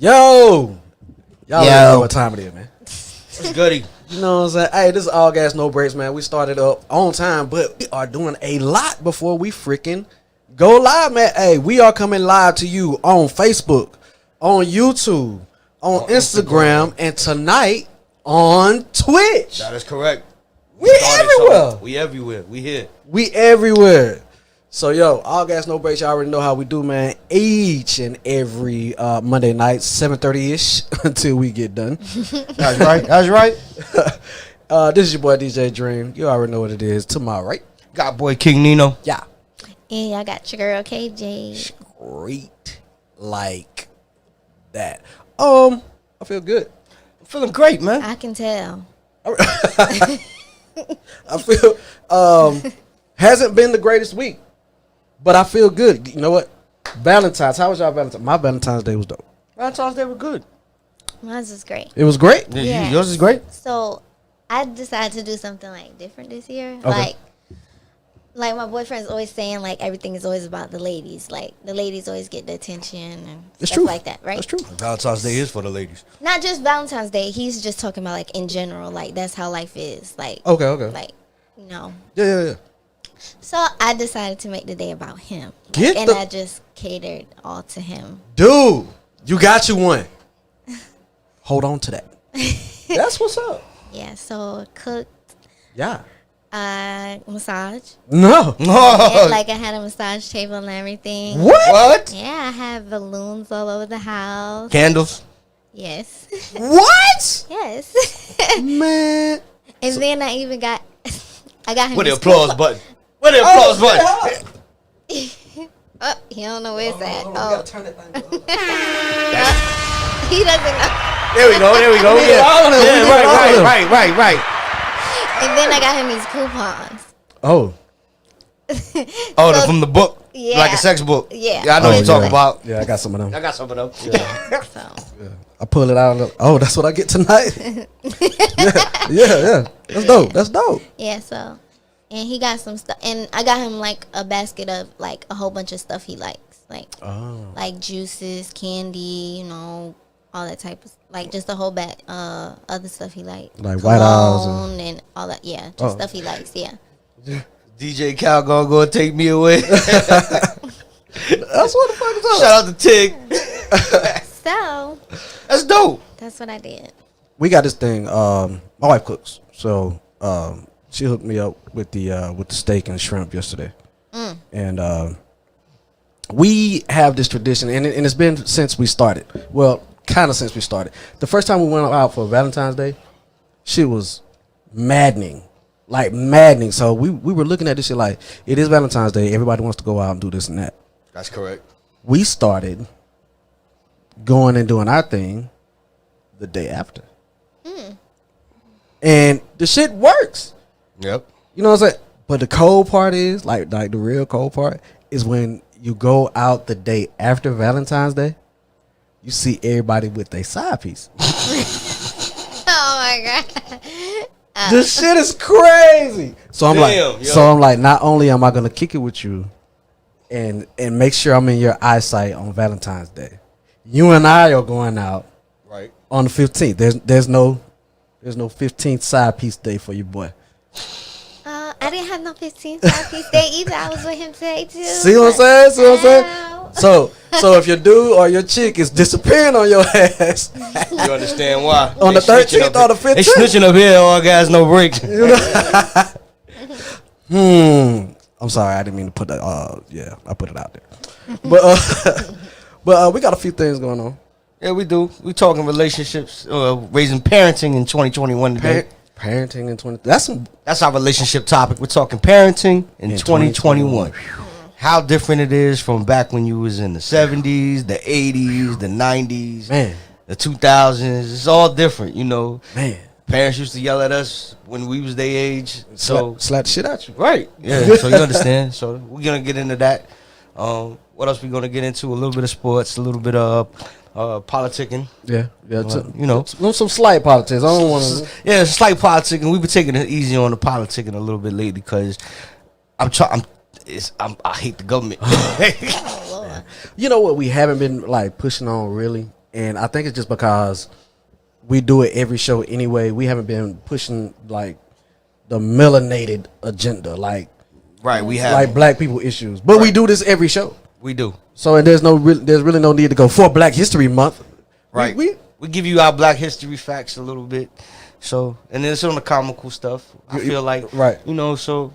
Yo, y'all already know what time it is, man. It's goody. You know what I'm saying? Hey, this is All Gas No Breaks, man. We started up on time, but we are doing a lot before we freaking go live, man. Hey, we are coming live to you on Facebook, on YouTube, on Instagram, and tonight on Twitch. That is correct. We everywhere. We everywhere. We here. We everywhere. So, yo, All Gas No Breaks, y'all already know how we do, man. Each and every Monday night, 7:30-ish, until we get done. That's right. That's right. This is your boy, DJ Dream. You already know what it is. To my right. Got boy King Nino. Yeah. And I got your girl, KJ. Great like that. I feel good. I'm feeling great, man. I can tell. I feel hasn't been the greatest week, but I feel good. You know what? Valentine's. How was y'all Valentine's? My Valentine's Day was dope. Valentine's Day was good. Mine was great. It was great. Yeah. Yours is great. So I decided to do something like different this year. Okay. Like my boyfriend's always saying, like, everything is always about the ladies. Like, the ladies always get the attention and stuff like that, right? That's true. Valentine's Day is for the ladies. Not just Valentine's Day. He's just talking about, like, in general. Like, that's how life is. Like, Okay. like, you know. Yeah. So I decided to make the day about him. I just catered all to him. Dude, you got you one. Hold on to that. That's what's up. Yeah, so cooked. Yeah. Massage. No. Yeah, like I had a massage table and everything. What? Yeah, I have balloons all over the house. Candles. Yes. What? Yes. Man. And then I even got him. With the his applause coupon. button. With the applause button. Oh, he don't know where it's at. We Oh, gotta turn that thing up. he doesn't know. There we go. Yeah. Right. And then I got him these coupons. Oh. Oh, they're from the book. Yeah. Like a sex book. Yeah. I know what you're talking about. Yeah, I got some of them. I got some of them. Yeah. So. I pull it out. And oh, that's what I get tonight. yeah. That's dope. Yeah, so. And he got some stuff. And I got him, like, a basket of, like, a whole bunch of stuff he likes. Like juices, candy, you know, all that type of, like, just a whole bag, other stuff he likes. Like White Owls and all that, yeah. Just stuff he likes, yeah. DJ Cal gonna go take me away. That's what the fuck is up. Shout out to Tig. So. That's dope. That's what I did. We got this thing. My wife cooks, so she hooked me up with the steak and shrimp yesterday, and we have this tradition, and it's been since we started. Well, kind of since we started. The first time we went out for Valentine's Day, she was maddening. So we were looking at this shit like, it is Valentine's Day. Everybody wants to go out and do this and that. That's correct. We started going and doing our thing the day after. And the shit works. Yep. You know what I'm saying? But the cold part is, like the real cold part is when you go out the day after Valentine's Day, you see everybody with their side piece. Oh my God. This shit is crazy. So I'm like, not only am I gonna kick it with you and make sure I'm in your eyesight on Valentine's Day, you and I are going out right on the 15th. There's no 15th side piece day for your boy. I didn't have no 15th side piece day either. I was with him today too. See what I'm saying? So if your dude or your chick is disappearing on your ass, you understand why? On the 13th or the 15th, they snitching up here. All guys, no breaks. You know? I'm sorry, I didn't mean to put that. Yeah, I put it out there. But we got a few things going on. Yeah, we do. We talking relationships, raising parenting in 2021 today. Parenting in 20. That's our relationship topic. We're talking parenting in 2021. How different it is from back when you was in the 70s, the 80s, the 90s, man, the 2000s. It's all different, you know. Man, parents used to yell at us when we was their age. So slap the shit at you. Right. Yeah. So you understand. So we're gonna get into that. What else we gonna get into? A little bit of sports, a little bit of politicking. Yeah. You know, some slight politics. I don't want to. Yeah, slight politicking. We've been taking it easy on the politicking a little bit lately because I hate the government. Oh, Lord. You know what we haven't been like pushing on really And I think it's just because we do it every show anyway. We haven't been pushing like the melanated agenda, like Right, we have. like black people issues. But we do this every show. We do. So and there's really no need to go for Black History Month. Right. We give you our Black history facts a little bit. So, and then it's on the comical stuff. I feel like, right. You know, so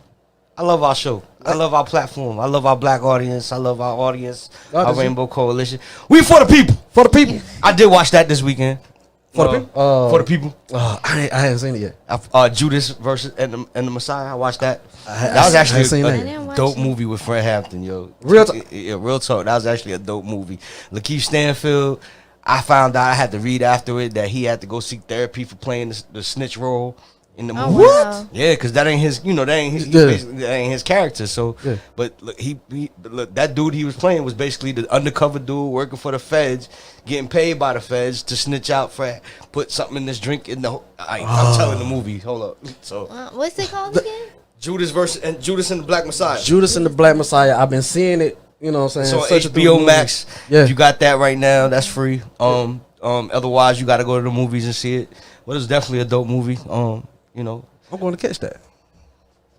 I love our show. I love our platform. I love our black audience. I love our audience. Our Rainbow Coalition. We for the people. For the people. I did watch that this weekend. For the people. For the people. I haven't seen it yet. Judas versus and the Messiah. I watched that. That was actually that. dope movie with Fred Hampton, yo. Real talk. That was actually a dope movie. Lakeith Stanfield. I found out I had to read after it that he had to go seek therapy for playing the snitch role in the movie. What? Wow. Yeah, because that ain't his. You know, that ain't his. Basically, that ain't his character. So, but look, look, that dude he was playing was basically the undercover dude working for the feds, getting paid by the feds to snitch out for put something in this drink in the. I'm telling the movie. Hold up. So, what's it called again? Judas and the Black Messiah. Judas and the Black Messiah. I've been seeing it. You know what I'm saying? So HBO Max. Yeah. If you got that right now, that's free. Otherwise, you got to go to the movies and see it. But it's definitely a dope movie. You know, I'm going to catch that.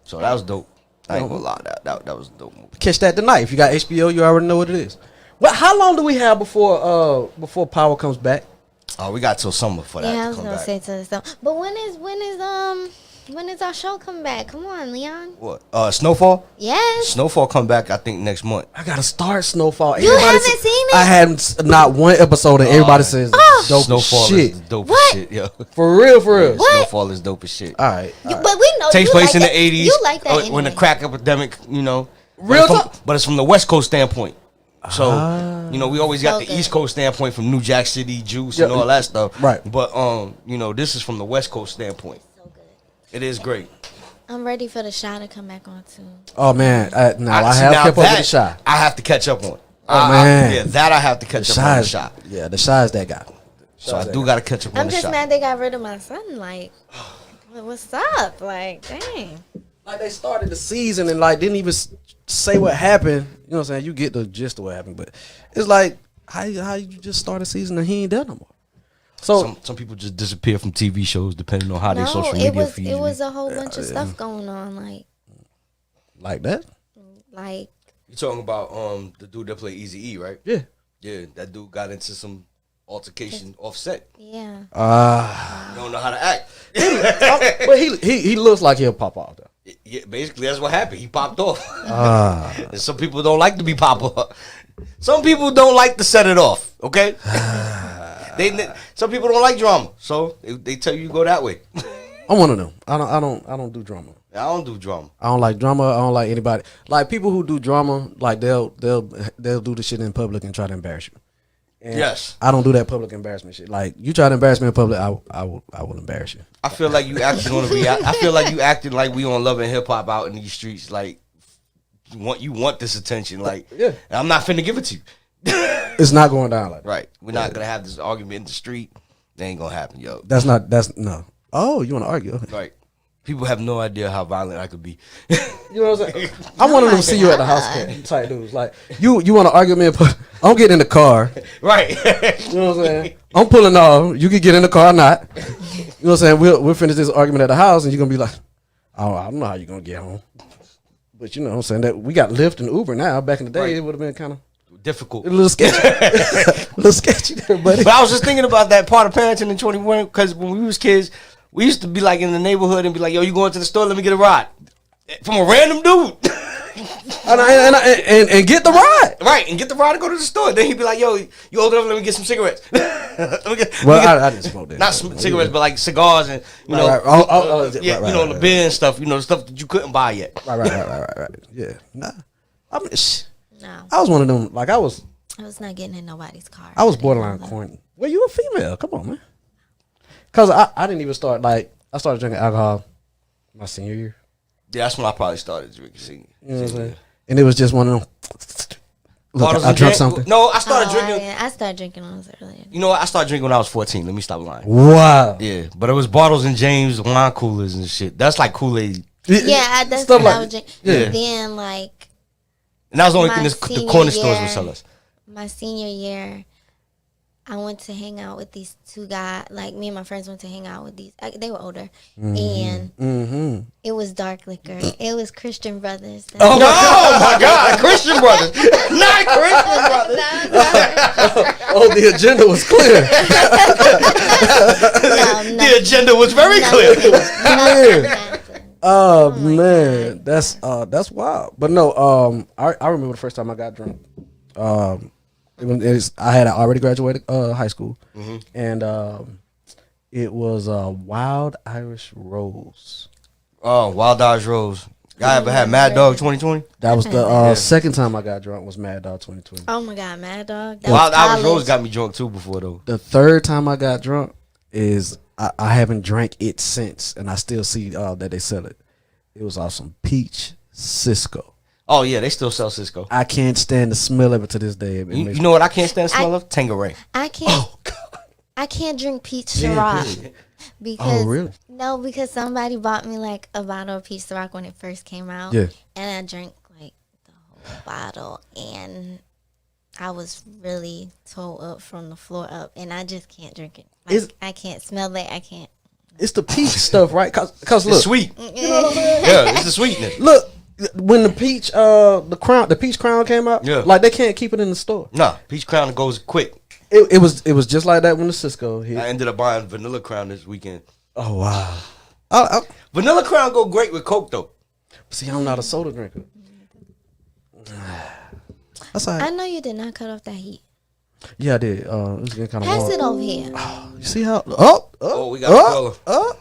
So that was dope. I ain't gonna lie, that was a dope movie. Catch that tonight. If you got HBO, you already know what it is. Well, how long do we have before Power comes back? Oh, we got till summer for that. Yeah, I to was come gonna back. say till the summer. But when is our show come back? Come on, Leon. What? Snowfall? Yes. Snowfall come back, I think, next month. I gotta start Snowfall. You haven't seen it? I haven't not one episode, and everybody says dope Snowfall shit. is dope What? as shit, yo. For real. What? Snowfall is dope as shit. All right. But we know Takes you place like in that. the 80s. You like that when the anyway. crack epidemic, you know. Real talk? But it's from the West Coast standpoint. So, you know, we always got So the good. East Coast standpoint from New Jack City, Juice, and all that stuff. Right. But, you know, this is from the West Coast standpoint. So good. It is great. I'm ready for the Shy to come back on too. Oh man, I have now kept up that with the Shy. I have to catch up on. Oh, man. Yeah, that I have to catch up on the Shy. Yeah, the Shy is that guy. So I do got to catch up on I'm the just Shy. mad they got rid of my son. Like, what's up? Like, dang. Like they started the season and like didn't even say what happened. You know what I'm saying? You get the gist of what happened, but it's like how you just start a season and he ain't there no more. So some people just disappear from TV shows depending on how their social media feeds. It was a whole bunch of stuff going on. Like that. Like You talking about the dude that played Eazy-E, right? Yeah. Yeah, that dude got into some altercation offset. yeah. Don't know how to act. But he looks like he'll pop off though. Yeah, basically that's what happened. He popped off. And some people don't like to be pop off. Some people don't like to set it off. Okay. Some people don't like drama, so they tell you go that way. I'm one of them. I don't do drama. I don't do drama. I don't like drama. I don't like anybody. Like people who do drama, like they'll do the shit in public and try to embarrass you. And Yes. I don't do that public embarrassment shit. Like you try to embarrass me in public, I will embarrass you. I feel like you acting on I feel like you acting like we on Love and Hip Hop out in these streets. Like you want this attention. Like Yeah. and I'm not finna give it to you. It's not going down like that. Right. We're not gonna have this argument in the street. That ain't gonna happen, yo. That's no. Oh, you want to argue? Right. People have no idea how violent I could be. You know what I'm saying? I'm one of them see you at the house type dudes. Like you want to argue with me? I'm getting in the car. Right. You know what I'm saying? I'm pulling off. You can get in the car or not. You know what I'm saying? We'll finish this argument at the house, and you're gonna be like, oh, I don't know how you're gonna get home. But you know what I'm saying? That we got Lyft and Uber now. Back in the day, Right. it would have been kind of Difficult. a little sketchy. A little sketchy there, buddy. But I was just thinking about that part of parenting in 21 because when we was kids, we used to be like in the neighborhood and be like, yo, you going to the store? Let me get a ride. From a random dude. and get the ride. Right, and get the ride to go to the store. Then he'd be like, yo, you old enough, let me get some cigarettes. I didn't smoke that. Not cigarettes, but like cigars and, you know, Right. you know, the beer and stuff, you know, the stuff that you couldn't buy yet. Right. Yeah. Nah. I mean, No, I was one of them. Like I was not getting in nobody's car. I was borderline corny. Well, you a female. Come on, man. Cause I didn't even start I started drinking alcohol my senior year. Yeah, that's when I probably started drinking senior. You know what I'm saying? And it was just one of them. Look, Bottles I of drank gin- something. No, I started drinking. Yeah, I started drinking when I was earlier. You know what? I started drinking when I was 14. Let me stop lying. Wow. Yeah, but it was bottles and James wine coolers and shit. That's like Kool-Aid. Yeah, that's Stuff what I like- was drinking. yeah. Then like And that was the only My thing the senior corner stores year. would sell us. my senior year, I went to hang out with these two guys. Like, me and my friends went to hang out with these. They were older. And it was dark liquor. It was Christian Brothers. Oh, my God. Christian Brothers. Not Christian Brothers. Oh, the agenda was clear. The agenda was very clear. Oh man, that's wild. But no, I remember the first time I got drunk. I had already graduated high school, and it was Wild Irish Rose. Oh, Wild Irish Rose. Y'all ever had Mad Dog 2020? That was the second time I got drunk was Mad Dog 2020. Oh my God, Mad Dog. Wild Irish Rose got me drunk too before though. The third time I got drunk is I haven't drank it since, and I still see that they sell it. It was awesome. Peach Cisco. Oh yeah, they still sell Cisco. I can't stand the smell of it to this day. You know what I can't stand the smell of? Tanqueray. I can't. Oh God. I can't drink peach Ciroc because really? No, because somebody bought me like a bottle of peach Ciroc when it first came out. Yeah. And I drank like the whole bottle, and I was really tore up from the floor up, and I just can't drink it. Like, I can't smell it. I can't. It's the peach stuff, right? Cause look, it's sweet. You know what I'm saying? Yeah, it's the sweetness. Look, when the peach the peach crown came out, like they can't keep it in the store. Nah, peach crown goes quick. It was just like that when the Cisco hit. I ended up buying vanilla crown this weekend. Oh wow. Vanilla crown go great with Coke though. See, I'm not a soda drinker. That's all right. I know you did not cut off that heat. Yeah, I did. It was getting kind of Pass warm. it over here. You see how? We got a caller.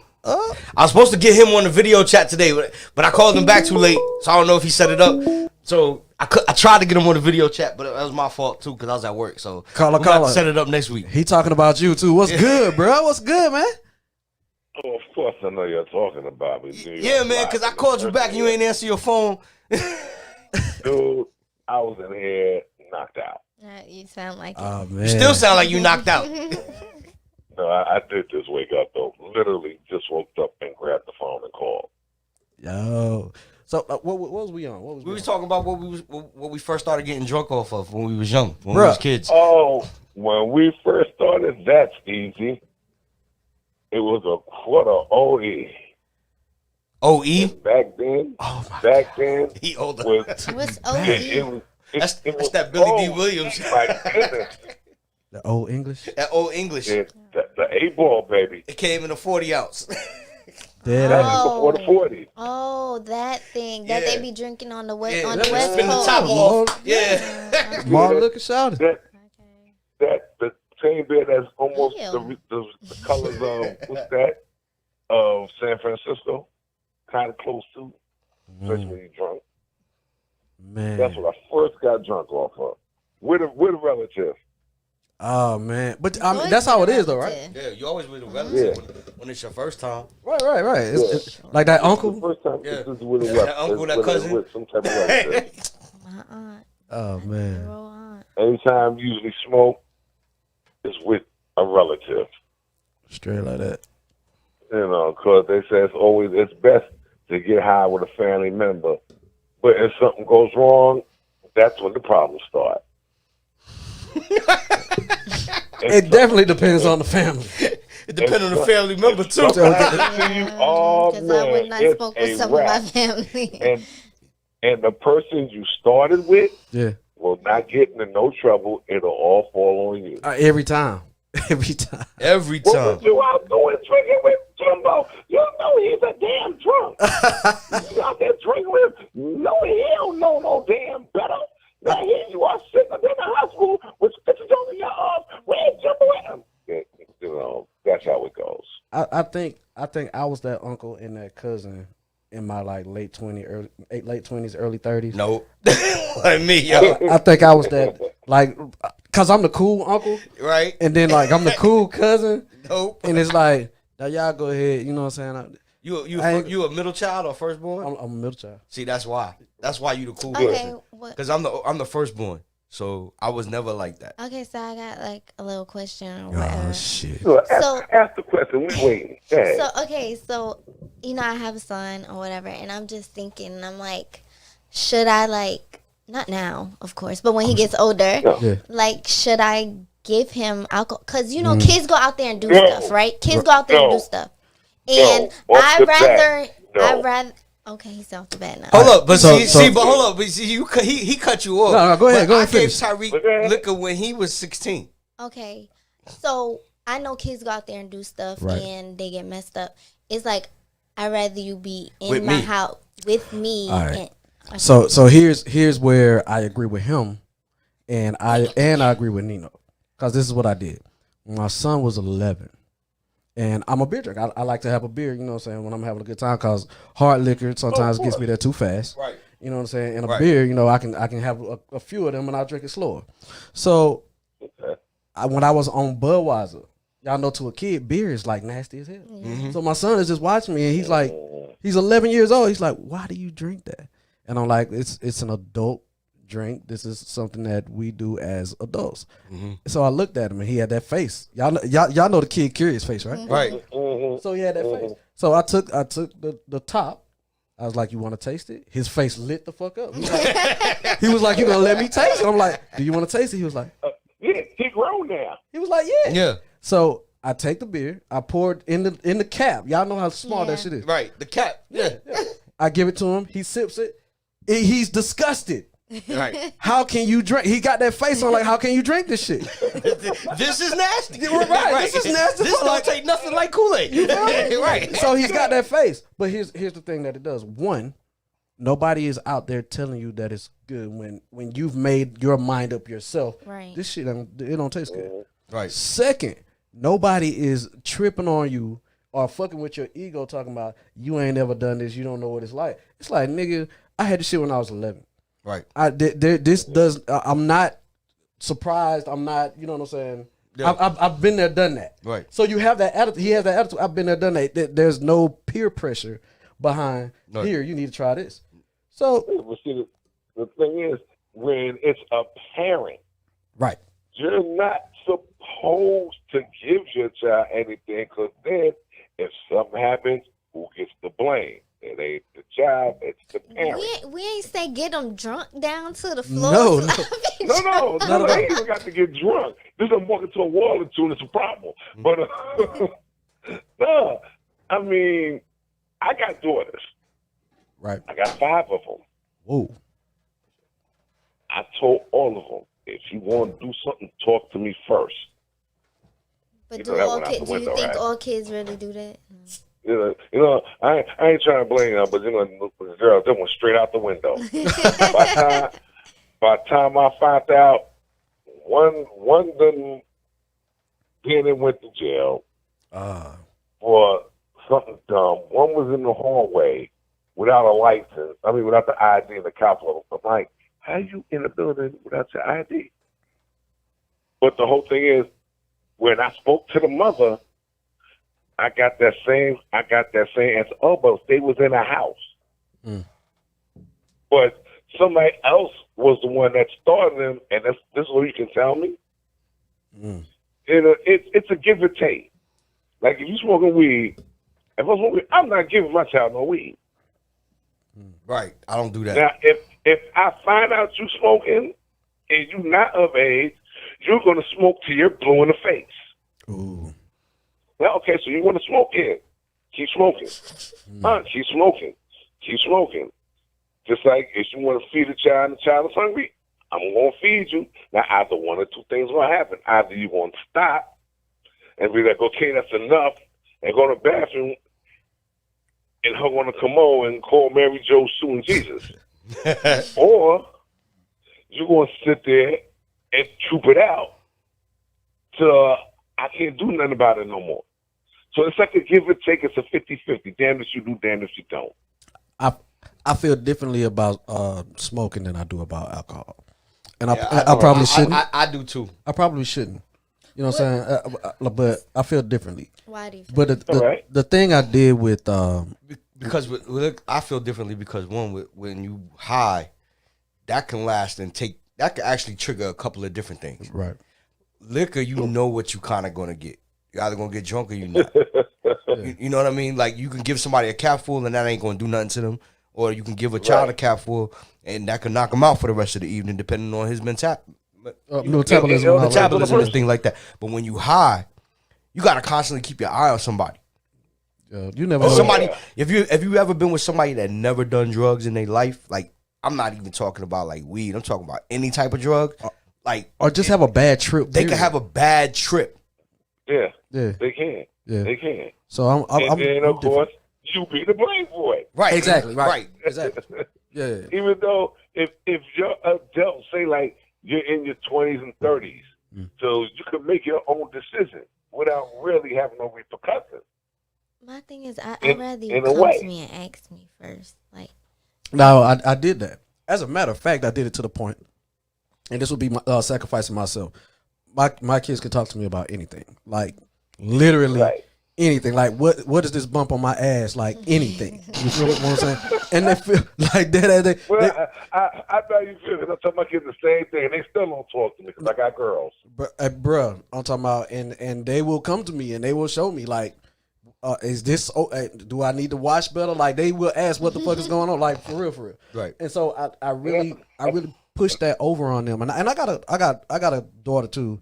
I was supposed to get him on the video chat today, but I called him back too late, so I don't know if he set it up. So I tried to get him on the video chat, but that was my fault too because I was at work. So caller, set it up next week. He talking about you too. What's good, bro? What's good, man? Oh, of course I know you're talking about me. Yeah, man, because I called you back and you ain't answer your phone. Dude, I was in here knocked out. You sound like oh, it. Man. You still sound like you knocked out. No, I did just wake up though. Literally just woke up and grabbed the phone and called. Yo. So what was we on? We was talking about what we first started getting drunk off of when we was young, when we was kids. Oh, when we first started, that's easy. It was a quarter OE. OE? Back then, He older. What's OE? That's that Billy D. Williams. My goodness. The old English? That old English. The A-ball, baby. It came in a 40 ounce. That's before the 40. Oh, that thing that they be drinking on the west on the west spin coast. the top off. Yeah. Small looking shouted. That the same bed that's almost the colors of what's that? Of San Francisco. Kind of close to. Especially when you're drunk. Man. That's what I first got drunk off of. With a relative. Oh man, but I mean, that's how it is though, right? Yeah, you always with a relative when it's your first time. Right. It's like that uncle. First time with a that uncle, that cousin. With some type of relative. My aunt. Oh man. Anytime you usually smoke is with a relative. Straight like that. You know, because they say it's best to get high with a family member. But if something goes wrong, that's when the problems start. It definitely depends on the family. It depends on the family member too. Because I would not smoke with some of my family. And the person you started with will not get into no trouble. It'll all fall on you. Every time. Every time. What you out doing drinking with Jimbo? You know he's a damn drunk. You out there drinking with him? No, he don't know no damn better. Now here you are sitting up in the hospital with stitches on your arm. Where's Jimbo at him? You know, that's how it goes. I think I was that uncle and that cousin in my like late 20s, early 30s. Nope. Like me, yo. I think I was that, like, cause I'm the cool uncle, right? And then like I'm the cool cousin. Nope. And it's like, now y'all go ahead. You know what I'm saying? You a middle child or firstborn? I'm a middle child. See, that's why. That's why you the cool person. Because I'm the firstborn, so I was never like that. Okay, so I got like a little question or whatever. Oh shit. So ask the question. We waiting. So you know I have a son or whatever, and I'm just thinking, and I'm like, should I like not now, of course, but when he gets older, like should I give him alcohol because you know kids go out there and do No. stuff, right? Kids go out there and do stuff, and No. Off I'd the bat. rather. Okay, he's off the bat now. Hold up, but So- but hold up, but see, he cut you off. No, go ahead, But go I ahead, gave finish. Tyreek liquor when he was 16. Okay, so I know kids go out there and do stuff Right. and they get messed up. It's like I'd rather you be in With my me. house with me. All right. And, So here's where I agree with him, and I agree with Nino, because this is what I did. My son was 11, and I'm a beer drinker. I like to have a beer, you know what I'm saying, when I'm having a good time, because hard liquor sometimes gets me there too fast. Right. You know what I'm saying? And a Right. beer, you know, I can have a few of them and I'll drink it slower. So when I was on Budweiser, y'all know to a kid, beer is like nasty as hell. So my son is just watching me and he's like, he's 11 years old. He's like, why do you drink that? And I'm like, it's an adult drink. This is something that we do as adults. So I looked at him and he had that face. Y'all know the kid curious face, right? Right. So he had that face. So I took the top. I was like, you want to taste it? His face lit the fuck up. He was like, you gonna let me taste it? I'm like, do you want to taste it? He was like, Yeah, he grown now. he was like, yeah. Yeah. So I take the beer, I pour it in the cap. Y'all know how small that Yeah. shit is. Right. The cap. Yeah. I give it to him. He sips it. He's disgusted. Right. How can you drink? He got that face on like, how can you drink this shit? This is nasty. Right. This is nasty. This don't take nothing like Kool-Aid. Right. So he's got that face. But here's the thing that it does. One, nobody is out there telling you that it's good when you've made your mind up yourself. Right. This shit it don't taste good. Right. Second, nobody is tripping on you or fucking with your ego talking about you ain't ever done this, you don't know what it's like. It's like, nigga, I had this shit when I was 11. Right. I'm not surprised. I'm not, you know what I'm saying? Yeah. I've been there, done that. Right. So you have that attitude. He has that attitude. I've been there, done that. There's no peer pressure behind Right. here. You need to try this. So, But see, the thing is, when it's a parent, right. you're not supposed to give your child anything, because then if something happens, who gets the blame? It ain't the child, it's the parent. we ain't say get them drunk down to the floor. No, No, they ain't even got to get drunk. This is walking to a wall or two, and it's a problem. But no, I mean, I got daughters. Right. I got 5 of them. Whoa. I told all of them, if you want to do something, talk to me first. But You do know that all went out kids? the Do you window, think right? all kids really do that? You know, I ain't trying to blame them, but the girls, they went straight out the window. by the time I found out, one done then it went to jail for something dumb. One was in the hallway without a license. I mean, without the ID and the cops. I'm like, how you in the building without your ID? But the whole thing is, when I spoke to the mother, I got that same answer. Oh, but they was in a house. But somebody else was the one that started them, and this is what you can tell me. It's a give or take. Like if you smoking weed, if I smoke weed, I'm not giving my child no weed. Right. I don't do that. Now, if I find out you smoking and you not of age, you're gonna smoke till you're blue in the face. Ooh. Well, okay, so you want to smoke in. Keep smoking. Keep smoking. Keep smoking. Just like if you want to feed a child and the child is hungry, I'm going to feed you. Now, either one or two things will happen. Either you're going to stop and be like, okay, that's enough, and go to the bathroom and hug on the commode and call Mary, Joe, Sue, and Jesus. Or you're going to sit there and troop it out till I can't do nothing about it no more. So it's like a give or take. It's a 50-50. Damn if you do, damn if you don't. I feel differently about smoking than I do about alcohol, and I probably shouldn't. I do too. I probably shouldn't. You know what I'm saying? But I feel differently. Why do you? But the thing I did with Because I feel differently because when you high, that can last and that can actually trigger a couple of different things. right. Liquor, you know what you kind of gonna get. You're either gonna get drunk or you not. You know what I mean? Like you can give somebody a cap full and that ain't gonna do nothing to them, or you can give a child a cap full and that can knock him out for the rest of the evening, depending on his mentality. metabolism, metabolism and things like that. But when you high, you gotta constantly keep your eye on somebody. You never somebody. If you ever been with somebody that never done drugs in their life, like I'm not even talking about like weed. I'm talking about any type of drug, like or just have a bad trip. They can have a bad trip. Yeah, they can. Yeah, they can. So I'm of course you be the blame for it. Right, exactly. Yeah. Even though if you're adult, say like you're in your 20s and 30s, so you can make your own decision without really having no repercussions. My thing is, I'd rather you come to me and ask me first. Like, no, I did that. As a matter of fact, I did it to the point, and this would be my, sacrificing myself. My kids can talk to me about anything, like literally anything. Like what is this bump on my ass? Like anything. You feel what I'm saying? And they feel like that. I know you feel it. I tell my kids the same thing, and they still don't talk to me because I got girls. Bruh, I'm talking about, and they will come to me and they will show me like. Is this? Do I need to watch better? Like they will ask, "What the fuck is going on?" Like for real. Right. And so I really push that over on them. And I got a daughter too.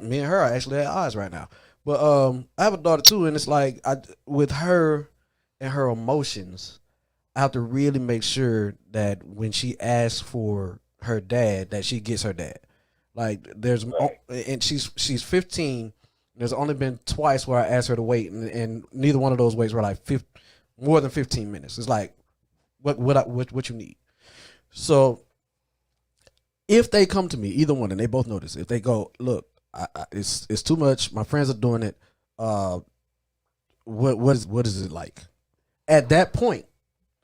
Me and her are actually at odds right now. But I have a daughter too, and it's like with her and her emotions, I have to really make sure that when she asks for her dad, that she gets her dad. Like and she's 15. There's only been twice where I asked her to wait, and neither one of those waits were like more than 15 minutes. It's like, what you need. So if they come to me, either one, and they both know this, if they go, look, it's too much. My friends are doing it. What is it like? At that point,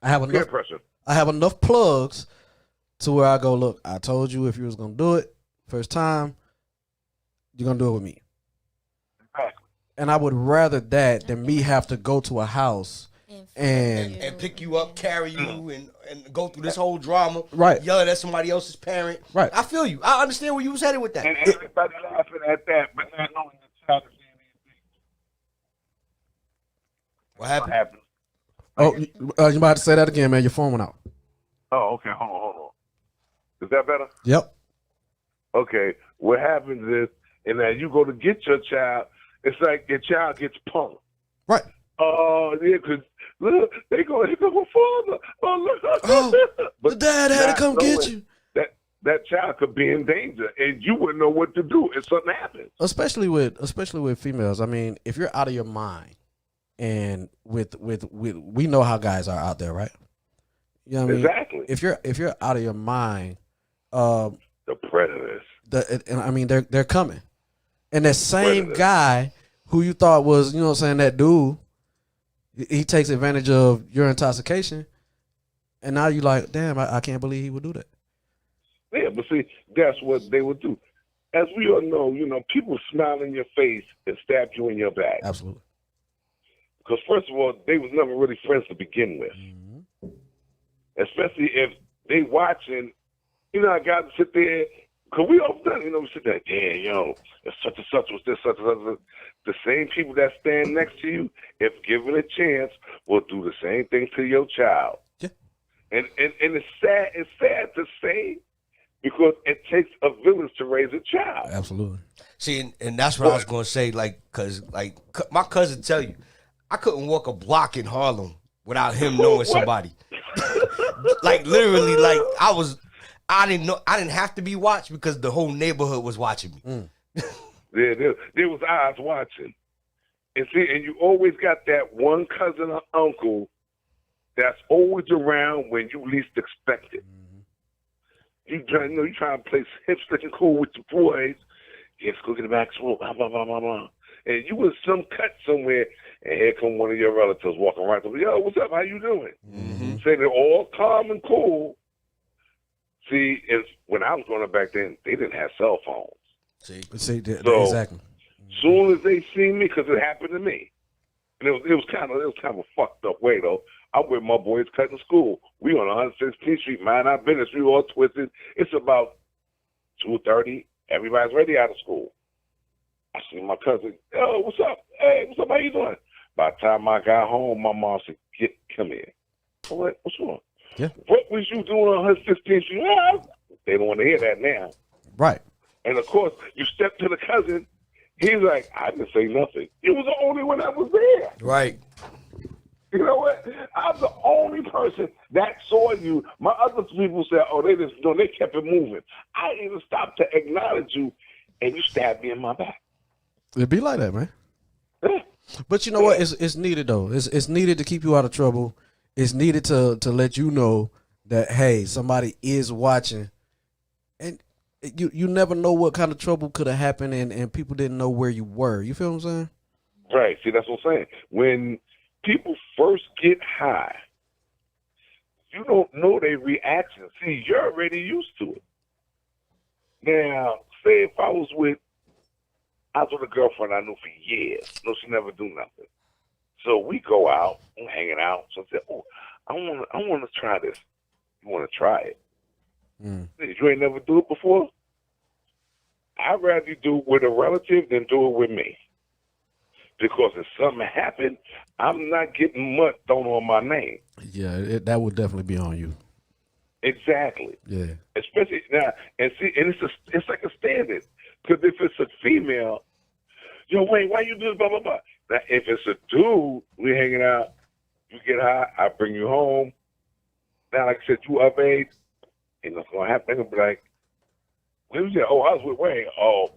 I have enough plugs to where I go, look, I told you if you was gonna do it first time, you're gonna do it with me. And I would rather that than me have to go to a house and pick you up, carry you, and go through this whole drama. Right. Yelling at somebody else's parent. Right. I feel you. I understand where you was headed with that. And everybody laughing at that, but not knowing the child is saying these things. What happened? You about to say that again, man. Your phone went out. Oh, okay. Hold on. Is that better? Yep. Okay. What happens is, and then you go to get your child, it's like your child gets punked. Right. Oh, yeah, because look, they go, here come my father. Oh, look. But the dad had to come get you. That child could be in danger, and you wouldn't know what to do if something happens. Especially with females. I mean, if you're out of your mind, and with we know how guys are out there, right? You know what I mean? Exactly. If you're out of your mind, the predators. They're coming. And that same guy who you thought was, you know what I'm saying, that dude, he takes advantage of your intoxication. And now you like, damn, I can't believe he would do that. Yeah, but see, that's what they would do. As we all know, people smile in your face and stab you in your back. Absolutely. Because first of all, they was never really friends to begin with. Mm-hmm. Especially if they watching, I got to sit there. Because we all done, we sit there, damn, if such and such was this, such and such. The same people that stand next to you, if given a chance, will do the same thing to your child. Yeah. And it's sad to say, because it takes a village to raise a child. Absolutely. See, and that's what I was going to say, because my cousin tell you, I couldn't walk a block in Harlem without him knowing somebody. Literally, I didn't have to be watched because the whole neighborhood was watching me. There was eyes watching. And see, and you always got that one cousin or uncle that's always around when you least expect it. Mm-hmm. You trying to play hipster and cool with your boys. Let's go get the back smoke, blah, blah, blah, blah, blah. And you was some cut somewhere, and here come one of your relatives walking right up. Yo, what's up? How you doing? Mm-hmm. Say they're all calm and cool. See, when I was growing up back then, they didn't have cell phones. See, exactly. Soon as they see me, because it happened to me, and it was kind of a fucked up way though. I'm with my boys cutting school. We on 116th Street, mind our business. We all twisted. It's about 2:30. Everybody's ready out of school. I see my cousin. Yo, what's up? Hey, what's up? How you doing? By the time I got home, my mom said, come here. What's wrong? Yeah. What was you doing on 116th Street? They don't want to hear that now. Right. And of course, you step to the cousin. He's like, I didn't say nothing. It was the only one that was there. Right. You know what? I'm the only person that saw you. My other people said, oh, they just, no, they kept it moving. I didn't even stop to acknowledge you, and you stabbed me in my back. It'd be like that, man. But you know what? It's needed though. It's needed to keep you out of trouble. It's needed to let you know that hey, somebody is watching, and you never know what kind of trouble could have happened, and people didn't know where you were. You feel what I'm saying? Right. See, that's what I'm saying. When people first get high, you don't know their reaction. See, you're already used to it. Now, say if I was with a girlfriend I knew for years. No, she never do nothing. So we go out, I'm hanging out. So I said, oh, I want to try this. You want to try it? You ain't never do it before? I'd rather you do it with a relative than do it with me. Because if something happened, I'm not getting mud thrown on my name. Yeah, that would definitely be on you. Exactly. Yeah. Especially now, and see, and it's like a standard. Because if it's a female, yo, wait, why you do this, blah, blah, blah. Now, if it's a dude, we hanging out, you get high, I bring you home. Now, like I said, you of age, ain't nothing going to happen. They're going to be like, where was that? Oh, I was with Wayne. Oh,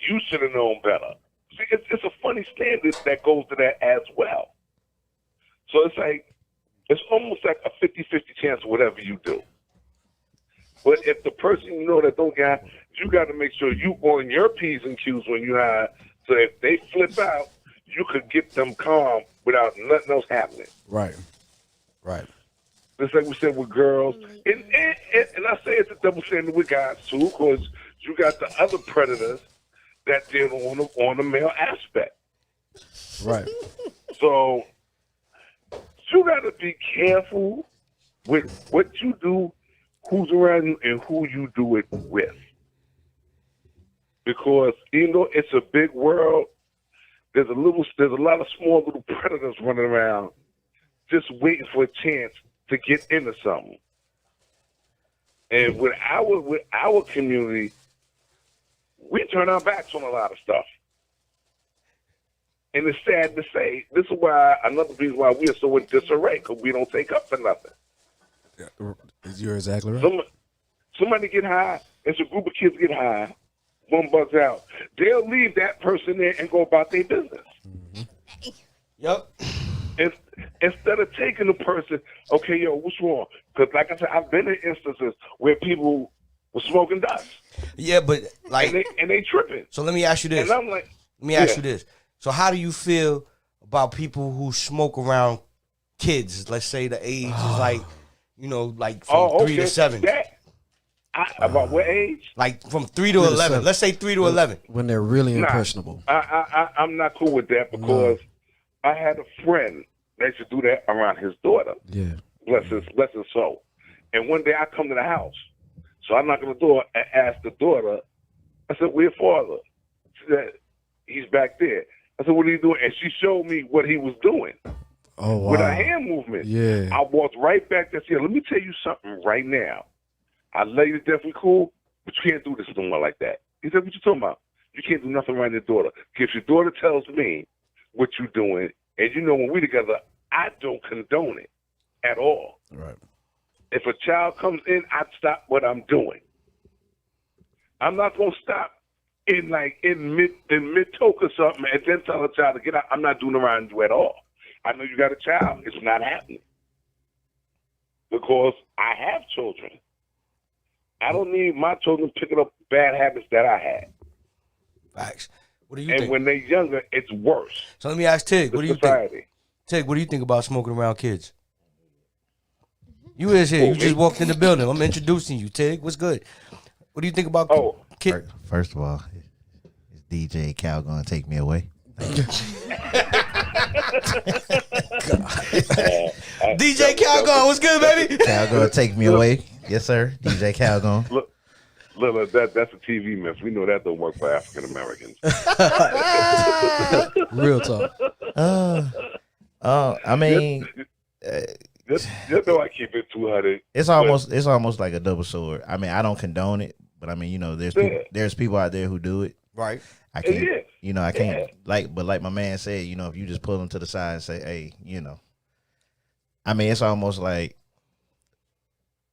you should have known better. See, it's a funny standard that goes to that as well. So it's like, it's almost like a 50-50 chance of whatever you do. But if the person you know that don't got, you got to make sure you on your P's and Q's when you high. So if they flip out, you could get them calm without nothing else happening. Right. Right. Just like we said with girls. And I say it's a double standard with guys too, because you got the other predators that deal on the male aspect. Right. So you got to be careful with what you do, who's around you, and who you do it with. Because even though it's a big world, there's a lot of small little predators running around just waiting for a chance to get into something. And with our community, we turn our backs on a lot of stuff. And it's sad to say, this is why another reason why we are so in disarray, because we don't take up for nothing. You're exactly right. Somebody get high, it's a group of kids get high, one bugs out. They'll leave that person there and go about their business. Mm-hmm. Yep. Instead of taking the person, okay, yo, what's wrong? Because like I said, I've been in instances where people were smoking dust. Yeah, but like, and they tripping. So let me ask you this. And I'm like, let me ask you this. So how do you feel about people who smoke around kids? Let's say the age is like, like from 3 to 7. About what age? Like from 3 to 11. Let's say 3 to 11. When they're really impressionable. I'm not cool with that because I had a friend that used to do that around his daughter. Yeah. Bless his soul. And one day I come to the house. So I knock on the door and ask the daughter, I said, where's father? She said, he's back there. I said, what are you doing? And she showed me what he was doing. Oh, wow. With a hand movement. Yeah. I walked right back there and said, let me tell you something right now. I love you to death, we cool, but you can't do this no more like that. He said, what you talking about? You can't do nothing around your daughter. If your daughter tells me what you're doing, and when we together, I don't condone it at all. Right. If a child comes in, I stop what I'm doing. I'm not gonna stop in mid-talk or something and then tell a child to get out. I'm not doing around you at all. I know you got a child. It's not happening. Because I have children. I don't need my children picking up bad habits that I had. Facts. What do you think? And when they're younger, it's worse. So let me ask Tig, what do you think? Tig, what do you think about smoking around kids? You is here. You just walked in the building. I'm introducing you, Tig. What's good? What do you think about kids? First of all, is DJ Cal going to take me away? DJ Calgon, what's good, baby? Cal going to take me away. Yes, sir. DJ Calgon. Look, that's a TV myth. We know that don't work for African Americans. Real talk. I mean, just know I keep it 200. It's almost like a double sword. I mean, I don't condone it, But I mean, there's people out there who do it. Right. I can't, I can't but like my man said, if you just pull them to the side and say, hey, I mean, it's almost like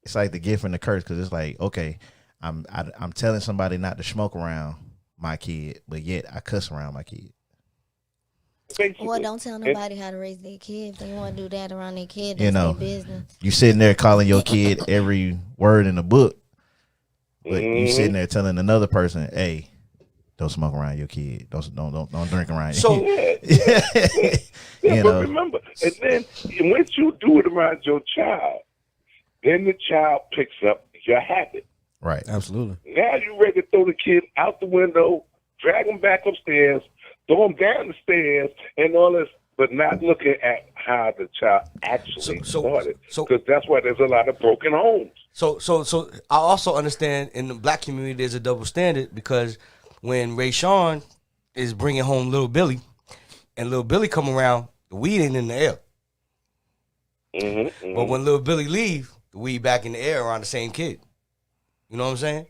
it's like the gift and the curse, because it's like, okay, I'm telling somebody not to smoke around my kid, but yet I cuss around my kid. Basically. Well, don't tell nobody how to raise their kid. If they want to do that around their kid, that's their business. You sitting there calling your kid every word in the book, but you sitting there telling another person, hey, don't smoke around your kid. Don't drink around your kid. But remember, and then once you do it around your child, then the child picks up your habit. Right. Absolutely. Now you're ready to throw the kid out the window, drag him back upstairs, throw him down the stairs, and all this, but not looking at how the child actually started. Because that's why there's a lot of broken homes. So I also understand in the black community there's a double standard, because when Ray Sean is bringing home Little Billy, and Little Billy come around, the weed ain't in the air. But when Little Billy leave, the weed back in the air around the same kid. You know what I'm saying?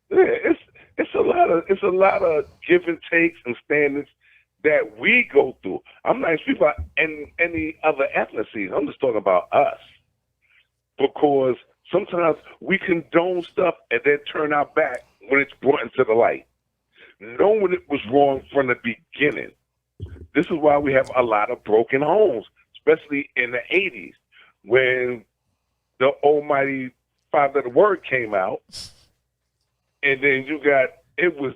Yeah, it's a lot of give and takes and standards that we go through. I'm not speaking about any other ethnicities. I'm just talking about us. Because sometimes we condone stuff and then turn our back when it's brought into the light, knowing it was wrong from the beginning. This is why we have a lot of broken homes, especially in the 80s, when the almighty five-letter word came out, and then you got it was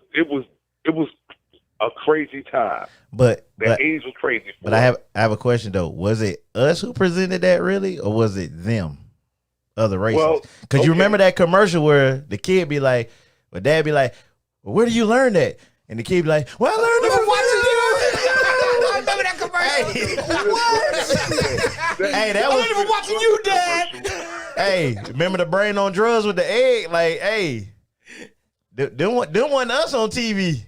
a crazy time. But the 80s was crazy. But I have a question though. Was it us who presented that really, or was it them, other races? Because you remember that commercial where the kid be like, or dad be like, well, where do you learn that? And the kid be like, well, I learned it from watching you. I remember that commercial. Hey, that was even watching you, Dad. Hey, remember the brain on drugs with the egg? Like, hey, them wasn't us on TV.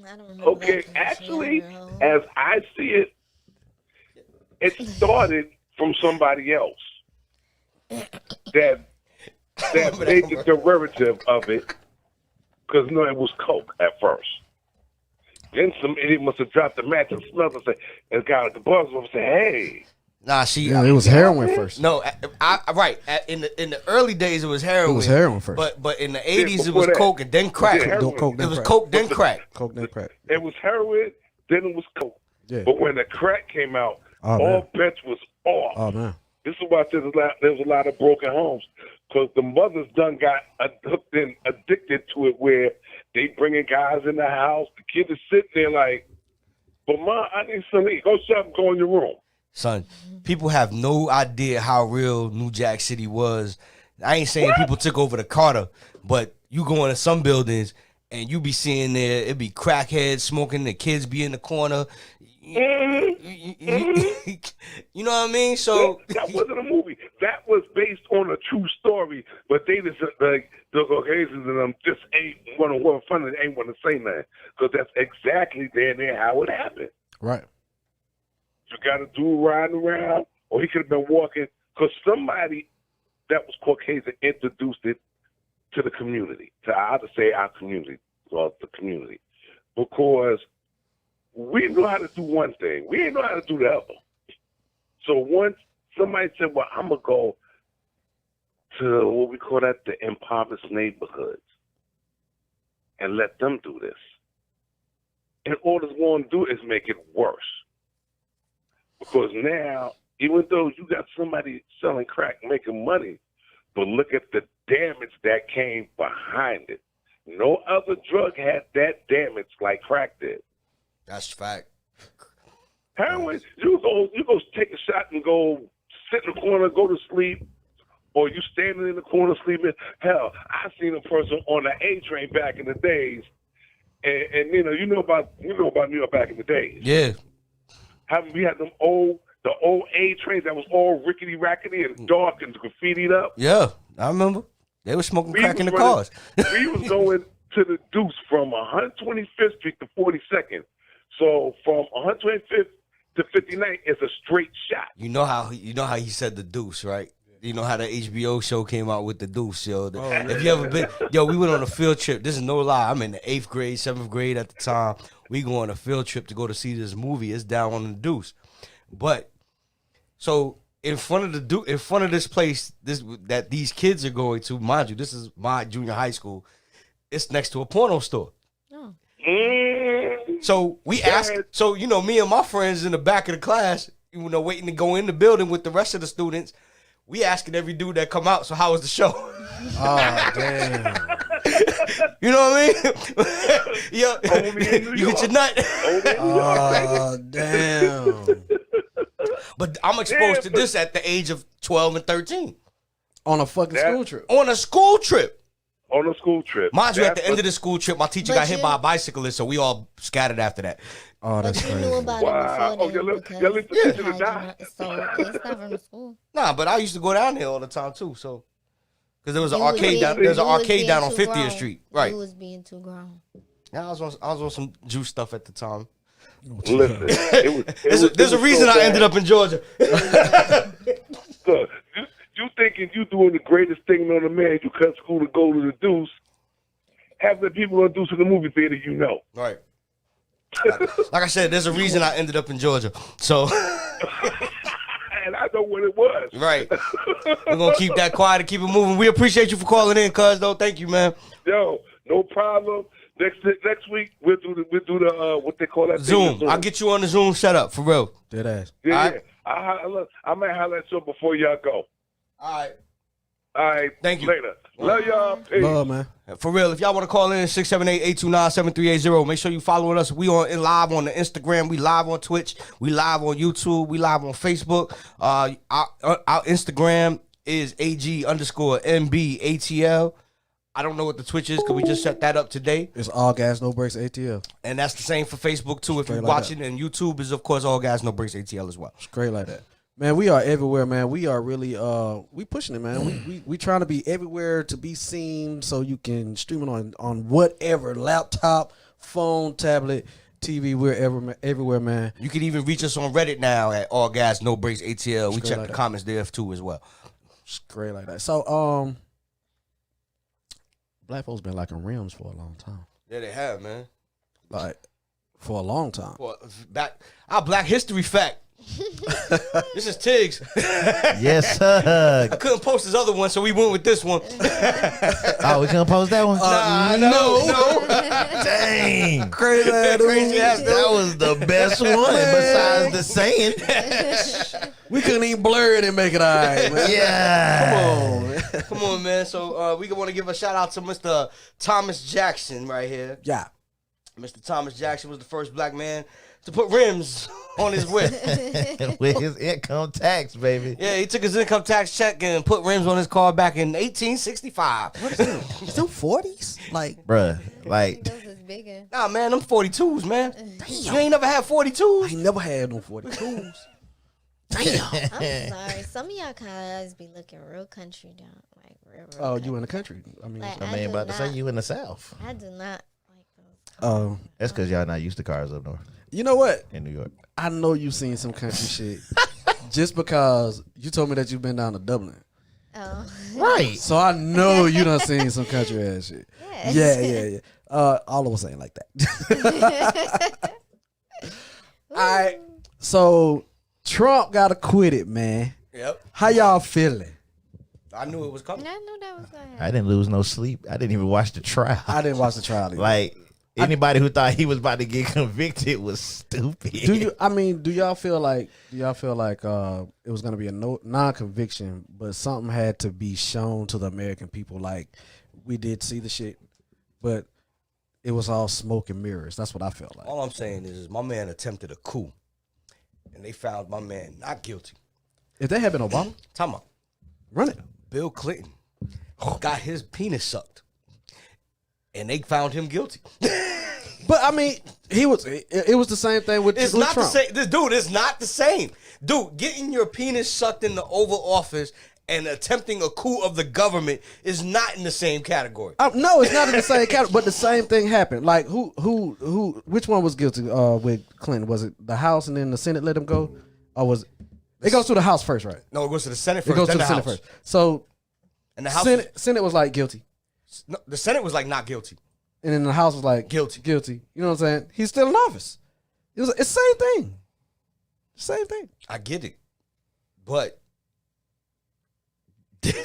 I don't remember. Okay, actually, as I see it, it started from somebody else that made the derivative of it. Because no, it was coke at first. Then some idiot must have dropped the match and smelled it and got the buzz and say, "Hey." Nah, see, it was heroin first. No, right. In the early days, it was heroin. It was heroin first. But in the 80s, it was coke and then crack. It was coke, then crack. Coke, then crack. It was heroin, then it was coke. Yeah. But when the crack came out, all bets was off. Oh man. This is why I said there's a lot of broken homes, because the mothers done got hooked and addicted to it, where they bringing guys in the house. The kid is sitting there like, but Mom, I need something. Go shut up, go in your room. Son, people have no idea how real New Jack City was. I ain't saying people took over the Carter, but you go into some buildings and you be seeing there, it be crackheads smoking, the kids be in the corner. You know what I mean? So that wasn't a movie. That was based on a true story, but they just like the Caucasians and them just ain't want to work fun and ain't want to say nothing, because that's exactly there how it happened. Right. You got a dude riding around, or he could have been walking, because somebody that was Caucasian introduced it to the community. I'll just say our community, or the community, because we know how to do one thing. We ain't know how to do the other. So once somebody said, well, I'm going to go to what we call that, the impoverished neighborhoods, and let them do this. And all it's going to do is make it worse. Because now, even though you got somebody selling crack making money, but look at the damage that came behind it. No other drug had that damage like crack did. That's fact. Heroin, you go take a shot and go sit in the corner, go to sleep, or you standing in the corner sleeping. Hell, I seen a person on the A train back in the days, and you know about New York back in the days. Yeah. We had the old A trains that was all rickety rackety and dark and graffitied up. Yeah, I remember. They were smoking crack in the cars. We was going to the Deuce from 125th Street to 42nd. So from 125th to 59th is a straight shot. You know how he said the Deuce, right? You know how the HBO show came out with the Deuce, yo. If you ever been, yo, we went on a field trip. This is no lie. I'm in the 8th grade, 7th grade at the time. We go on a field trip to go to see this movie. It's down on the Deuce. But so in front of this place, that these kids are going to, mind you, this is my junior high school. It's next to a porno store. Oh. So we asked. So me and my friends in the back of the class, waiting to go in the building with the rest of the students. We asking every dude that come out. So how was the show? Oh damn. You know what I mean? Yo, you get your nut. Oh damn. But I'm exposed to this at the age of 12 and 13. On a fucking school trip. On a school trip. On a school trip. Mind you, at the end of the school trip, my teacher got hit by a bicyclist, so we all scattered after that. Oh, that's But you crazy. knew about Wow. it before then Okay, because let the teacher die. so it's not from the school. Nah, but I used to go down there all the time too. So, because there was an You was arcade being- down, there's an you was arcade being down on too 50th grown. Street, right? You was being too grown. Yeah, I was on some juice stuff at the time. Listen, There's a reason I ended up in Georgia. Look, you thinking you doing the greatest thing on the man? You cut school to go to the Deuce. Half the people on Deuce in the movie theater, Right. Like I said, there's a reason I ended up in Georgia. So, and I know what it was. right. We're gonna keep that quiet and keep it moving. We appreciate you for calling in, cuz though. Thank you, man. Yo, no problem. Next week we'll do the what they call that Zoom. thing, I'll get you on the Zoom setup for real. Dead ass. Yeah, All yeah. right. I might holler at you before y'all go. All right. All right. Thank you. Later. Love y'all. Peace. Love, man. For real, if y'all want to call in 678-829-7380, make sure you following us. We on live on the Instagram. We live on Twitch. We live on YouTube. We live on Facebook. Our Instagram is AG_NB ATL. I don't know what the Twitch is because we just set that up today. It's all gas, no breaks, ATL. And that's the same for Facebook too. If Straight you're like watching, and YouTube is of course all gas, no breaks ATL as well. Straight like that. Man, we are everywhere, man. We are really we pushing it, man. We trying to be everywhere to be seen so you can stream it on whatever laptop, phone, tablet, TV, everywhere, man. You can even reach us on Reddit now at all gas, no breaks ATL. We Straight check like the that. comments there too as well. Straight like that. So black folks been liking rims for a long time. Yeah, they have, man. Like for a long time. Well, back our Black History fact. This is Tiggs. Yes, sir. I couldn't post this other one, so we went with this one. Oh, we gonna post that one? No. Dang. Crazy ass dude. Crazy ass dude. That was the best one besides the saying. We couldn't even blur it and make it all right, man. Yeah. Come on, man. So we want to give a shout out to Mr. Thomas Jackson right here. Yeah. Mr. Thomas Jackson was the first black man to put rims on his whip. With his income tax, baby. Yeah, he took his income tax check and put rims on his car back in 1865. Is them 40s? Like, Bruh, like, Those is bigger. Nah, man, them 42s, man. You ain't never had I 42s? ain't never had no 42s. Damn. I'm sorry. Some of y'all guys be looking real country down. Like real Oh, country. you in the country? I mean, Like, I mean, do about to say not- you in the South. I do not like those. That's because y'all not used to cars up north you know what? in New York. I know you seen some country shit just because you told me that you've been down to Dublin. Oh. Right. So I know you done seen some country ass shit. Yes. Yeah. All of us ain't like that. All right. So Trump got acquitted, man. Yep. How y'all feeling? I knew it was coming. I knew that was gonna happen. I didn't lose no sleep. I didn't even watch the trial. I didn't watch the trial. Either. Like, anybody who thought he was about to get convicted was stupid. do y'all feel like it was gonna be a non-conviction, but something had to be shown to the American people? Like, we did see the shit, but it was all smoke and mirrors. That's what I felt like. All I'm saying is my man attempted a coup, and they found my man not guilty. If they had been Obama, Time out. run it. Bill Clinton got his penis sucked, and they found him guilty. But I mean, it was the same thing with It's with not Trump. the same. This dude is not the same. Dude, getting your penis sucked in the Oval Office and attempting a coup of the government is not in the same category. No, it's not in the same category, but the same thing happened. Like which one was guilty with Clinton? Was it the House and then the Senate let him go, or was It goes to the House first, right? No, it goes to the Senate first. It goes then to the Senate House. first. So And the House. Senate was like guilty. No, the Senate was like not guilty. And then the House was like Guilty. Guilty. You know what I'm saying? He's still in office. It's the same thing. Same thing. I get it, but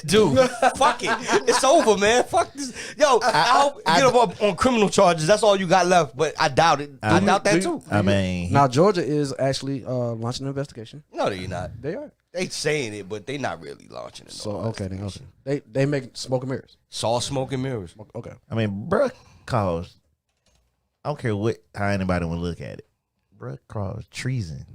dude, fuck it. It's over, man. Fuck this. Yo, I hope you get up on criminal charges. That's all you got left. But I doubt it. I doubt that too. I mean, Now Georgia is actually launching an investigation. No, they're not. They are. They saying it, but they not really launching it. So okay, then okay. They make smoke and mirrors. Saw smoke and mirrors. Okay. I mean, bruh caused. I don't care how anybody would look at it. Bruh caused treason.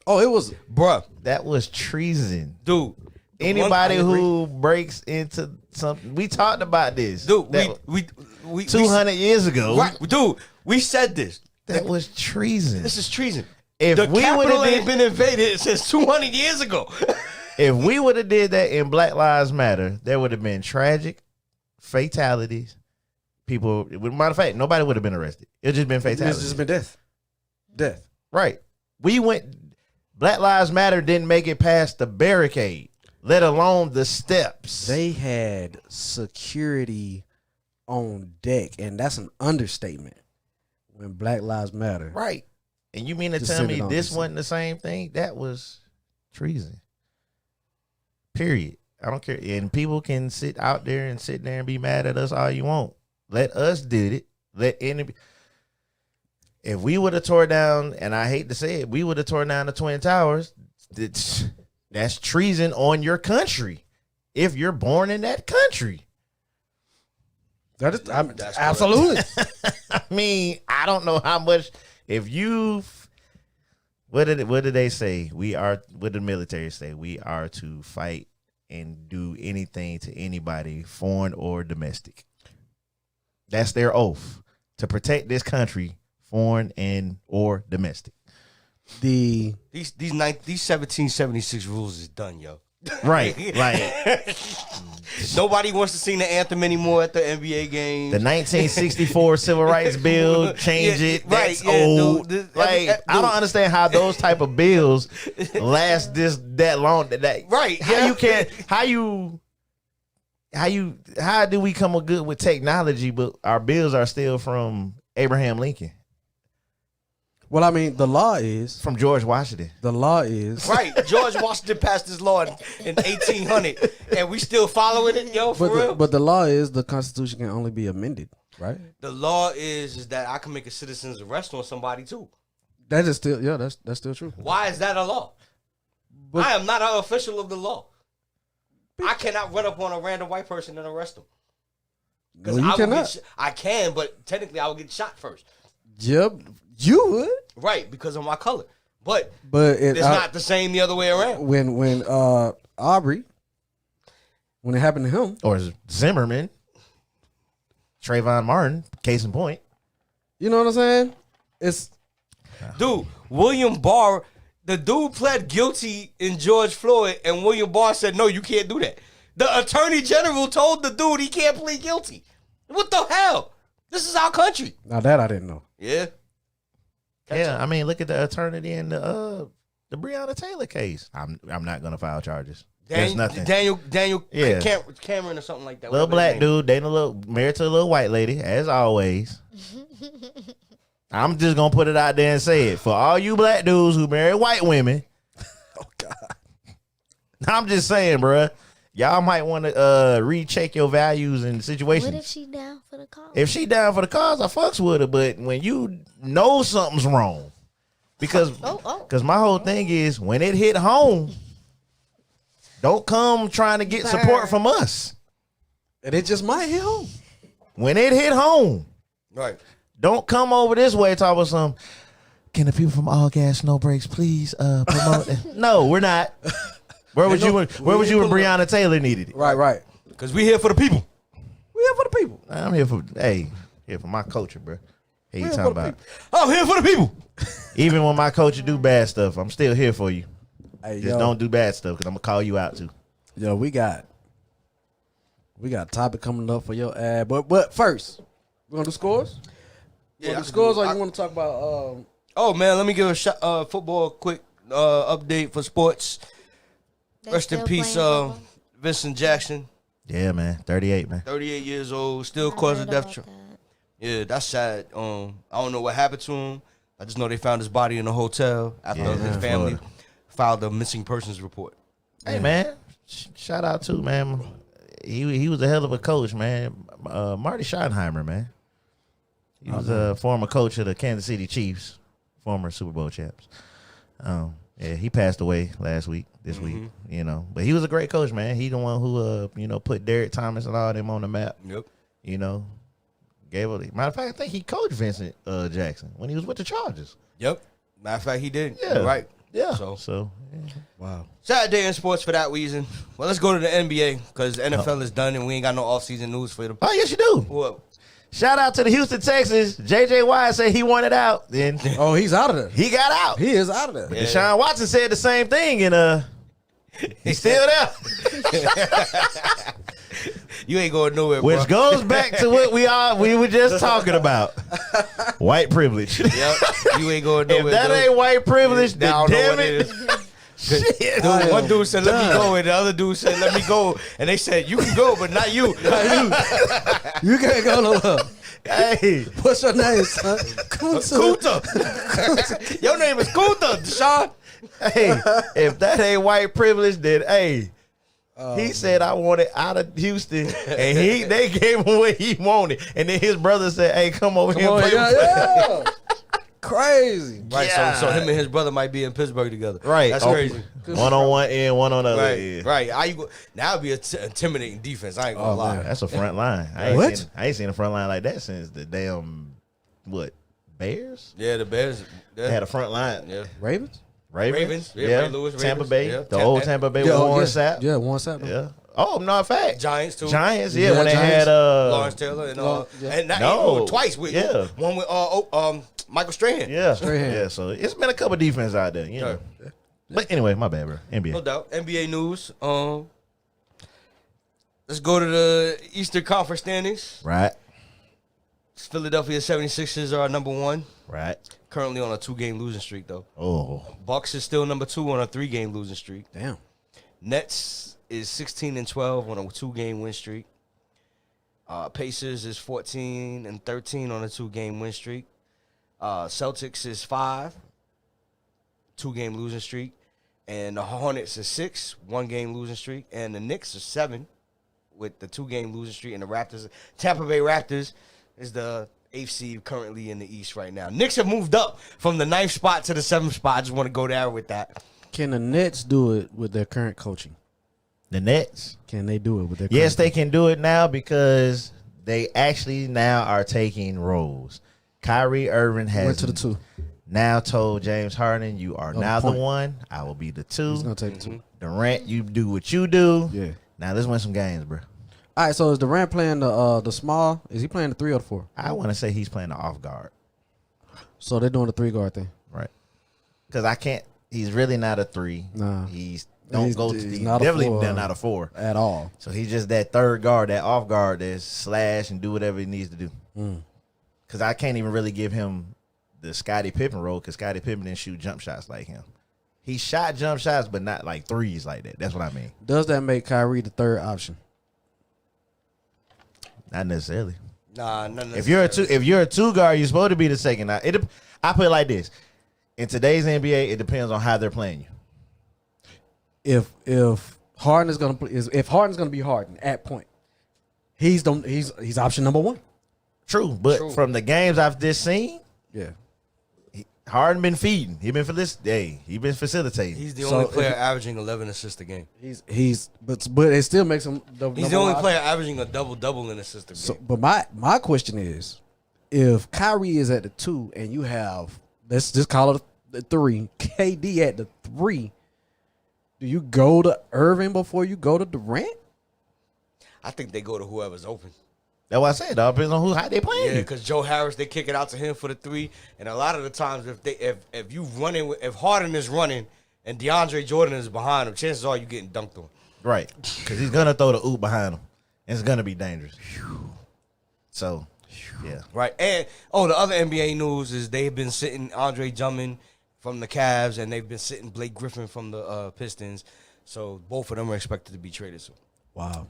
Oh, it was Bruh, That was treason. dude. Anybody who breaks into something, we talked about this, Dude, That- we 200 years ago. right, dude, we said this. That was treason. This is treason. If The we capital would've ain't been invaded since 200 years ago. If we would have did that in Black Lives Matter, there would have been tragic fatalities. People, matter of fact, nobody would have been arrested. It just been fatalities. it's just been death. Right. Black Lives Matter didn't make it past the barricade, let alone the steps. They had security on deck, and that's an understatement. When Black Lives Matter, Right. And you mean to Just tell send me it on this DC. wasn't the same thing? That was treason. Period. I don't care. And people can sit there and be mad at us all you want. Let us did it. If we would have tore down, and I hate to say it, we would have torn down the Twin Towers. That's treason on your country. If you're born in that country. that is That's absolutely. I mean, I don't know how much. If you, what did they say? What did the military say? We are to fight and do anything to anybody, foreign or domestic. That's their oath, to protect this country, foreign and or domestic. These 1776 rules is done, yo. Right, like Nobody wants to sing the anthem anymore at the NBA games. the 1964 Civil Rights Bill, change Yeah, it. right, That's yeah, old. dude, I don't understand how those type of bills last that long. Right, How yeah. you can't? How do we come good with technology, but our bills are still from Abraham Lincoln, well, I mean, the law is George Washington? Right, George Washington passed this law in 1800, and we still following it, yo, for real. but the law is the Constitution can only be amended, right? The law is that I can make a citizen's arrest on somebody too. That is still that's still true. Why is that a law? But- I am not an official of the law. I cannot run up on a random white person and arrest them. No, you cannot. I can, but technically I will get shot first. Yep, you would, Right, because of my color. But it's it's not the same the other way around. when Aubrey, when it happened to him. Or Zimmerman, Trayvon Martin, case in point. You know what I'm saying? It's Dude, William Barr, the dude pled guilty in George Floyd, and William Barr said, no, you can't do that. The attorney general told the dude he can't plead guilty. What the hell? This is our country. now that I didn't know. Yeah. Yeah, I mean, look at the attorney in the Breonna Taylor case. I'm not gonna file charges. There's nothing. Daniel Yeah. Cameron or something like that. Little whatever his black name dude dating married to a little white lady, as always. I'm just gonna put it out there and say it for all you black dudes who marry white women. Oh God. I'm just saying, bruh. Y'all might want to recheck your values and situations. What if she down for the call? If she down for the cause, I fucks with her. But when you know something's wrong, because my whole thing is when it hit home, don't come trying to get support from us. And it just might hit home. When it hit home, Right. don't come over this way talking about some. Can the people from All Gas No Breaks please promote it? No, we're not. Where was you when Breonna Taylor needed it? Right. Because we here for the people. We here for the people. I'm here for my culture, bro. Hey, you We're talking for the about? I'm here for the people. Even when my culture do bad stuff, I'm still here for you. Hey, Just don't do bad stuff because I'm gonna call you out too. Yo, we got a topic coming up for your ad, but first, we gonna do scores. Yeah, Do scores, or you want to talk about? Oh man, let me give a football quick update for sports. That's Rest in still peace, playing football? Vincent Jackson, Yeah, man. 38, man. 38 years old, still I cause heard of death. about that. Yeah, that's sad. I don't know what happened to him. I just know they found his body in a hotel after Yeah, his in family Florida. filed a missing persons report. Hey, man. Shout out to, man. He was a hell of a coach, man. Marty Schottenheimer, man. He was a former coach of the Kansas City Chiefs, former Super Bowl champs. Yeah, he passed away this week, you know. But he was a great coach, man. He the one who, put Derek Thomas and all them on the map. Yep. You know, matter of fact, I think he coached Vincent Jackson when he was with the Chargers. Yep. Matter of fact, he did. Yeah. You're right. Yeah. So Yeah. Wow. sad day in sports for that reason. Well, let's go to the NBA because NFL is done and we ain't got no offseason news for them. Oh, yes, you do. Well, Shout out to the Houston Texans. J.J. Watt said he wanted out. Then Oh, he's out of there. he got out. He is out of there. Yeah. Deshaun Watson said the same thing, and he's still there. you ain't going nowhere, Which bro. goes back to what we were just talking about. White privilege. Yep. You ain't going nowhere. If that dude. ain't white privilege, I then don't know damn what it it. is. Shit. Dude, one dude said, "Let me go," and the other dude said, "Let me go." And they said, "You can go, but not you." You can't go nowhere. Hey, What's your name, son? Kunta. Kuta. Your name is Kuta, Deshaun. hey, if that ain't white privilege, then hey. He said I wanted out of Houston, and they gave him what he wanted, and then his brother said, "Hey, come over here and play." Yeah. Crazy. Right, so him and his brother might be in Pittsburgh together. Right, That's Oh, crazy. One on one end, one on the other Right, end. right. How you go? Now it'd be an intimidating defense. I ain't gonna Oh, lie. man. That's a front line. I ain't seen a front line like that since the damn Bears. Yeah, the Bears. They had a front line. Yeah. Ravens? Ravens, yeah, Ray Lewis, Tampa Ravens, Bay, yeah. the old Tampa Bay with Warren Sapp. Yeah, Warren Sapp. Yeah. Oh, no, in fact, Giants too. Giants. Yeah, Yeah, when they Giants. had Lawrence Taylor and and not No. twice with Yeah. one with Michael Strahan. yeah, Strahan. yeah. So it's been a couple defense out there, you know. Yeah. But anyway, my bad, bro. NBA. No doubt. NBA news. Let's go to the Eastern Conference standings. Right, Philadelphia 76ers are number one. right. Currently on a 2-game losing streak though. Oh, Bucks is still number 2 on a 3-game losing streak. Damn. Nets is 16-12 on a 2-game win streak. Pacers is 14-13 on a 2-game win streak. Celtics is 5, 2-game losing streak. And the Hornets is 6, 1-game losing streak. And the Knicks are 7 with the 2-game losing streak. And the Raptors, Tampa Bay Raptors is the 8th seed currently in the East right now. Knicks have moved up from the 9th spot to the 7th spot. I just want to go there with that. Can the Nets do it with their current coaching? the Nets. Can they do it with their Yes, current they can do it now because they actually now are taking roles. Kyrie Irving coaching? has Went to the 2. now told James Harden, "You are the now the point. one. I will be the 2. He's gonna take the 2. Durant, you do what you do. Yeah. Now let's win some games, bro. All right. So is Durant playing the small? Is he playing the 3 or the 4? I want to say he's playing the off guard, So they're doing the 3 guard thing. right? Because I can't. He's really not a 3. Nah. He's He's not a definitely 4 not a 4. At all. So he's just that third guard, that off guard, that's slash and do whatever he needs to do. Because I can't even really give him the Scottie Pippen role because Scottie Pippen didn't shoot jump shots like him. He shot jump shots, but not like threes like that. That's what I mean. Does that make Kyrie the 3rd option? Not necessarily. Nah, none of If you're a 2 guard, you're supposed to be the second. I put it like this: in today's NBA, it depends on how they're playing you. If Harden is gonna play, if Harden's gonna be Harden at point, he's option number 1. True, but from the games I've just seen, Yeah. Harden been feeding. He been he been facilitating. He's the So only player if- averaging 11 assists a game. But it still makes him He's the only player averaging a double in assists a game. So, but my question is, if Kyrie is at the 2 and you have, let's just call it the 3, KD at the 3, do you go to Irving before you go to Durant? I think they go to whoever's open. That's what I said. Dog, depends on how they playing Yeah, you. because Joe Harris, they kick it out to him for the 3, and a lot of the times if Harden is running and DeAndre Jordan is behind him, chances are you getting dunked on. Right, because he's gonna throw the oop behind him, and it's gonna be dangerous. So, yeah, Right, and the other NBA news is they've been sitting Andre Drummond from the Cavs, and they've been sitting Blake Griffin from the Pistons. So both of them are expected to be traded soon. Wow.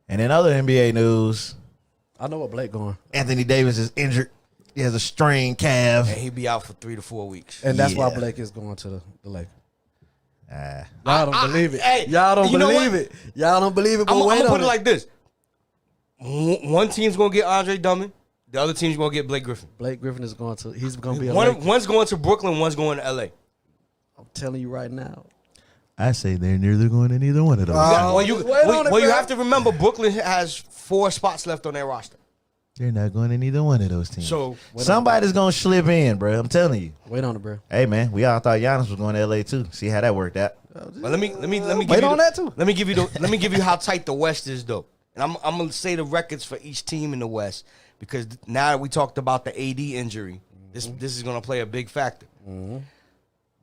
And in other NBA news, I know what Blake going. Anthony Davis is injured. He has a strained calf. And he'll be out for 3 to 4 weeks. And that's why Yeah. Blake is going to the Lakers. Ah. Y'all don't believe it. Hey, Y'all don't you know believe what? it. Y'all don't believe it. But I'm wait gonna on put it like this: one team's gonna get Andre Drummond, the other team's gonna get Blake Griffin. Blake Griffin is going to. He's going to be a Laker. One's going to Brooklyn, one's going to LA. I'm telling you right now. I say they're neither going to neither one of those. Well, you wait on it, you bro. have to remember Brooklyn has 4 spots left on their roster. They're not going to neither one of those teams. So Somebody's going to slip in, bro. I'm telling you. Wait on it, bro. Hey, man, we all thought Giannis was going to LA too. See how that worked out. but let me give Wait you on that too. Let me give you how tight the West is though. And I'm gonna say the records for each team in the West because now that we talked about the AD injury, this is gonna play a big factor.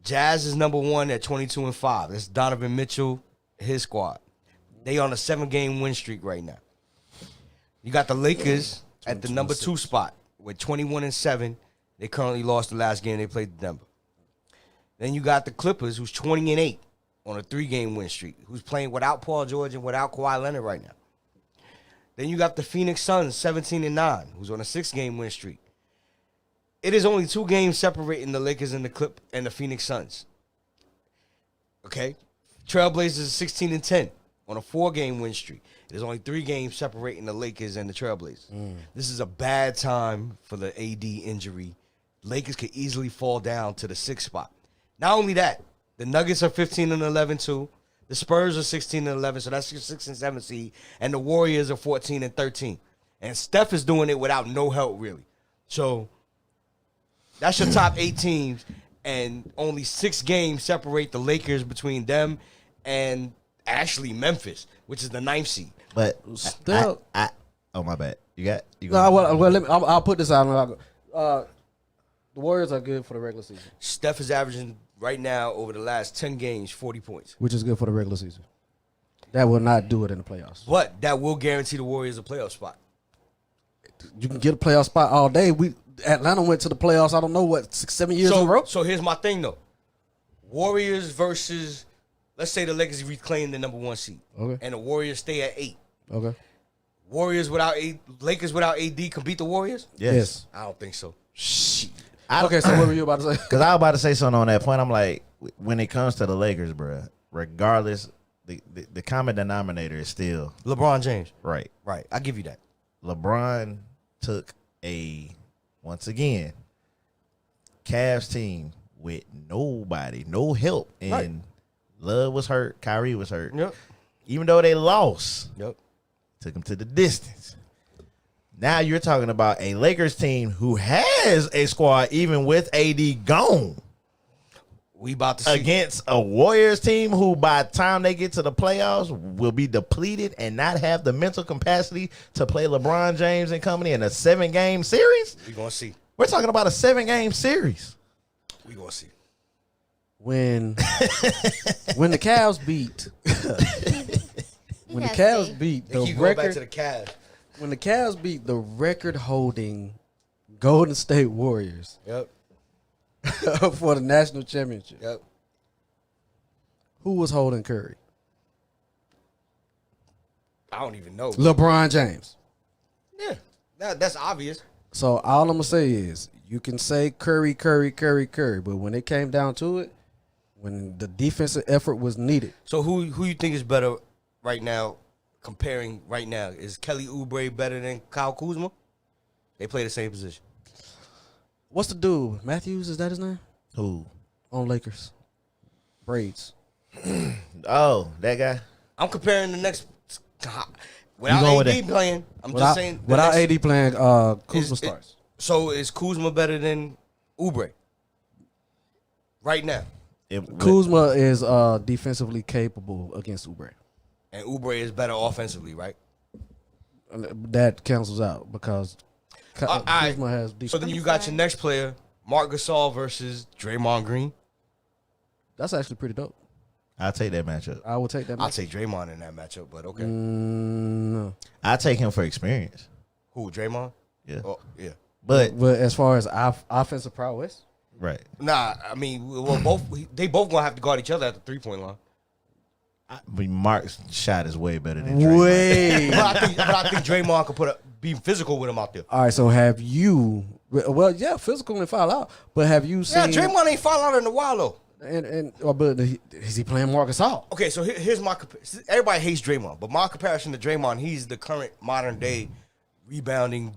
Jazz is number 1 at 22-5. That's Donovan Mitchell, his squad. They on a 7-game win streak right now. You got the Lakers at the number 2 spot with 21-7. They currently lost the last game they played Denver. Then you got the Clippers, who's 20-8 on a 3-game win streak, who's playing without Paul George and without Kawhi Leonard right now. Then you got the Phoenix Suns, 17-9, who's on a 6-game win streak. It is only 2 games separating the Lakers and the Phoenix Suns. Okay? Trailblazers is 16-10 on a 4-game win streak. There's only 3 games separating the Lakers and the Trailblazers. This is a bad time for the AD injury. Lakers could easily fall down to the 6th spot. Not only that, the Nuggets are 15-11 too. The Spurs are 16-11, so that's your 6 and 7 seed. And the Warriors are 14-13. And Steph is doing it without no help, really. So that's your top 8 teams, and only 6 games separate the Lakers between them and actually Memphis, which is the 9th seed. But Still- oh my bad. You got No, well, I'll put this out. The Warriors are good for the regular season, Steph is averaging right now over the last 10 games 40 points. which is good for the regular season. That will not do it in the playoffs. But that will guarantee the Warriors a playoff spot. You can get a playoff spot all day. Atlanta went to the playoffs. I don't know what 6-7 years in a row. So here's my thing though. Warriors versus, let's say the Lakers reclaim the number 1 seed. Okay. And the Warriors stay at 8. Okay. Lakers without AD can beat the Warriors? Yes. I don't think so. Shit. Okay. So what were you about to say? Because I was about to say something on that point. I'm like, when it comes to the Lakers, bro, regardless, the common denominator is still LeBron James. right. Right. I give you that. LeBron took once again, Cavs team with nobody, no help, and Right. Love was hurt, Kyrie was hurt. Yep. Even though they lost, Yep. took them to the distance. Now you're talking about a Lakers team who has a squad even with AD gone We about to see. against a Warriors team who by the time they get to the playoffs will be depleted and not have the mental capacity to play LeBron James and company in a 7-game series. We gonna see. We're talking about a 7-game series. We gonna see. When the Cavs beat when the Yes, Cavs they- beat They the keep going back record to the Cavs. when the Cavs beat the record holding Golden State Warriors Yep. for the national championship, Yep. who was holding Curry? I don't even know. LeBron James. Yeah. That's obvious. So all I'm gonna say is you can say Curry, but when it came down to it, when the defensive effort was needed, So who you think is better right now? Comparing right now, is Kelly Oubre better than Kyle Kuzma? They play the same position. what's the dude? Matthews, is that his name? Who? On Lakers. Braids. Oh, that guy. I'm comparing the next without going with AD that? playing. I'm Without, just saying the without next- AD playing, Kuzma is- starts. So is Kuzma better than Oubre right now? Kuzma is defensively capable against Oubre. And Oubre is better offensively, right? That cancels out because All right. Kuzma has So defense. then you got your next player, Marc Gasol versus Draymond Green. That's actually pretty dope. I'll take that matchup. I will take that. I'll take Draymond in that matchup, but okay. No. I'll take him for experience. Who, Draymond? Yeah. Oh, yeah. But But as far as offensive prowess, right. Nah, I mean, well, they both gonna have to guard each other at the 3-point line. I mean, Mark's shot is way better than Draymond. Way. but I think Draymond could be physical with him out there. All right, so have you? Well, yeah, physical and foul out. But have you seen? Yeah, Draymond ain't foul out in a while though. But is he playing Marcus Gasol? Okay, so here's my everybody hates Draymond, but my comparison to Draymond, he's the current modern day rebounding.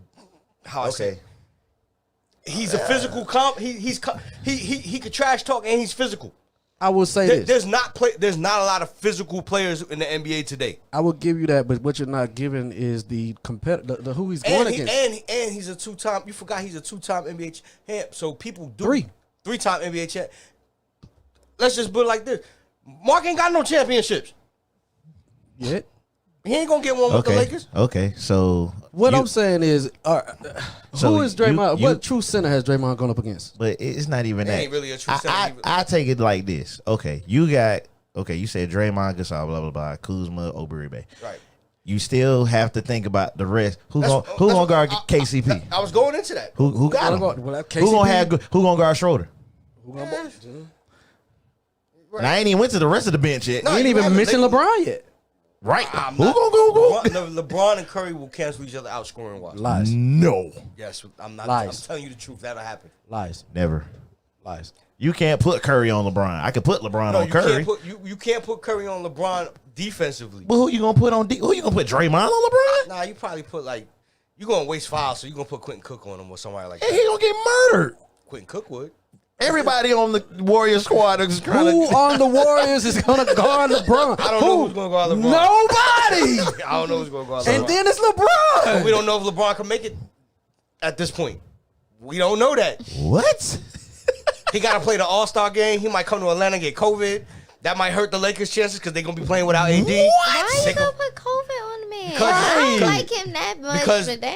How I say, he's a physical comp. He could trash talk and he's physical. I will say this: there's not a lot of physical players in the NBA today. I will give you that, but what you're not giving is the competitor, who he's going against. And he's a two-time. You forgot he's a two-time NBA champ. So people do three-time NBA champ. Let's just put it like this: Mark ain't got no championships yet. He ain't gonna get one with the Lakers. Okay, so what I'm saying is, who is Draymond? What true center has Draymond gone up against? But it's not even that. Ain't really a true center. I take it like this. Okay, you said Draymond, Gasol, blah blah blah, Kuzma, Uribe. Right. You still have to think about the rest. Who gonna guard KCP? I was going into that. Who got him? Who gonna guard Schroeder? And I ain't even went to the rest of the bench yet. You ain't even mentioned LeBron yet. Right. Who gonna go? LeBron and Curry will cancel each other out scoring wise. Lies. No. Yes, I'm not. Lies. I'm telling you the truth. That'll happen. Lies. Never. Lies. You can't put Curry on LeBron. I could put LeBron on Curry. You can't put Curry on LeBron defensively. But who you gonna put on? Who you gonna put Draymond on LeBron? Nah, you probably put you gonna waste fouls, so you gonna put Quentin Cook on him or somebody like And that. he gonna get murdered. Quentin Cook would. Everybody on the Warriors squad is trying Who on the Warriors is gonna guard LeBron? I don't know who's gonna guard LeBron. Nobody. I don't know who's gonna guard LeBron. And then it's LeBron. We don't know if LeBron can make it at this point. We don't know that. What? He got to play the All-Star game. He might come to Atlanta and get COVID. That might hurt the Lakers' chances because they're going to be playing without AD. Why you gonna put COVID on the man? I don't like him that much.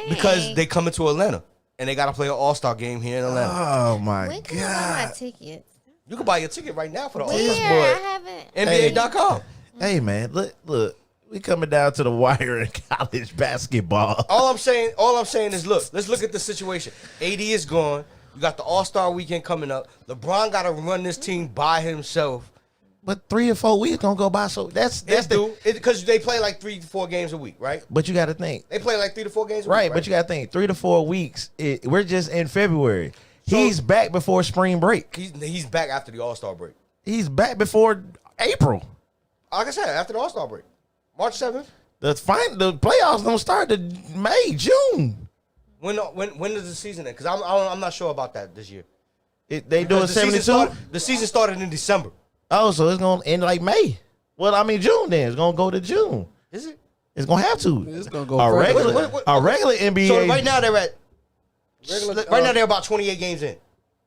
Because they come into Atlanta and they got to play an All-Star game here in Atlanta. Oh my When can I buy my tickets? You can buy your ticket right now for the Where? All-Star. I haven't. NBA.com. Hey man, look. We coming down to the wire in college basketball. All I'm saying is let's look at the situation. AD is gone. You got the All-Star weekend coming up. LeBron got to run this team by himself. But 3 or 4 weeks gonna go by, so that's because they play like 3 to 4 games a week, right? But you got to think, They play like 3 to 4 games a right? week, But you got to think 3 to 4 weeks. We're just in February. He's back before spring break. He's back after the All-Star break. He's back before April. Like I said, after the All-Star break, March 7th. The playoffs don't start to May, June. When does the season end? Because I'm not sure about that this year. They doing 72. The season started in December. Oh, so it's gonna end like May. Well, I mean June. Then it's gonna go to June. Is it? It's gonna have to. It's gonna go. A further. regular NBA. So right now they're about 28 games in.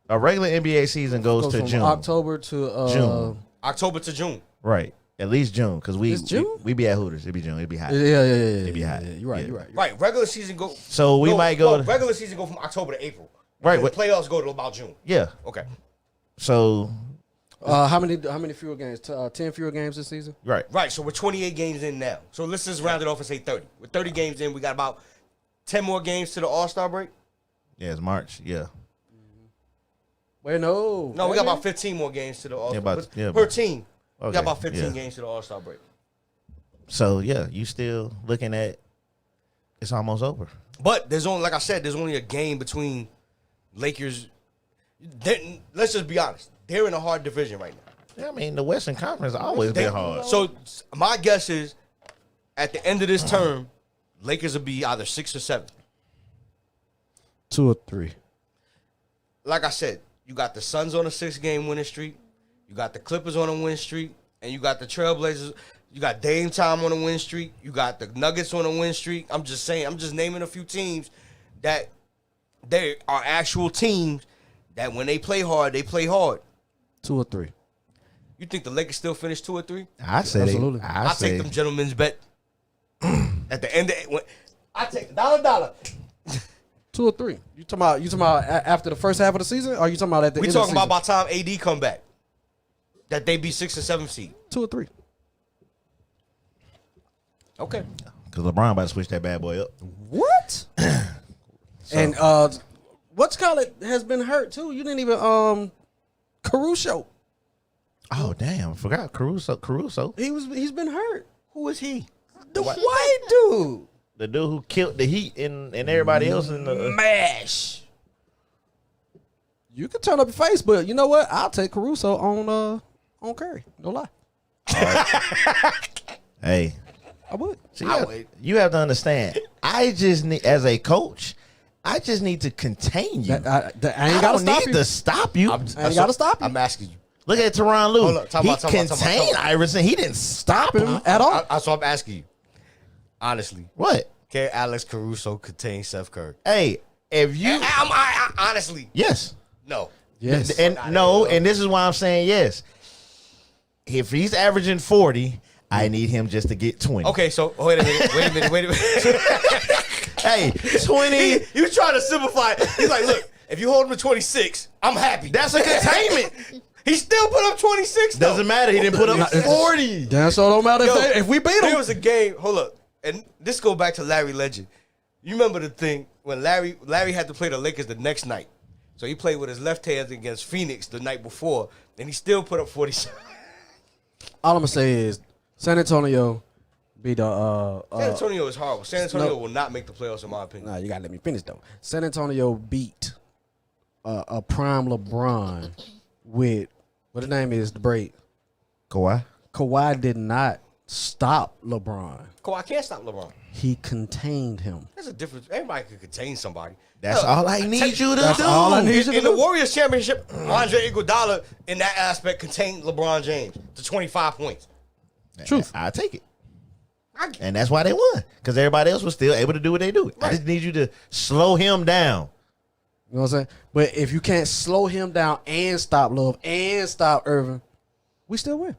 A regular NBA season goes to from June. October to June. October to June. Right. At least June, because It's June? we be at Hooters. It'd be June. It'd be hot. Yeah. It'd be hot. You're right. Yeah. You're right. Right. Regular season go. So we might go. Regular season go from October to April. Right. And the playoffs go to about June. Yeah. Okay. So. How many fewer games? 10 fewer games this season. Right. Right. So we're 28 games in now. So let's just round it off and say 30. We're 30 games in. We got about 10 more games to the All-Star break. Yeah, it's March. Yeah. Wait, no. No, we got about 15 more games to the All-Star break. Per team. We Okay, got about 15 games to the All-Star break. So yeah, you still looking at it's almost over. But there's only, like I said, there's only a game between Lakers. Let's just be honest. They're in a hard division right now. Yeah, I mean the Western Conference always been hard. So my guess is at the end of this term, Lakers will be either 6 or 7. 2 or 3. Like I said, you got the Suns on a 6-game winning streak. You got the Clippers on a win streak. And you got the Trailblazers. You got Dame Time on a win streak. You got the Nuggets on a win streak. I'm just naming a few teams that they are actual teams that when they play hard, they play hard. 2 or 3. You think the Lakers still finish 2 or 3? I say Absolutely. I'll take them gentlemen's bet. At the end of it, I take $1. 2 or 3. You talking about after the first half of the season? Or you talking about at the We end talking of the about season? by time AD come back. That they be 6 or 7 seed. 2 or 3. Okay. Because LeBron about to switch that bad boy up. What? And what's call it has been hurt too. You didn't even Caruso. Oh damn, I forgot Caruso. He's been hurt. Who is he? The white dude. The dude who killed the Heat and everybody else in the Mash. You can turn up your face, but you know what? I'll take Caruso on Curry. No lie. Hey, I would. see, you have to understand. I just need, as a coach, I just need to contain you. I ain't I got to don't stop need you. to stop you. I ain't got to stop you. I'm asking you. Look at Tyronn Lue. Hold up, He time out. contained Iverson. He didn't stop him at all. So I'm asking you. Honestly, What? can Alex Caruso contain Steph Curry? Hey, if you I honestly, yes, no. Yes. and no, and this is why I'm saying yes. If he's averaging 40, I need him just to get 20. Okay, so wait a minute. Hey, 20. He was trying to simplify it. He's like, look, if you hold him to 26, I'm happy. That's a containment. He still put up 26 though. Doesn't matter. He didn't put up 40. That's all don't matter if we beat There him. was a game, hold up, and this go back to Larry Legend. You remember the thing when Larry had to play the Lakers the next night. So he played with his left hand against Phoenix the night before, and he still put up 47. All I'm gonna say is San Antonio beat the San Antonio is horrible. San Antonio no. will not make the playoffs in my opinion. Nah, you gotta let me finish though. San Antonio beat a prime LeBron with what his name is, the break. Kawhi. Kawhi did not stop LeBron. Kawhi can't stop LeBron. He contained him. There's a difference. Everybody can contain somebody. That's all I need you to That's do. all I need you to In do. the Warriors championship, Andre Iguodala in that aspect contained LeBron James to 25 points. Truth. I take it. And that's why they won. Because everybody else was still able to do what they do. I Right. just need you to slow him down. You know what I'm saying? But if you can't slow him down and stop Love and stop Irving, we still win.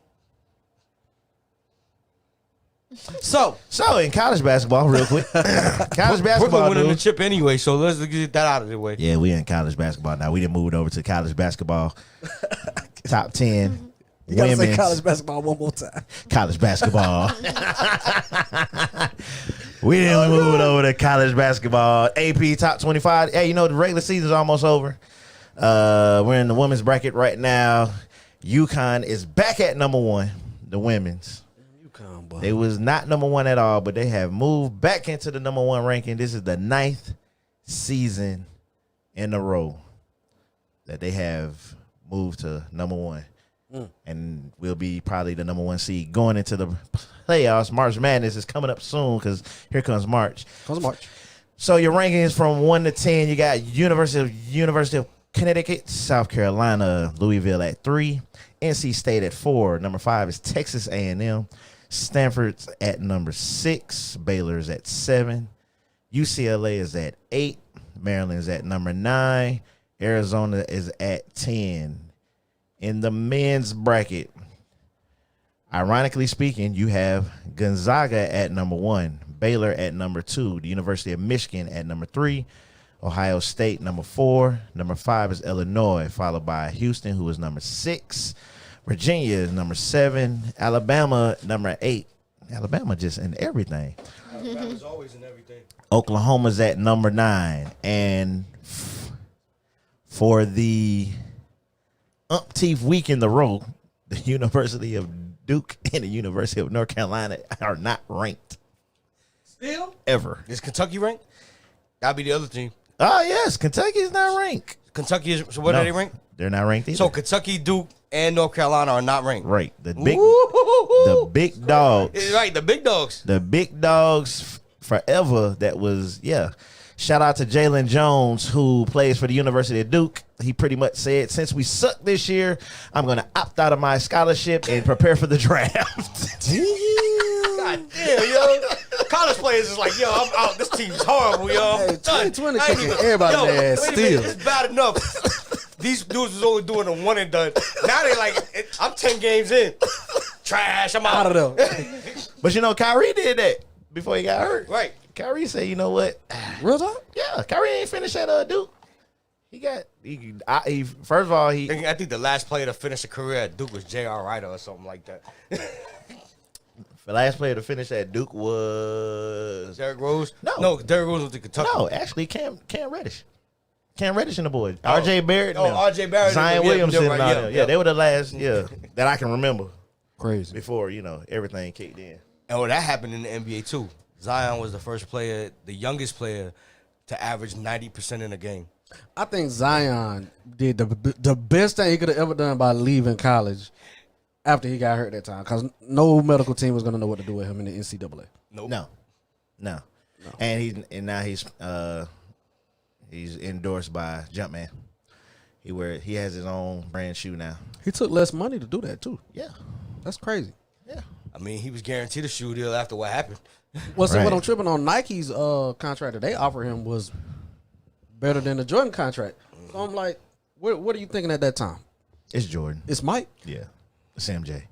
So in college basketball, real quick. College basketball, Brooklyn winning the dude. chip anyway, so let's get that out of the way. Yeah, we in college basketball now. We didn't move it over to college basketball. Top 10. you gotta say women's college basketball one more time. college basketball. We didn't move it over to college basketball. AP top 25. Hey, you know, the regular season's almost over. We're in the women's bracket right now. UConn is back at number 1, the women's. They was not number 1 at all, but they have moved back into the number 1 ranking. This is the 9th season in a row that they have moved to number 1. And will be probably the number 1 seed going into the playoffs. March Madness is coming up soon because here comes March. So your rankings from 1 to 10, you got University of Connecticut, South Carolina, Louisville at 3, NC State at 4. Number 5 is Texas A&M. Stanford's at number 6. Baylor's at 7. UCLA is at 8. Maryland's at number 9. Arizona is at 10. In the men's bracket, ironically speaking, you have Gonzaga at number 1, Baylor at number 2, the University of Michigan at number 3, Ohio State number 4, number 5 is Illinois, followed by Houston, who is number 6, Virginia is number 7, Alabama number 8. Alabama just in everything. Alabama's always in everything. Oklahoma's at number 9, and for the umpteenth week in the row, the University of Duke and the University of North Carolina are not ranked. Still? Ever. Is Kentucky ranked? That'd be the other team. Oh, yes. Kentucky's not ranked. Kentucky is, so what No, are they ranked? They're not ranked either. So Kentucky, Duke, and North Carolina are not ranked. right. The big dogs. Right, the big dogs. The big dogs forever. That was, yeah. Shout out to Jalen Jones, who plays for the University of Duke. He pretty much said, since we suck this year, I'm going to opt out of my scholarship and prepare for the draft. God damn, yo. College players is like, yo, I'm out. This team's horrible, yo. Hey, Done. 2020 I ain't kicking even- everybody yo, in the ass wait a minute, still. It's bad enough. These dudes was only doing a one and done. Now they like, I'm 10 games in. Trash, I'm out. I don't know. But you know, Kyrie did that before he got hurt. Right. Kyrie said, you know what? Real talk? Yeah, Kyrie ain't finished at Duke. He first of all, I think the last player to finish a career at Duke was J.R. Ryder or something like that. the last player to finish at Duke was Derrick Rose? No. Derrick Rose was to Kentucky. no, actually Cam Reddish. Cam Reddish and the boys. R.J. Barrett. Oh, R.J. Barrett. Zion Williamson and all right, them. Yeah, they were the last, that I can remember. Crazy. Before, everything kicked in. Oh, that happened in the NBA too. Zion was the first player, the youngest player, to average 90% in a game. I think Zion did the best thing he could have ever done by leaving college after he got hurt that time, because no medical team was going to know what to do with him in the NCAA. Nope. No. And now he's endorsed by Jumpman. He has his own brand shoe now. He took less money to do that too. Yeah. That's crazy. Yeah. I mean, he was guaranteed a shoe deal after what happened. Well, see, Right. what I'm tripping on, Nike's contract that they offer him was better than the Jordan contract. So I'm like, what are you thinking at that time? It's Jordan. It's Mike. Yeah. It's MJ.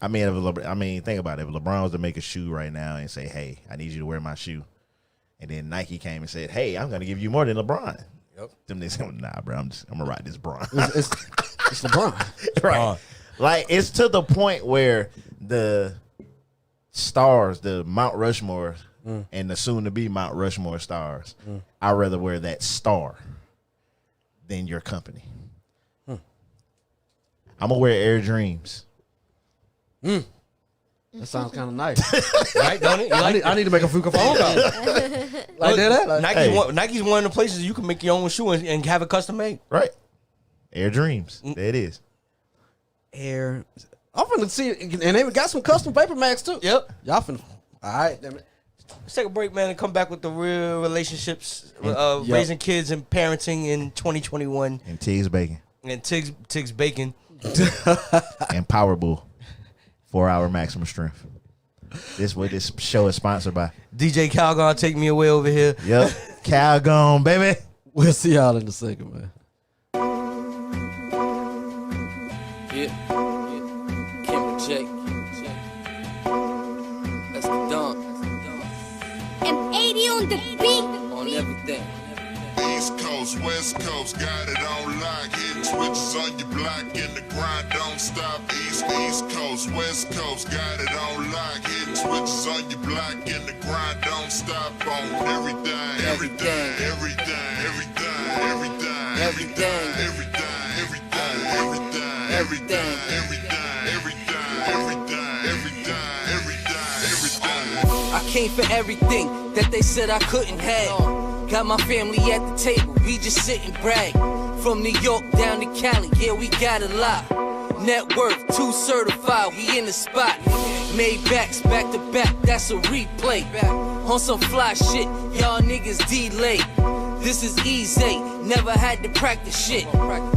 I mean, think about it. If LeBron was to make a shoe right now and say, "Hey, I need you to wear my shoe," and then Nike came and said, "Hey, I'm going to give you more than LeBron." Yep. Them niggas said, "Nah, bro, I'm gonna ride this Bron." It's LeBron. Right. Like, it's to the point where the stars, the Mount Rushmore and the soon to be Mount Rushmore stars, I'd rather wear that star than your company. I'm gonna wear Air Dreams. That sounds kind of nice. Right, don't it? You like I need to make a phone call. Like that? Like, Nike's one of the places you can make your own shoe and have it custom made. Right. Air Dreams. There it is. Air. I'm finna see it. And they got some custom paper mags too. Yep. Y'all finna. All right, damn it. Let's take a break, man, and come back with the real relationships, Yep. raising kids and parenting in 2021. And Tiggs Bacon. And Tiggs Bacon. And Powerbull. 4-hour maximum strength. This what this show is sponsored by. DJ Calgon, take me away over here. Yep. Calgon, baby. We'll see y'all in a second, man. Yeah. Kim and Jake. That's the dawn. M80 on the beat. On everything. East Coast, West Coast, got it on lock. Hitting switches on your block and the grind don't stop. East Coast, West Coast, got it on lock. Hitting switches on your block and the grind don't stop. On everything, everything, everything, everything, everything, everything, everything, everything, everything, everything, everything, everything. I came for everything that they said I couldn't have. Got my family at the table, we just sit and brag. From New York down to Cali, yeah, we got a lot. Net worth, 2 certified, we in the spot. Made backs back to back, that's a replay. On some fly shit, y'all niggas delayed. This is easy, never had to practice shit.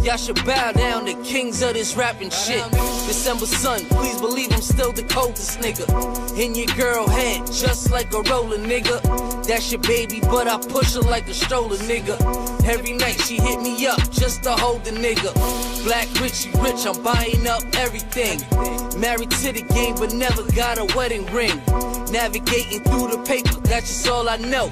Y'all should bow down to kings of this rapping shit. December sun, please believe I'm still the coldest nigga. In your girl head, just like a roller nigga. That's your baby, but I push her like a stroller nigga. Every night she hit me up just to hold the nigga. Black Richie Rich, I'm buying up everything. Married to the game, but never got a wedding ring. Navigating through the paper, that's just all I know.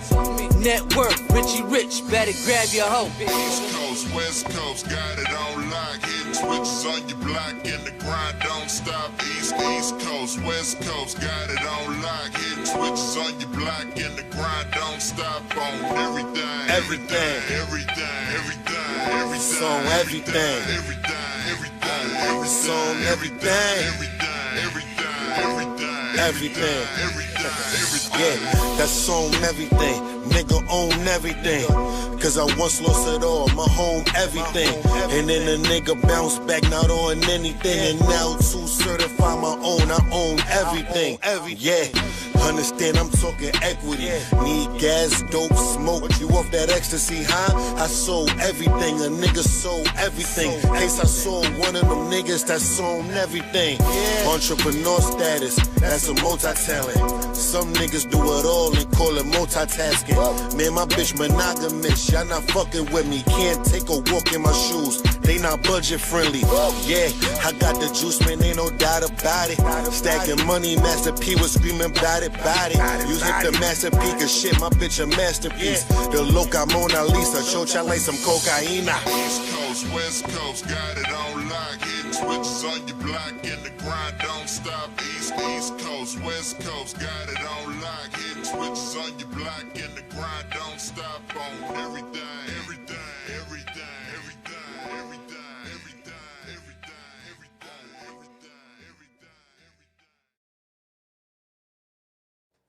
Net worth, Richie Rich, better grab your hoe. East Coast, West Coast, got it on lock. Hitting switches on your block and the grind don't stop. East Coast, West Coast, got it on lock. Hitting switches on your block and the grind don't stop. On everything, everything, everything, everything, everything, Song everything. everything, everything, everything, Song everything. everything, everything, Everything. everything. Yeah, that's on everything. Nigga own everything. Cause I once lost it all, my home, everything. And then the nigga bounced back, not on anything. And now 2 certified my own, I own everything. Yeah, understand I'm talking equity. Need gas, dope, smoke. You off that ecstasy, huh? I sold everything, a nigga sold everything. Case I sold one of them niggas that sold everything. Entrepreneur status, that's a multi-talent. Some niggas do it all and call it multitasking. Man, my bitch monogamous, y'all not fucking with me. Can't take a walk in my shoes, they not budget friendly. Yeah, I got the juice, man, ain't no doubt about it. Stacking money, Master P was screaming bout it, bout it. You hit the Master P, cause shit, my bitch a masterpiece. The Loca Mona Lisa, chocha like some cocaina. East Coast, West Coast, got it on lock. Hitting switches on your block and the grind don't stop. East Coast, West Coast, got it on lock. Hitting switches on your block and the grind don't stop.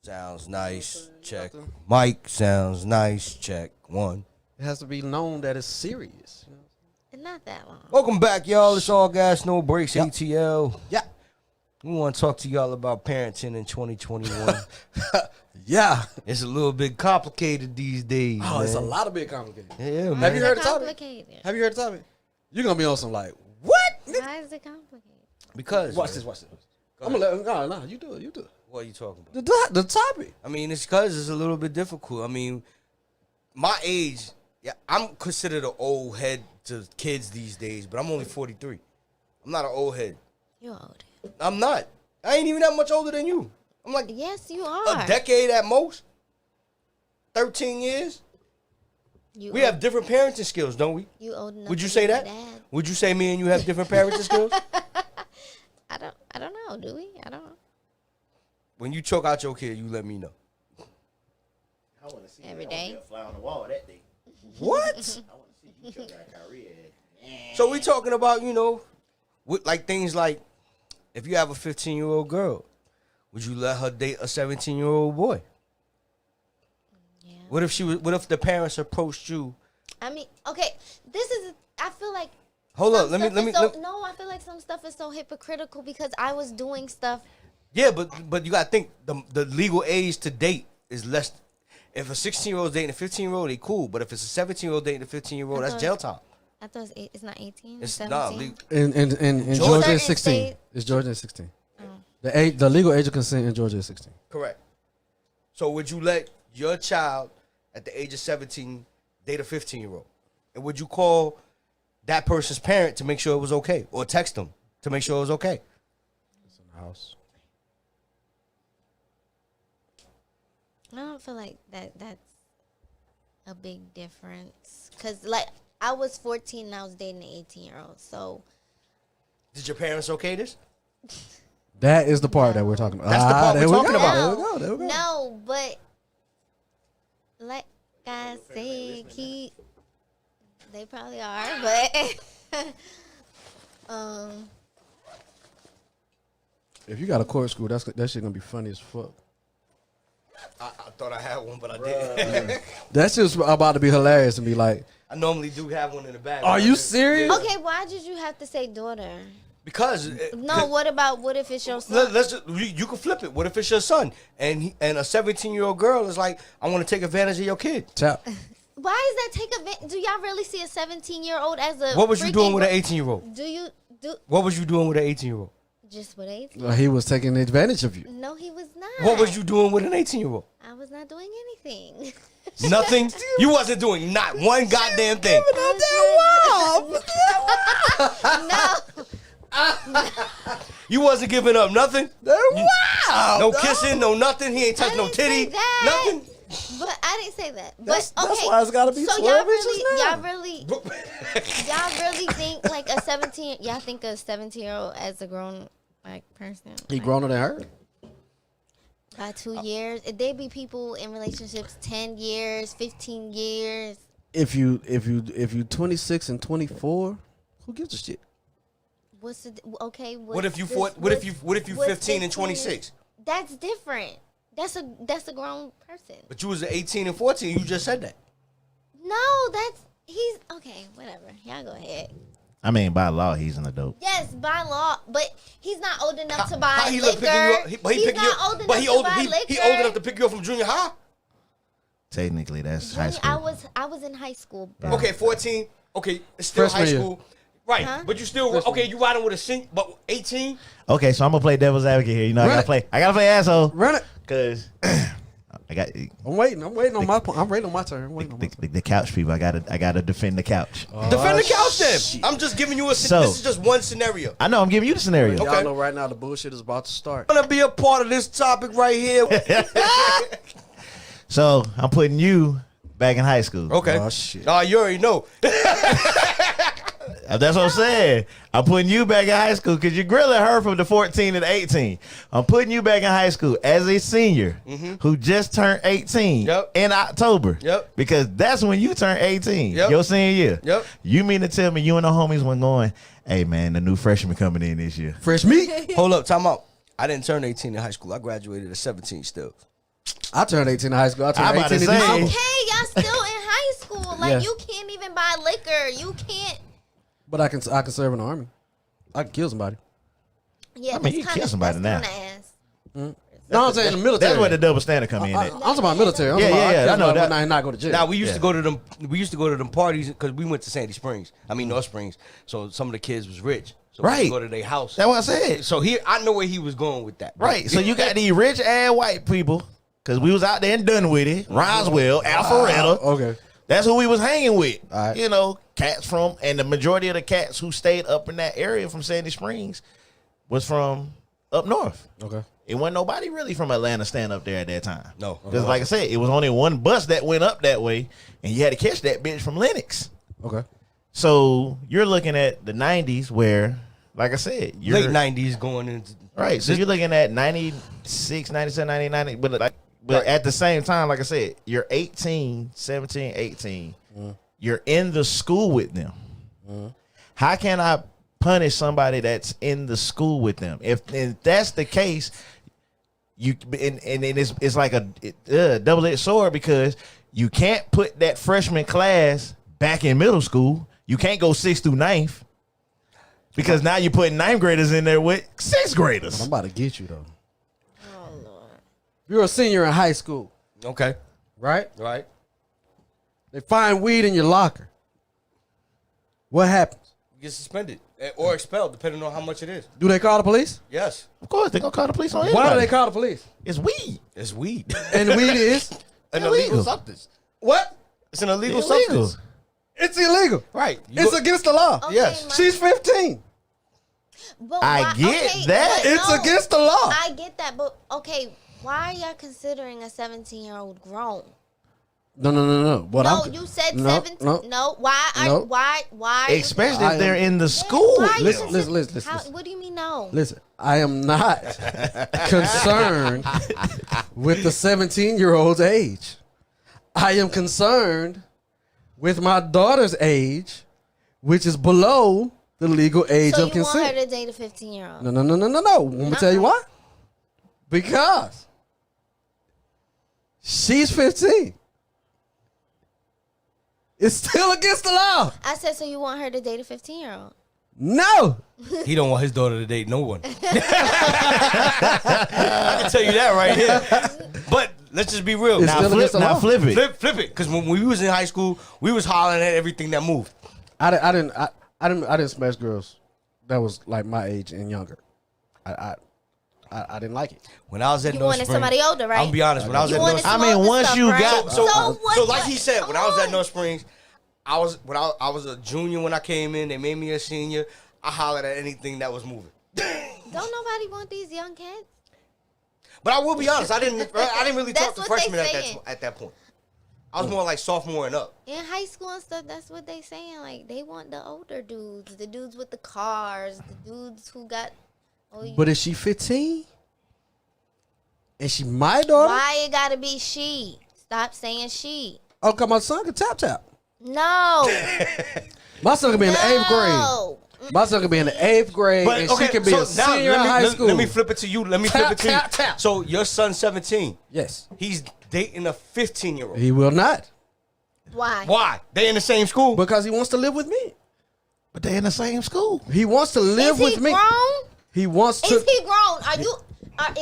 Sounds nice. Check. Mike sounds nice. Check. 1. It has to be known that it's serious. You know? It's not that long. Welcome back, y'all. It's All Gas No Breaks Yep. ATL. Yeah. We want to talk to y'all about parenting in 2021. Yeah. It's a little bit complicated these days. Oh, man. it's a lot of big complicated. Yeah, man. Have you heard the topic? Complicated. Have you heard the topic? You're gonna be on some like what? Why is it complicated? Because Watch this. I'm gonna let no. You do it. What are you talking about? The topic. I mean, it's because it's a little bit difficult. I mean, my age, yeah, I'm considered an old head to kids these days, but I'm only 43. I'm not an old head. You're old. I'm not. I ain't even that much older than you. I'm like Yes, you are. a decade at most. 13 years. You We old, have different parenting skills, don't we? You old enough. Would you to say be my that? dad. Would you say me and you have different parenting skills? I don't know. Do we? I don't know. When you choke out your kid, you let me know. I want to see Every that. I wanna day. be a fly on the wall that day. What? I want to see you choke out Kyrie. So we talking about, with like things like if you have a 15-year-old girl, would you let her date a 17-year-old boy? Yeah. What if the parents approached you? I mean, okay. This is. I feel like. Hold some up, let me. stuff is No, I feel like some stuff is so hypocritical because I was doing stuff. Yeah, but you gotta think the legal age to date is less. If a 16-year-old dating a 15-year-old, they cool. But if it's a 17-year-old dating a 15-year-old, that's jail time. I thought it's not 18. It's 17. not. In Georgia Georgia certain is 16. states- It's Georgia is 16. The legal age of consent in Georgia is 16. Correct. So would you let your child at the age of 17 date a 15-year-old? And would you call that person's parent to make sure it was okay, or text them to make sure it was okay? It's in the house. I don't feel like that's a big difference because like I was 14 and I was dating an 18-year-old. So Did your parents okay this? That is the part that we're talking about. That's the part there we're we talking go. about. There we go. no, but like I said, they probably are, but If you got a court school, that shit gonna be funny as fuck. I thought I had one, but I didn't. That's just about to be hilarious and be like, I normally do have one in the bag. are you serious? okay, why did you have to say daughter? Because No, what if it's your son? let's just, you can flip it. What if it's your son and a 17-year-old girl is like, I want to take advantage of your kid? Chap. Why is that take advantage? Do y'all really see a 17-year-old as a What was you doing with an freaking- 18-year-old? Do you do What was you doing with an 18-year-old? just with 18? He was taking advantage of you. No, he was not. What was you doing with an 18-year-old? I was not doing anything. Nothing. You wasn't doing not one goddamn thing. No. You wasn't giving up nothing. Wow. No kissing, no nothing. He ain't touched I no didn't say titty. that. Nothing. But I didn't say that. But That's okay. why it's gotta be so 12 inches now. y'all really think like a 17? Y'all think a 17-year-old as a grown like person? He like, grown than her. by 2 years. They be people in relationships 10 years, 15 years. If you 26 and 24, who gives a shit? What's the okay? What if you 15 and 26? That's different. That's a grown person. But you was 18 and 14. You just said that. No, he's okay. Whatever. Y'all go ahead. I mean, by law, he's an adult. Yes, by law, but he's not old enough to buy How he liquor. picking you up? He's not old enough to buy liquor. He old enough to pick you up from junior high. Technically, that's high Junior- school. I was in high school. Bro. Yeah. Okay, 14. Okay, it's still Freshman high year. school. Right, Huh? but you still okay. You riding with a sink, but 18. Okay, so I'm gonna play devil's advocate here. You know, Run I it. gotta play asshole. Run it. Cause I got I'm waiting on my turn. I'm waiting on my turn. the couch people. I gotta defend the couch. Defend the couch, then. I'm just giving you a. So- This is just one scenario. I know I'm giving you the scenario. Okay. Y'all know right now the bullshit is about to start. I'm gonna be a part of this topic right here. So I'm putting you back in high school. Okay. Oh, shit. Nah, you already know. That's what I'm saying. I'm putting you back in high school because you're grilling her from the 14 and 18. I'm putting you back in high school as a senior who just turned 18 Yep. in October. Yep. Because that's when you turn 18, Yep. your senior year. Yep. You mean to tell me you and the homies were going, hey, man, the new freshman coming in this year. Fresh meat. Hold up, time out. I didn't turn 18 in high school. I graduated at 17 still. I turned 18 in high school. I I'm turned about to 18 in say. December. Okay, y'all still in high school. Like Yes. you can't even buy liquor. You can't. But I can serve in the army. I can kill somebody. Yeah, I mean, you that's kill somebody now. Ass. No, I'm saying in the military. That's where the double standard come in. I'm At. talking about military. I'm Yeah, talking about, yeah, I know about that. when I not go to jail. Now we used Yeah. to go to them. We used to go to them parties because we went to Sandy Springs. I mean North Springs. So some of the kids was rich. So we Right. would go to their house. That's what I said. So here, I know where he was going with that. Right. So you got these rich ass white people, because we was out there and done with it. Roswell, Alpharetta. Okay. That's who we was hanging with. All right. You know, cats from, and the majority of the cats who stayed up in that area from Sandy Springs was from up north. Okay. It wasn't nobody really from Atlanta stand up there at that time. No. Because like I said, it was only one bus that went up that way, and you had to catch that bitch from Lenox. Okay. So you're looking at the 90s where, like I said, you're Late 90s going into right. So you're looking at 96, 97, 99, but at the same time, like I said, you're 18, 17, 18. You're in the school with them. How can I punish somebody that's in the school with them? If that's the case, you and it's like a double-edged sword, because you can't put that freshman class back in middle school. You can't go 6th through 9th. Because now you're putting 9th graders in there with 6th graders. I'm about to get you though. Oh Lord. You're a senior in high school, okay, right? right. They find weed in your locker. What happens? You get suspended or expelled depending on how much it is. Do they call the police? Yes, Of course, they're going to call the police on anybody. Why do they call the police? It's weed. it's weed. And the weed is An illegal. illegal substance. what? It's an illegal Illegal. substance. It's illegal. Right. It's against the law. Okay, Yes. my- She's 15. But I why- get that. but It's against the law. I get that, but okay, why are y'all considering a 17-year-old grown? No. What No, I'm, you said no, 17. No. No, why? Are, No. Why? Are you- Especially I if they're am- in the school. Why are you Listen, consider- listen. How, what do you mean no? Listen, I am not concerned with the 17-year-old's age. I am concerned with my daughter's age, which is below the legal age So of you want consent. her to date a 15-year-old? No. Let me tell you why. Because she's 15. It's still against the law. I said, so you want her to date a 15-year-old? No. He don't want his daughter to date no one. I can tell you that right here. But let's just be real. It's Now still against the law. flip it. flip it. Because when we was in high school, we was hollering at everything that moved. I didn't smash girls that was like my age and younger. I didn't like it. When I was at You North wanted Springs, somebody older, right? I'm gonna be honest. When I was You at wanted North some I mean, older once stuff, you right? got- so what? like he said, when I was at Come North Springs, I was a junior when I came in. They made me a senior. I hollered at anything that was moving. on. Don't nobody want these young kids? But I will be honest, I didn't really talk That's to what they freshmen saying. at that point. I was more like sophomore and up. In high school and stuff, that's what they saying. Like they want the older dudes, the dudes with the cars, the dudes who got. Oh, But is she 15? Is she my daughter? why it gotta be she? Stop saying she. Oh, cause my son can tap. No. My son can be in the 8th grade. No. My son can be in the 8th grade, and she can be a senior in high school. Let me flip it to you. Tap. So your son's 17. Yes, He's dating a 15-year-old. he will not Why? Why? They in the same school. because he wants to live with me. But they're in the same school. He wants to live Is he with me. grown? He wants to. Is he grown? Are you?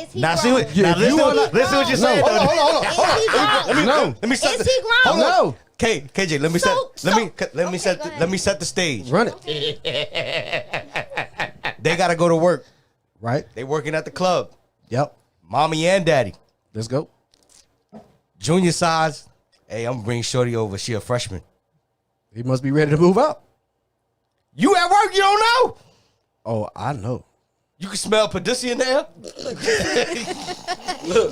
Is he Now grown? see what? Yeah, Now if listen, you what, wanna- listen what you're saying. No, though. hold on. Is he grown? No, Let me set Is the, he grown? Hold on. no. KJ, let me So- set the so- stage. Run it. They gotta go to work. Right. They working at the club. Yep. Mommy and daddy. Let's go. Junior size. Hey, I'm gonna bring Shorty over. She a freshman. He must be ready to move out. You at work? You don't know. Oh, I know. You can smell Paducey in there.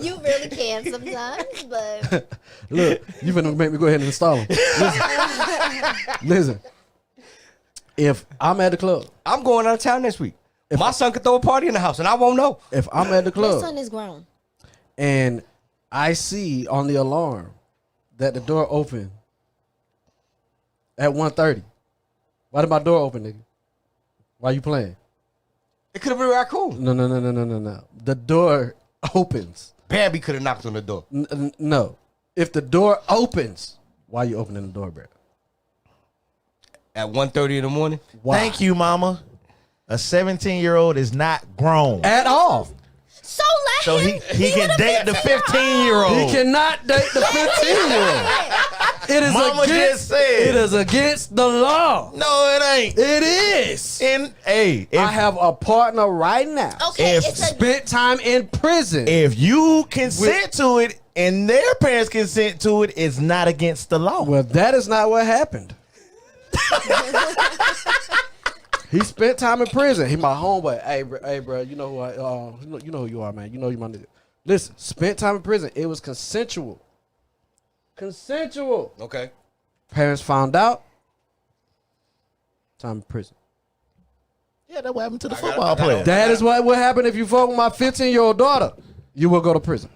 You really can sometimes, but Look, you finna make me go ahead and install him. Listen. If I'm at the club, I'm going out of town next week. My son could throw a party in the house and I won't know. if I'm at the your club son is grown. and I see on the alarm that the door open at 1:30, why did my door open, nigga? Why you playing? It could have been raccoon. No. The door opens Bambi could have knocked on the door. No. If the door opens, why you opening the door, bro? At 1:30 in the morning? Why? Thank you, mama. A 17-year-old is not grown. At all. So let So him. he can date the 15-year-old. He cannot date the 15-year-old. It is Mama against, just said. it is against the law. No, it ain't. It is. And hey, I have a partner right now. Okay, If it's a Spent time in prison. if you consent to it and their parents consent to it, it's not against the law. Well, that is not what happened. He spent time in prison. He my homeboy. Hey, bro. You know who I? You know who you are, man. You know you my nigga. Listen, spent time in prison. It was consensual. Consensual. Okay. Parents found out. Time in prison. Yeah, that's what happened to the football player. That is what would happen if you fuck with my 15-year-old daughter. You will go to prison.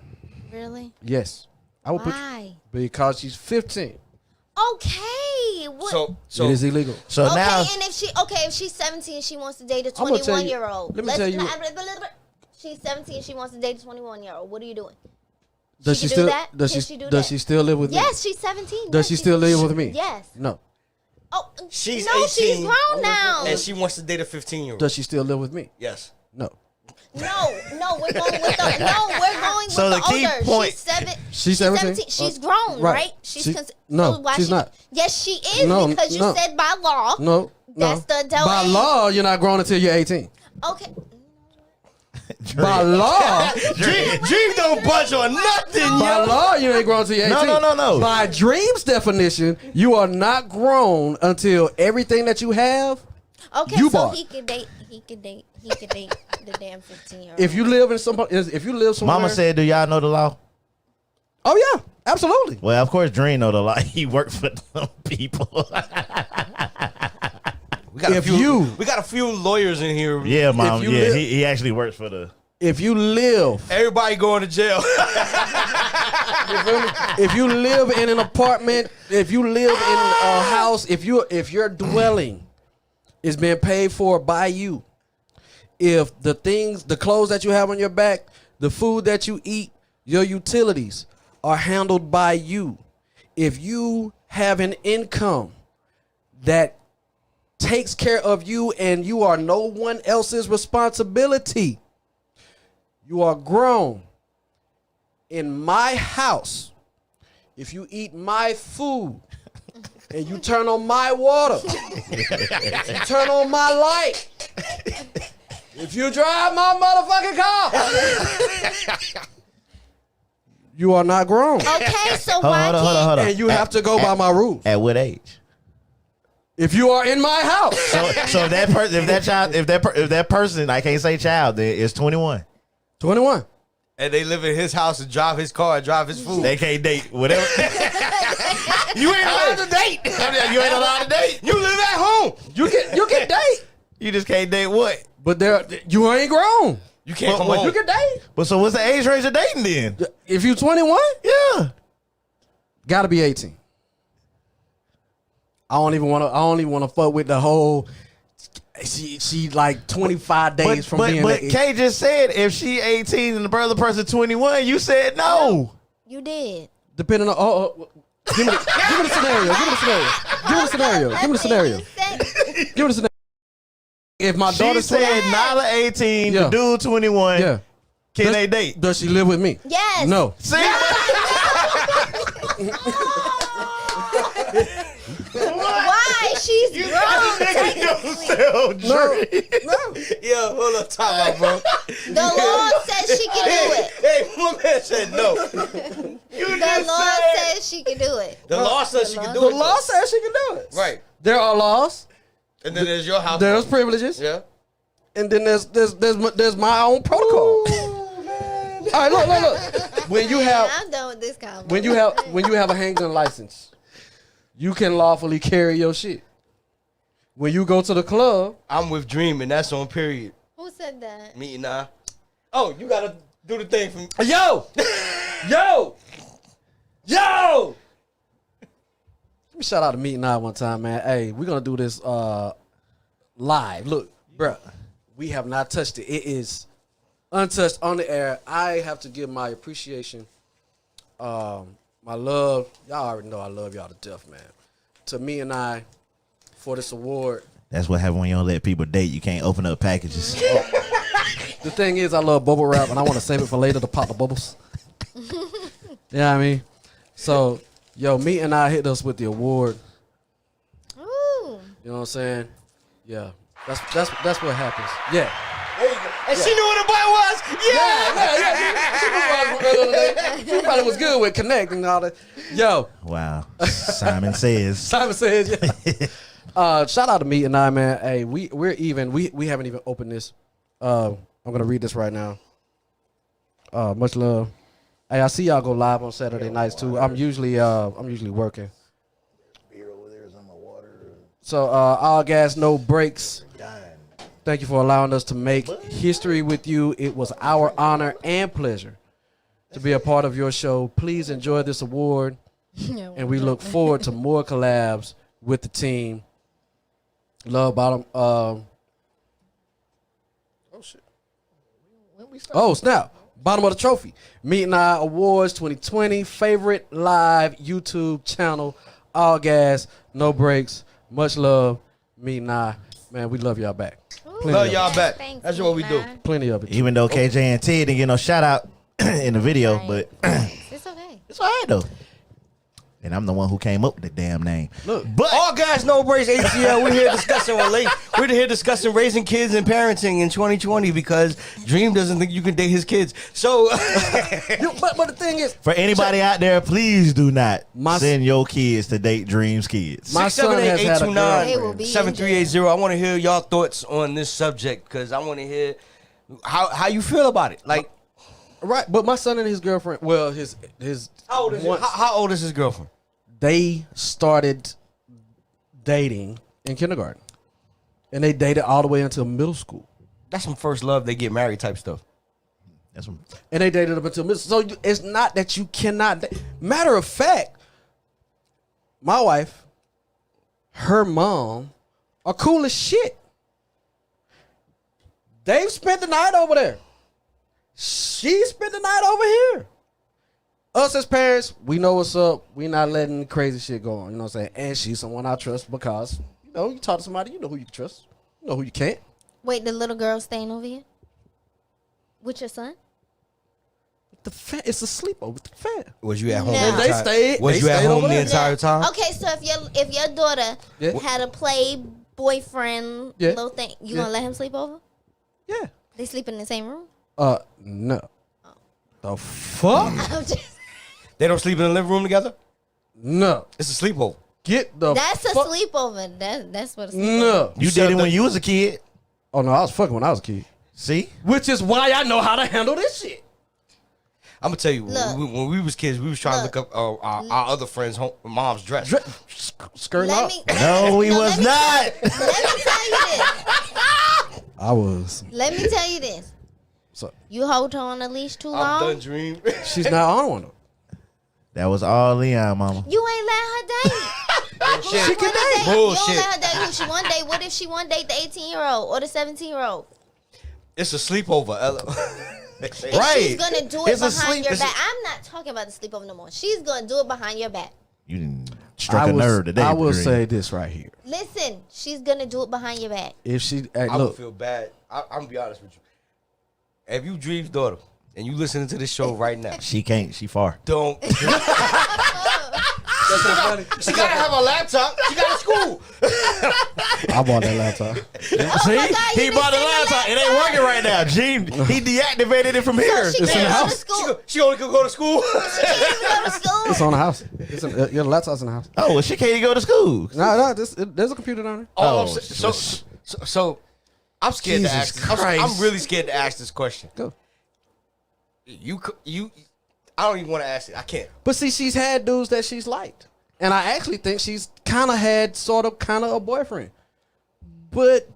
really. Yes, I will Why? because she's 15. Okay. What? So It is illegal. So okay, now, and if she's 17, she wants to date a I'm gonna tell you- 21-year-old. let me tell you- She's 17, she wants to date a 21-year-old. What are you doing? Does She she can do still? that? Does Can she? she do Does that? she still live with me? Yes, she's 17. Does Yes, she still live with me? Yes. No. Oh, She's no, she's 18. grown now. and she wants to date a 15-year-old. Does she still live with me? Yes. No. No, we're going with the we're going So with the key older. point- She's 17? She's grown, Right. right? She's She- cons- no, so why she's she, not. Yes, she is No, because you no. said by law. No. That's no. the adult By age. law, you're not grown until you're 18. Okay. By law, Dream don't budge on nothing, by yo. law, you ain't grown until you're 18. No. By Dream's definition, you are not grown until everything that you have. Okay, You so bought. he could date the damn 15-year-old. If you live in if you live somewhere. mama said, "Do y'all know the law?" Oh yeah, absolutely. Well, of course, Dream know the law. He worked for them people. We got If you- we got a few lawyers in here. Yeah, mom. you Yeah, live- he actually works for the. If you live, Everybody going to jail. if you live in an apartment, if you live in a house, if your dwelling is being paid for by you, if the clothes that you have on your back, the food that you eat, your utilities are handled by you, if you have an income that takes care of you and you are no one else's responsibility, you are grown. In my house, if you eat my food and you turn on my water, if you turn on my light, if you drive my motherfucking car, you are not grown. Okay, so Hold why on, can't hold on. And you have to go by my rules. At what age? If you are in my house, So if that person, if that person, I can't say child, then it's 21. 21. And they live in his house and drive his car and drive his food. They can't date whatever. You ain't allowed to date. You ain't allowed to date. You live at home. You can date, You just can't date what? but you ain't grown. You can't come But home. You can date But so what's the age range of dating then? if you 21. Yeah. Gotta be 18. I don't even want to fuck with the whole. She like 25 days from being. But Kay just said if she 18 and the brother person 21, you said no. you did? Depending on. Give me the scenario. Give me the scenario. Give me the scenario. Give me the scenario. If my She daughter's said 20, Nyla 18, Yeah. the dude 21. yeah. Can Does- they date? Does she live with me? Yes. No. See? Why? She's grown. Technically. No. Yeah, hold on, time out, bro. The law says she can do it. Hey, my man said no. The law says she can do it. The law says she can do The it. law says she can do it. Right. There are laws. And then there's your house. There's privileges. Yeah. And then there's my own protocol. All right, look. When you have I'm done with this conversation. when you have a handgun license, you can lawfully carry your shit. When you go to the club, I'm with Dream, and that's on period. Who said that? Me and I. Oh, you gotta do the thing for me. yo. Let me shout out to Meet and I one time, man. Hey, we're gonna do this live. Look, bruh, we have not touched it. It is Untouched on the air. I have to give my appreciation, my love. Y'all already know I love y'all to death, man. To me and I for this award. That's what happens when you don't let people date. You can't open up packages. The thing is, I love bubble wrap, and I want to save it for later to pop the bubbles. You know what I mean? So, yo, me and I hit us with the award. Ooh. You know what I'm saying? Yeah, that's what happens. Yeah. There you go. And she knew what the boy was. Yeah. She probably was good with connecting and all that. Yo. Wow. Simon says. Simon says, yeah. Shout out to me and I, man. Hey, we're even. We haven't even opened this. I'm gonna read this right now. Much love. Hey, I see y'all go live on Saturday nights too. I'm usually working. Beer over there is on my water. So all gas, no breaks. Thank you for allowing us to make history with you. It was our honor and pleasure to be a part of your show. Please enjoy this award, and we look forward to more collabs with the team. Love bottom. Oh shit! Oh snap! Bottom of the trophy. Meet and I Awards 2020 favorite live YouTube channel. All gas, no breaks. Much love. Meet and I. Man, we love y'all back. Love y'all back. Thanks, That's what we do. man. Plenty of it. Even though KJ and Ted didn't get no shout out in the video, Right. but It's okay. it's all right though. And I'm the one who came up with the damn name. Look, But All Gas No Breaks ATL. We're here discussing raising kids and parenting in 2020 because Dream doesn't think you can date his kids. So but the thing is, for anybody out there, please do not My- send your kids to date Dream's kids. my son has had a 678-829. They will girlfriend. be 7380. I want to hear y'all thoughts on this subject because I want to hear how you feel about it. Like, Right, but my son and his girlfriend, well, his how old is once- how old is his girlfriend? they started dating in kindergarten, and they dated all the way until middle school, That's some first love. They get married type stuff. That's what, and they dated up until middle. So it's not that you cannot. Matter of fact, my wife, her mom, are cool as shit. They've spent the night over there. She spent the night over here. Us as parents, we know what's up. We not letting crazy shit go on. You know what I'm saying? And she's someone I trust because, you talk to somebody, you know who you can trust. You know who you can't. Wait, the little girl staying over here with your son? It's a sleepover with the fam. Was you at home? No. the And they entire- stayed- Was they you at stayed home over the there. entire time? Okay, so if your daughter Yeah. had a play boyfriend Yeah. little thing, you Yeah. gonna let him sleep over? Yeah. They sleep in the same room? No. The fuck? I'm just, They don't sleep in the living room together. No. It's a sleepover. Get the that's a fuck. sleepover. That's what a sleepover. No. you did it when you was a kid. Oh, no, I was fucking when I was a kid. See? Which is why I know how to handle this shit. I'm gonna tell you, Look. when we was kids, we was trying Look. to look up our other friends' mom's dress. Skirting Let up. me No, he was let me- not. Let me tell you this. I was. Let me tell you this. So You hold her on a leash too I'm long. done, Dream. she's not on one. That was all Leon, mama. You ain't let her date. Bullshit. She can date. You Bullshit. don't let her date who she one date. What if she one date the 18-year-old or the 17-year-old? It's a sleepover, Ella. And Right. she's gonna do it It's a behind sleep- your it's a- back. I'm not talking about the sleepover no more. She's gonna do it behind your back. You didn't struck a nerve today. I will Green. say this right here. Listen, she's gonna do it behind your back. If she, hey, I would look, feel bad. I'm gonna be honest with you. If you Dream's daughter and you listening to this show right now, She can't. She far. don't. She gotta have a laptop. She got a school. I bought that laptop. See? my God, He you bought the didn't send laptop. the It ain't working right now. Gene, he deactivated it from here. So she It's in the can't go to house. school. She only could go to school. She can't even go to school. It's on the house. It's in, your laptop's in the house. Oh, well, she can't even go to school. No, there's a computer down there. Oh, Oh, so I'm scared to Jesus ask. Christ. I'm really scared to ask this question. Go. You, I don't even want to ask it. I can't. But see, she's had dudes that she's liked. And I actually think she's kind of had kind of a boyfriend. But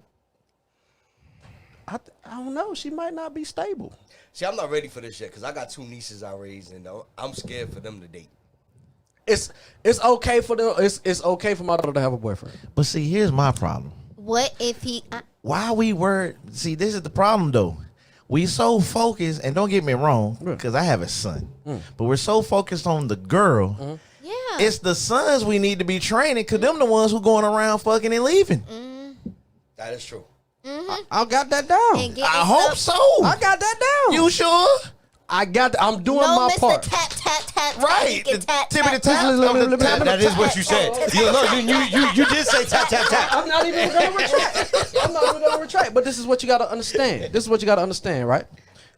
I don't know. She might not be stable. See, I'm not ready for this yet because I got two nieces I raised, and I'm scared for them to date. It's okay for them. It's okay for my daughter to have a boyfriend. But see, here's my problem. What if he? Why we were see, this is the problem though. we so focused, and don't get me wrong, because I have a son, but we're so focused on the girl. Yeah. It's the sons we need to be training, because them the ones who going around fucking and leaving. That is true. I got that down. I hope so. I got that down. You sure? I got. I'm doing no, my Mr. part. Tap tap tap. Right. Tap, tap, Tippity tap, tap. That is what you said. You did say tap tap tap. I'm not even going to retract. I'm not even going to retract. But this is what you got to understand. This is what you got to understand, right?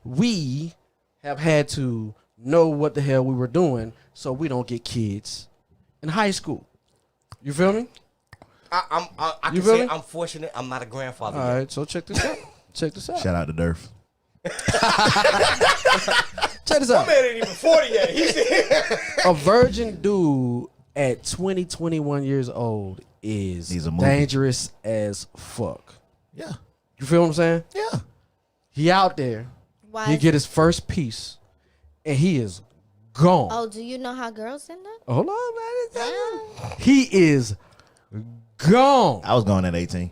We have had to know what the hell we were doing so we don't get kids in high school. You feel me? I can You feel say me? I'm fortunate. I'm not a grandfather. All yet. right, so check this out. Check this out. Shout out to Durf. Check this out. Man ain't even 40 yet. He's A virgin dude at 20, 21 years old is He's a movie. dangerous as fuck. Yeah. You feel what I'm saying? Yeah. He out there. Why? He get his first piece, and he is gone. Oh, do you know how girls end up? Hold on, man. Damn. He is gone. I was going at 18.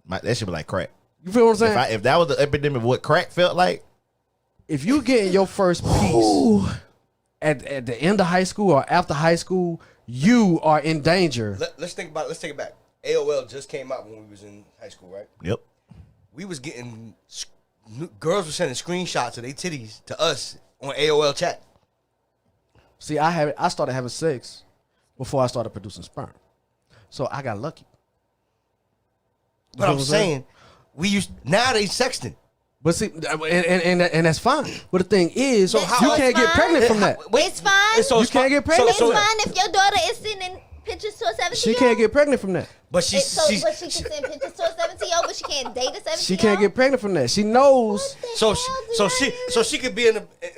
That should be like crack. You feel what I'm saying? If that was the epidemic of what crack felt like, If you get your first piece at the end of high school or after high school, you are in danger. Let's think about it. Let's take it back. AOL just came out when we was in high school, right? yep. We was getting girls were sending screenshots of their titties to us on AOL chat. See, I started having sex before I started producing sperm, so I got lucky. But I'm saying, now they sexting. But see, and that's fine. But the thing is, So you how- can't get It's pregnant fine. from that. It's fine. So You can't get pregnant It's from fine that. if your daughter is sending pictures to a 17-year-old. She can't get pregnant from that. But But she can send pictures to a 17-year-old, but she can't date a 17-year-old. She can't get pregnant from that. She knows. so she could be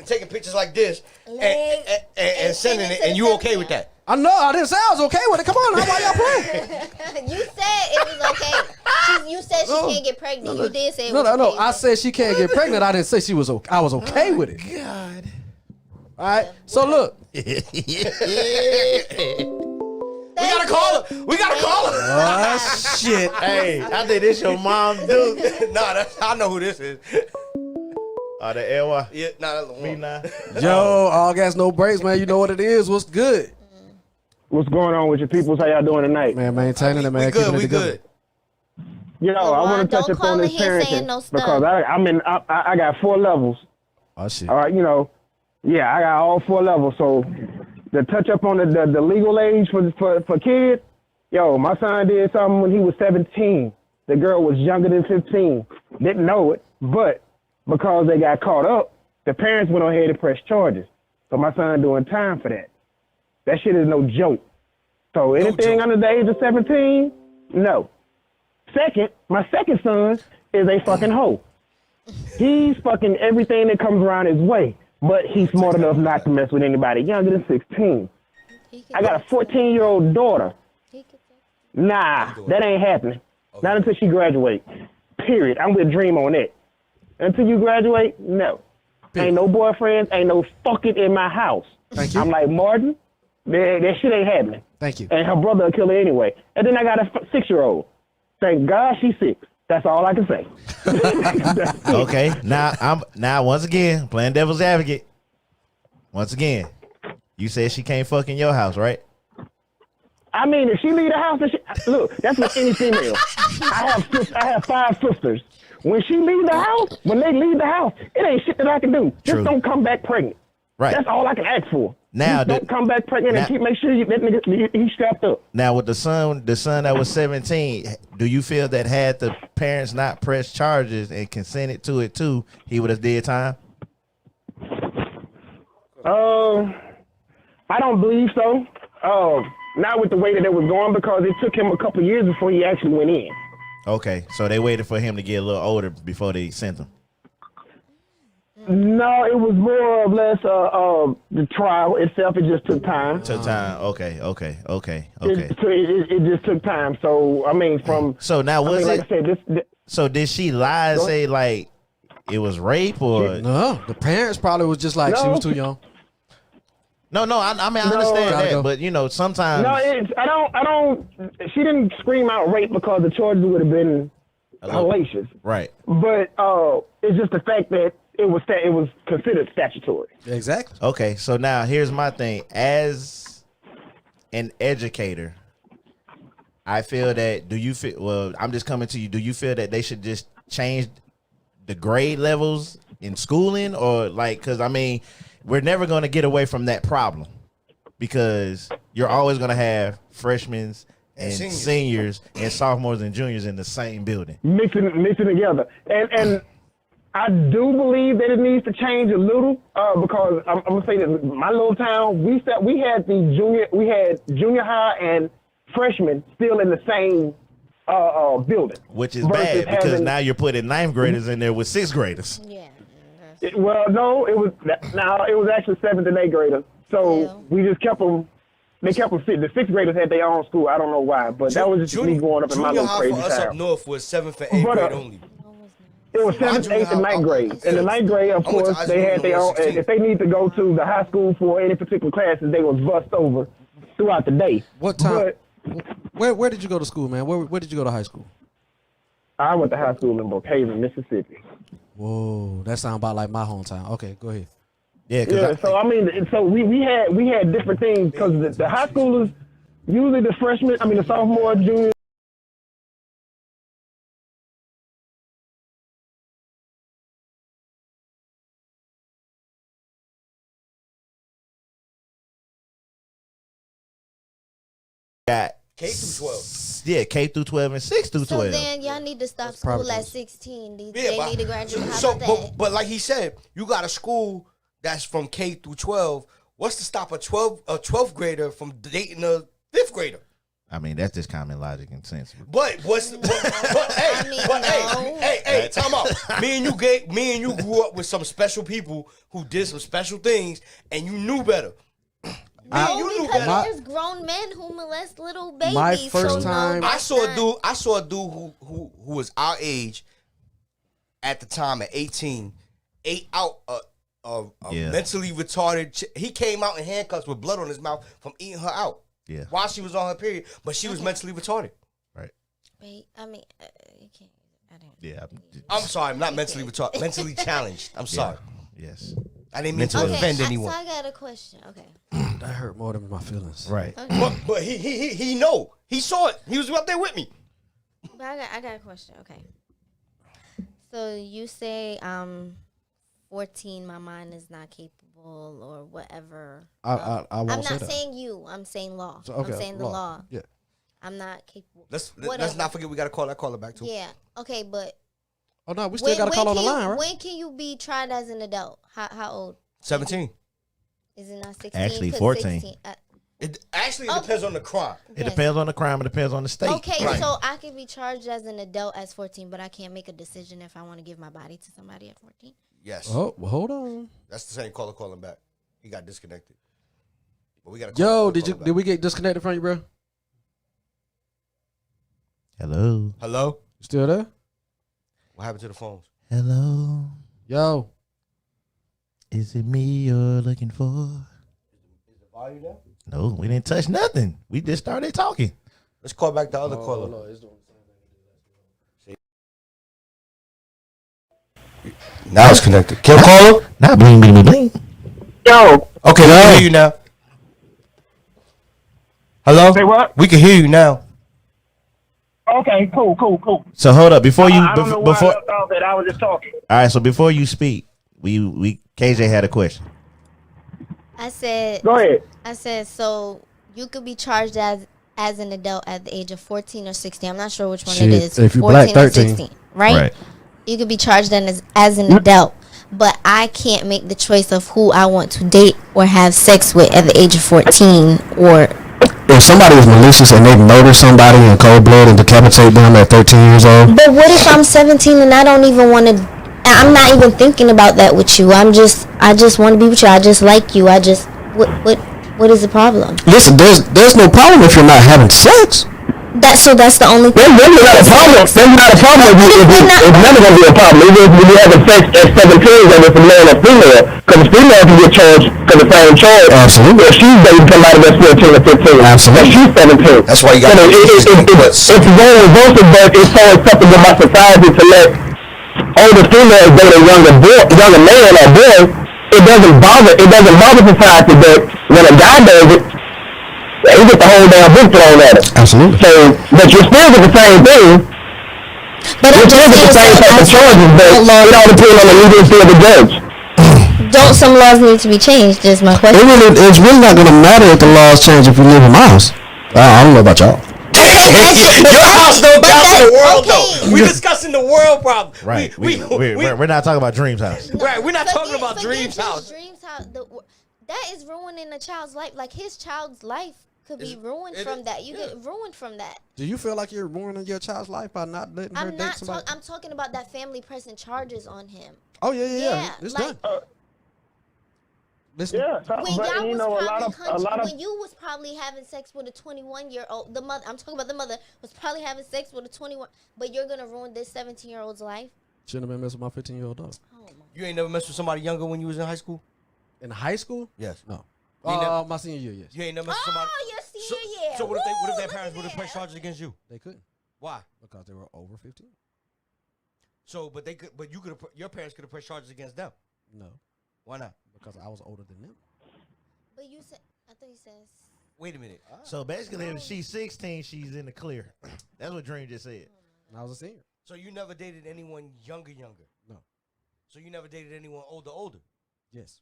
taking pictures like this and sending it, and you okay with that? I know. I didn't say I was okay with it. Come on, now, why y'all playing? You said it was okay. You said she can't get pregnant. You did say it was No. okay. I said she can't get pregnant. I didn't say she was. I was okay with it. God. All right. So look. We gotta call her. We gotta call her. Oh shit. Hey, I think this your mom, dude. I know who this is. Oh, the Elwa. Yeah, that's the Me one. now. Yo, all gas, no breaks, man. You know what it is. What's good, What's going on with your peoples? How y'all doing tonight? man? Maintaining it, man. We good. Keeping it We together. good. Yo, I want to touch don't upon call this in here saying parenting no stuff. because I got 4 levels. Oh shit. All right, I got all 4 levels. So to touch up on the legal age for kids, yo, my son did something when he was 17. The girl was younger than 15. Didn't know it, but because they got caught up, the parents went ahead and pressed charges. So my son doing time for that. That shit is no joke. So anything under the age of 17, no. Second, my second son is a fucking hoe. He's fucking everything that comes around his way, but he's smart enough not to mess with anybody younger than 16. I got a 14-year-old daughter. Nah, that ain't happening. Not until she graduates. Period. I'm with Dream on that. Until you graduate, no. Ain't no boyfriends, ain't no fucking in my house. Thank you. I'm like, Martin, that shit ain't happening. Thank you. And her brother will kill her anyway. And then I got a 6-year-old. Thank God she's 6. That's all I can say. Okay, now once again playing devil's advocate. Once again, you said she can't fuck in your house, right? I mean, if she leave the house, look, that's with any female. I have 5 sisters. When she leave the house, when they leave the house, it ain't shit that I can do. True. Just don't come back pregnant. Right. That's all I can ask for. Now, Just don't come back pregnant and make sure that nigga he's strapped up. Now with the son that was 17, do you feel that had the parents not pressed charges and consented to it too, he would have did time? I don't believe so. Not with the way that it was going because it took him a couple years before he actually went in. Okay, so they waited for him to get a little older before they sent him. No, it was more or less the trial itself. It just took time. Took time. Okay. It just took time. So I mean, So now was like it? I said, this So did she lie and say like it was rape or No, the parents probably was just like she was too young. No, I mean I understand Gotta that, go. but sometimes no, I don't. She didn't scream out rape because the charges would have been hellacious. Right. But it's just the fact that it was considered statutory. Exactly. Okay, so now here's my thing. As an educator, I feel that I'm just coming to you. Do you feel that they should just change the grade levels in schooling, or because I mean, we're never going to get away from that problem because you're always going to have freshmen and seniors and sophomores and juniors in the same building. Mixing together. And I do believe that it needs to change a little because I'm gonna say that my little town, we had junior high and freshmen still in the same building, which is bad because now you're putting ninth graders in there with sixth graders. Yeah. It was actually seventh and eighth graders. So we just kept them. They kept them. The sixth graders had their own school. I don't know why, but that was just me growing up in my little crazy town. Junior high for us up north was 7th and 8th grade only. It was 7th, 8th, and 9th grade. In the 9th grade, of course, they had their own. If they need to go to the high school for any particular classes, they was bussed over throughout the day. What time? Where did you go to school, man? Where did you go to high school? I went to high school in Brookhaven, Mississippi. Whoa, that sounds about like my hometown. Okay, go ahead. Yeah. So I mean, we had different things because the high schoolers, usually the freshmen, the sophomore, junior. Got K through 12. Yeah, K through 12 and 6 through 12. So then y'all need to stop school at 16. They need to graduate. But like he said, you got a school that's from K through 12. What's to stop a 12th grader from dating a 5th grader? I mean, that's just common logic and sense. But hey, time out. Me and you grew up with some special people who did some special things, and you knew better. Because there's grown men who molest little babies. My first time, I saw a dude who was our age at the time at 18, ate out a mentally retarded. He came out in handcuffs with blood on his mouth from eating her out. Yeah, while she was on her period, but she was mentally retarded. Right. Wait, you can't. I didn't. Yeah. I'm sorry. I'm not mentally retarded. Mentally challenged. I'm sorry. Yes. I didn't mean to offend anyone. So I got a question. Okay. That hurt more than my feelings. Right. Okay. But he know. He saw it. He was up there with me. But I got a question. Okay. So you say 14, my mind is not capable or whatever. I won't I'm say not that. saying you. I'm saying law. So, okay, I'm saying the law. Yeah. I'm not capable. Let's not forget we got to call that caller back too. Yeah. Okay, but oh no, we still got to call on the line, right? When can you be tried as an adult? How old? 17. Is it not 16? Actually, 14. 16, It depends on the crime. It depends on the crime. It depends on the state. Okay, Right. so I can be charged as an adult as 14, but I can't make a decision if I want to give my body to somebody at 14. Yes. Oh, well, hold on. That's the same caller calling back. He got disconnected. But we got. Did we get disconnected from you, bro? Hello. Hello. You still there? What happened to the phones? Hello. Yo. Is it me you're looking for? Is the volume down? No, we didn't touch nothing. We just started talking. Let's call back the other caller. No, it's doing the same thing. Now it's connected. Can you call him? Not bling, bling, bling, bling. Yo. Okay, we can hear you now. Hello? Say what? We can hear you now. Okay, cool. So hold up before you I don't know why before. I thought that I was just talking. All right, so before you speak, we KJ had a question. I said. Go ahead. I said so. You could be charged as an adult at the age of 14 or 16. I'm not sure which one it is. If you 14 black, or 13. 16, right? You could be charged then as an adult, but I can't make the choice of who I want to date or have sex with at the age of 14 or. If somebody is malicious and they've murdered somebody in cold blood and decapitate them at 13 years old. But what if I'm 17 and I don't even want to? I'm not even thinking about that with you. I just want to be with you. I just like you. What is the problem? Listen, there's no problem if you're not having sex. That's the only thing. There's really not a problem. There's not a problem if none of them be a problem. Even if you having sex at 17, whether it's a male or female, because the female can get charged for the same charge. Absolutely. If she's dating somebody that's 14 or 15. Absolutely. If she's 17. That's why you got to it's very reversible, but it's so acceptable by society to let older females date a younger man or boy. It doesn't bother society, but when a guy does it, he get the whole damn book thrown at him. Absolutely. So, but you still get the same thing. But you still get the same type of charges, but it all depends on the leniency of the judge. Don't some laws need to be changed? Is my question. It's really not going to matter if the laws change if you live in my house. I don't know about y'all. Your house don't count for the world, though. We're discussing the world problem. Right. We're not talking about Dream's house. Right. We're not talking about Dream's house. Dream's house. That is ruining a child's life. Like his child's life could be ruined from that. You get ruined from that. Do you feel like you're ruining your child's life by not letting her date somebody? I'm talking about that family pressing charges on him. Oh yeah. It's like, done. Listen. Yeah, when but y'all you was know, probably when you was probably having sex with a 21-year-old, the mother, I'm talking about the mother, was probably having sex with a 21, but you're gonna ruin this 17-year-old's life. Shouldn't have been messing with my 15-year-old daughter. Oh, you ain't never messed with somebody younger when you was in high school? In high school? Yes. No. My senior year, yes. You ain't never messed with somebody. Oh, your senior year. So what if their parents would have pressed charges against you? They couldn't. Why? Because they were over 15. So, but you could have. Your parents could have pressed charges against them. No. Why not? Because I was older than them. But you said, I thought you said. Wait a minute. So basically, if she's 16, she's in the clear. That's what Dream just said. And I was a senior. So you never dated anyone younger? No. So you never dated anyone older? Yes.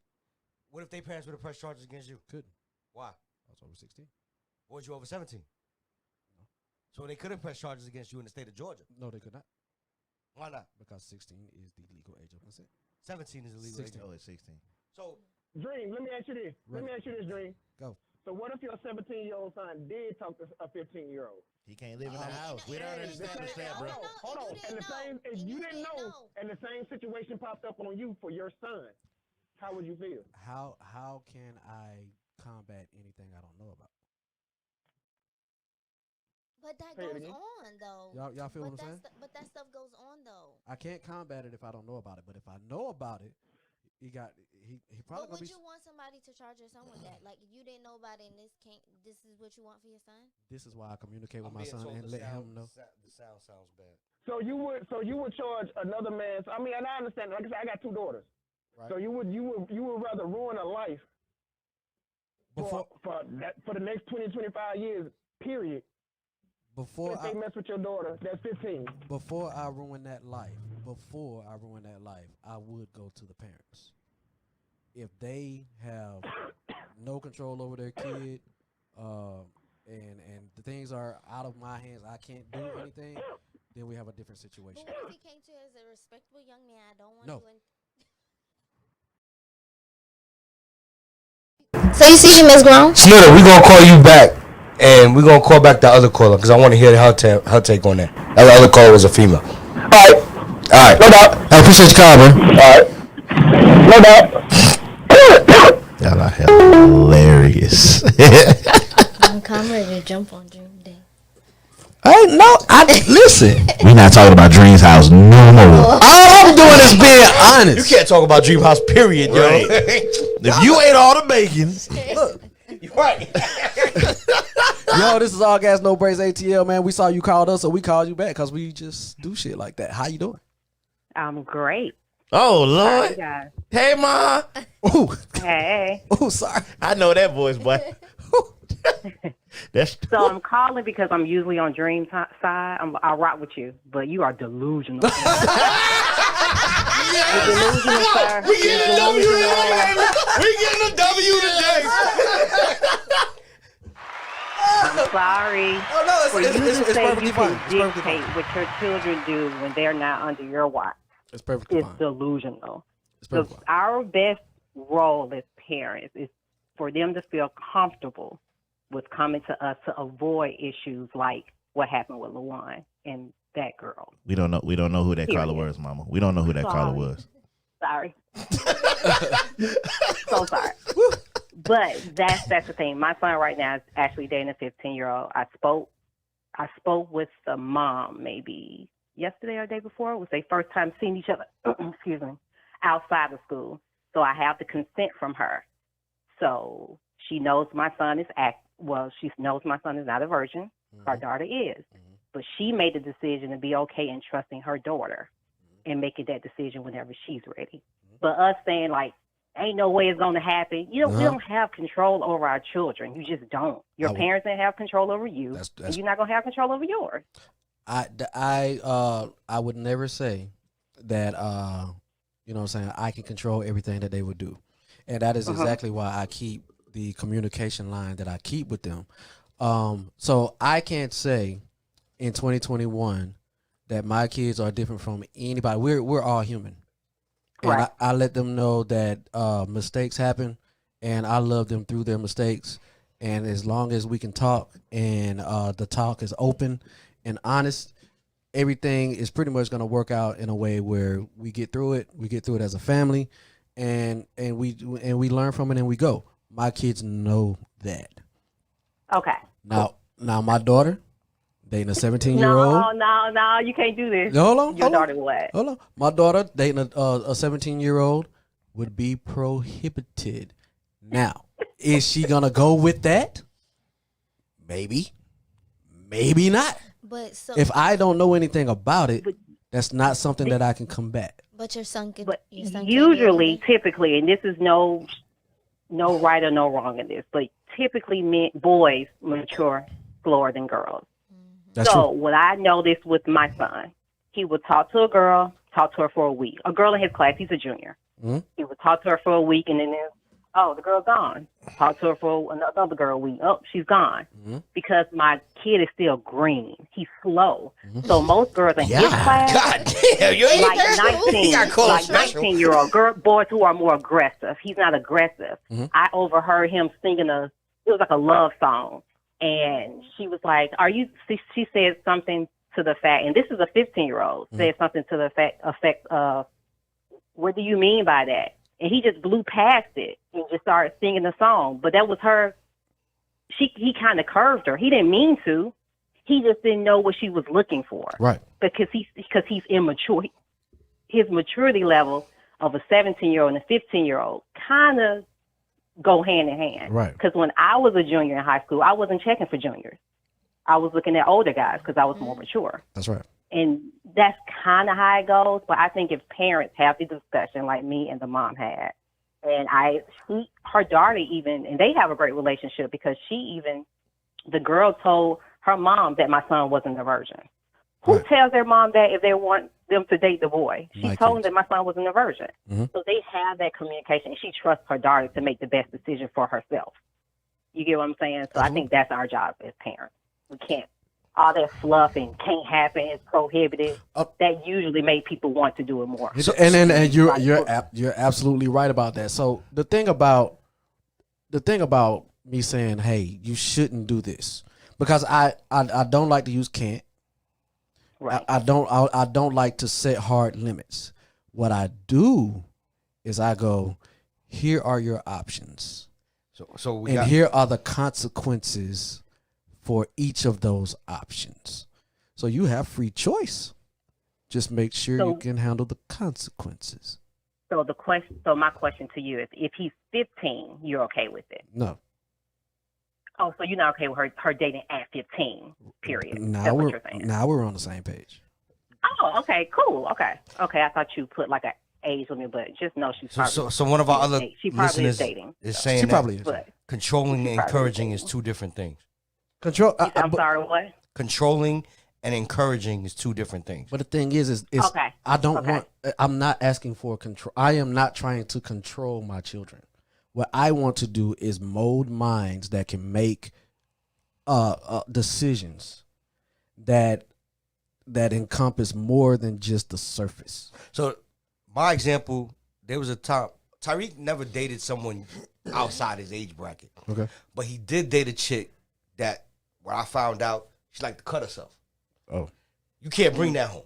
What if their parents would have pressed charges against you? Couldn't. Why? I was over 16. Or was you over 17? No. So they couldn't press charges against you in the state of Georgia? No, they could not. Why not? Because 16 is the legal age of consent. 17 is the legal age. Oh, it's 16. So, Dream, let me ask you this. Right. Let me ask you this, Dream. Go. So what if your 17-year-old son did talk to a 15-year-old? He can't live in the house. We don't understand that, bro. Hold on. And the same, if you didn't know, and the same situation popped up on you for your son, how would you feel? How can I combat anything I don't know about? But that goes on though. Y'all feel what I'm saying? But that stuff goes on though. I can't combat it if I don't know about it. But if I know about it, he probably. But would you want somebody to charge your son with that? Like you didn't know about it, and this is what you want for your son? This is why I communicate with my son and let him know. The sound sounds bad. So you would charge another man's. I mean, and I understand. Like I said, I got 2 daughters. Right. So you would rather ruin a life for the next 20-25 years. Period. Before if they mess with your daughter, that's 15. Before I ruin that life, I would go to the parents. If they have no control over their kid, and the things are out of my hands, I can't do anything, then we have a different situation. But what if he came to you as a respectable young man? I don't want no. So you see him as grown? Slitter, we're going to call you back. And we're going to call back the other caller because I want to hear her take on that. That other caller was a female. All right. No doubt. I appreciate your call, bro. All right. No doubt. Y'all are hilarious. I'm ready to jump on Dream Day. Listen. We not talking about Dream's house no more. All I'm doing is being honest. You can't talk about Dream House, period, yo. Right. If you ate all the bacon, look. You're right. Yo, this is All Gas No Breaks ATL, man. We saw you called us, so we called you back because we just do shit like that. How you doing? I'm great. Oh, Lord. Hi, guys. Hey, Ma. Ooh. Hey. Oh, sorry. I know that voice, boy. That's so I'm calling because I'm usually on Dream's side. I'll rock with you, but you are delusional. You're delusional, sir. We getting a W today, baby. We getting a W today. I'm sorry. Oh, no, it's perfectly fine. You can dictate what your children do when they're not under your watch. It's perfectly fine. It's delusional. It's perfectly fine. Our best role as parents is for them to feel comfortable with coming to us to avoid issues like what happened with LaJuan and that girl. We don't know who that caller was, Mama. We don't know who that caller was. Sorry. So sorry. But that's the thing. My son right now is actually dating a 15-year-old. I spoke I spoke with the mom maybe yesterday or the day before. It was their first time seeing each other, excuse me, outside of school. So I have the consent from her. So she knows my son is she knows my son is not a virgin. Her daughter is. But she made the decision to be okay in trusting her daughter and making that decision whenever she's ready. But us saying, like, ain't no way it's going to happen. We don't have control over our children. You just don't. Your parents didn't have control over you, and you're not going to have control over yours. I would never say that, you know what I'm saying, I can control everything that they would do. And that is exactly why I keep the communication line that I keep with them. So I can't say in 2021 that my kids are different from anybody. We're all human. And Right. I let them know that mistakes happen, and I love them through their mistakes. And as long as we can talk and the talk is open and honest, everything is pretty much going to work out in a way where we get through it. We get through it as a family, and we learn from it and we go. My kids know that. Okay. Now my daughter dating a 17-year-old. No, you can't do this. Hold on. Your daughter what? Hold on. My daughter dating a 17-year-old would be prohibited. Now, is she gonna go with that? Maybe. Maybe not. But so If I don't know anything about it, that's not something that I can combat. But your son could. But Your son usually, typically, and this is no right or no wrong in this, but typically boys mature slower than girls. That's so true. what I noticed with my son, he would talk to a girl, talk to her for a week. A girl in his class, he's a junior. Mm-hmm. He would talk to her for a week, and then the girl's gone. Talk to her for another girl a week. Oh, she's gone. Mm-hmm. Because my kid is still green. He's slow. So most girls in his class, God damn, you ain't like 19-year-old boys who are more aggressive. He's not aggressive. Mm-hmm. I overheard him singing it was like a love song. And she was like, she said something to the fact, and this is a 15-year-old, said something to the effect of, what do you mean by that? And he just blew past it and just started singing the song. But that was her, he kind of curved her. He didn't mean to. He just didn't know what she was looking for. Right. Because he's immature. His maturity level of a 17-year-old and a 15-year-old kind of go hand in hand. Right. Because when I was a junior in high school, I wasn't checking for juniors. I was looking at older guys because I was more mature. That's right. And that's kind of how it goes. But I think if parents have the discussion like me and the mom had, and her daughter even, and they have a great relationship because the girl told her mom that my son wasn't a virgin. Who tells their mom that if they want them to date the boy? She told them that my son wasn't a virgin. Mm-hmm. So they have that communication. She trusts her daughter to make the best decision for herself. You get what I'm saying? So I think that's our job as parents. We can't, all that fluff and can't happen, it's prohibited. That usually make people want to do it more. And you're absolutely right about that. So the thing about me saying, hey, you shouldn't do this, because I don't like to use can't. Right. I don't like to set hard limits. What I do is I go, here are your options. Here are the consequences for each of those options. So you have free choice. Just make sure you can handle the consequences. So my question to you is, if he's 15, you're okay with it? No. Oh, so you're not okay with her dating at 15, period. Now we're on the same page. Oh, okay, cool. Okay, I thought you put like an age limit, but just know she's probably. So one of our other listeners dating. is saying she probably is. Controlling and encouraging is two different things. I'm sorry, what? Controlling and encouraging is two different things. But the thing is okay. I'm not asking for control. I am not trying to control my children. What I want to do is mold minds that can make decisions that encompass more than just the surface. So my example, there was a time Tyreek never dated someone outside his age bracket. Okay. But he did date a chick that, where I found out, she liked to cut herself. Oh. You can't bring that home.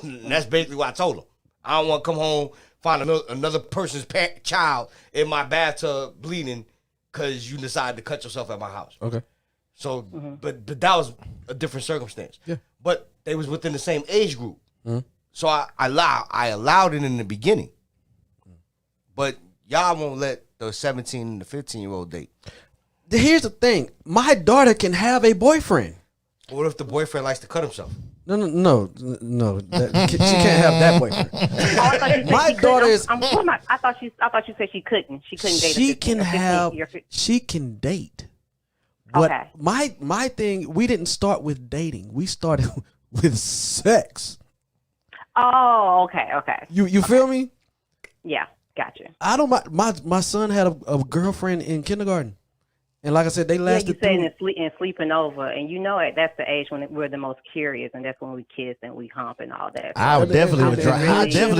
And that's basically what I told him. I don't want to come home, find another person's child in my bathtub bleeding because you decided to cut yourself at my house. Okay. So, but that was a different circumstance. Yeah. But they was within the same age group. So I allowed it in the beginning. But y'all won't let the 17 and the 15-year-old date. Here's the thing. My daughter can have a boyfriend. What if the boyfriend likes to cut himself? No. She can't have that boyfriend. My daughter is. I thought you said she couldn't. She couldn't date. She can date. But Okay. my thing, we didn't start with dating. We started with sex. Oh, okay. You feel me? Yeah, gotcha. I don't. My son had a girlfriend in kindergarten, and like I said, they lasted. Yeah, you said and sleeping over, and you know it. That's the age when we're the most curious, and that's when we kiss and we hump and all that. I definitely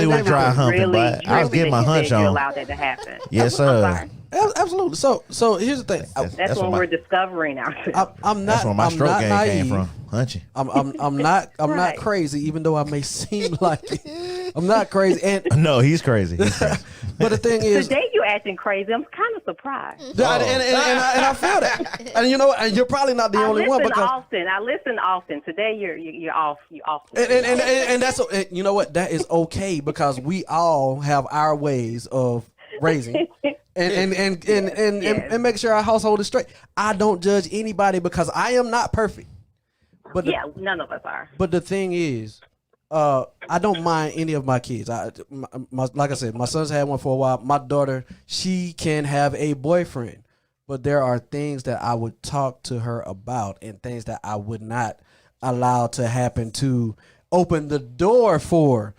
would try humping, but I was getting my hunch You on. allowed that to happen. Yes, I'm sir. sorry. Absolutely. So here's the thing. That's when we're discovering ourselves. I'm not. That's where my I'm stroke not game naive. came from. Hunching. I'm not Right. crazy, even though I may seem like it. I'm not crazy. And No, he's crazy. He's crazy. but the thing is, Today you acting crazy. I'm kind of surprised. and I feel that. And you know, and you're probably not the only one because I listen often. Today you're off. You're off. and that's you know what, that is okay because we all have our ways of raising and make sure our household is straight. I don't judge anybody because I am not perfect. But none of us are. But the thing is, I don't mind any of my kids. Like I said, my son's had one for a while. My daughter, she can have a boyfriend, but there are things that I would talk to her about and things that I would not allow to happen to open the door for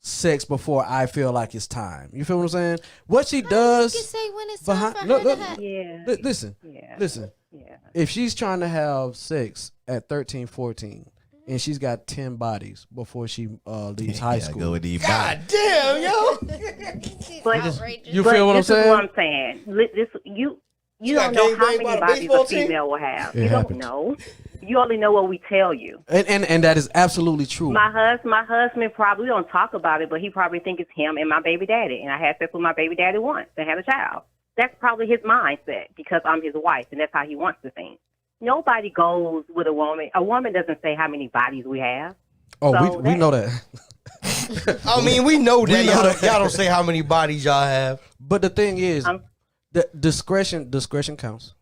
sex before I feel like it's time. You feel what I'm saying? What she does. You can say when it's time for her to have. Yeah. Listen. Yeah. Listen. Yeah. If she's trying to have sex at 13, 14, and she's got 10 bodies before she leaves high school. Go with these God damn, yo. But You feel what I'm this is saying? what I'm saying. You don't know how many bodies a female will have. You don't know. You only know what we tell you. And that is absolutely true. My husband probably, we don't talk about it, but he probably think it's him and my baby daddy. And I had sex with my baby daddy once and had a child. That's probably his mindset because I'm his wife and that's how he wants to think. Nobody goes with a woman. A woman doesn't say how many bodies we have. Oh, So we know that. I mean, we know that. Y'all don't say how many bodies y'all have. But the thing is, the discretion counts.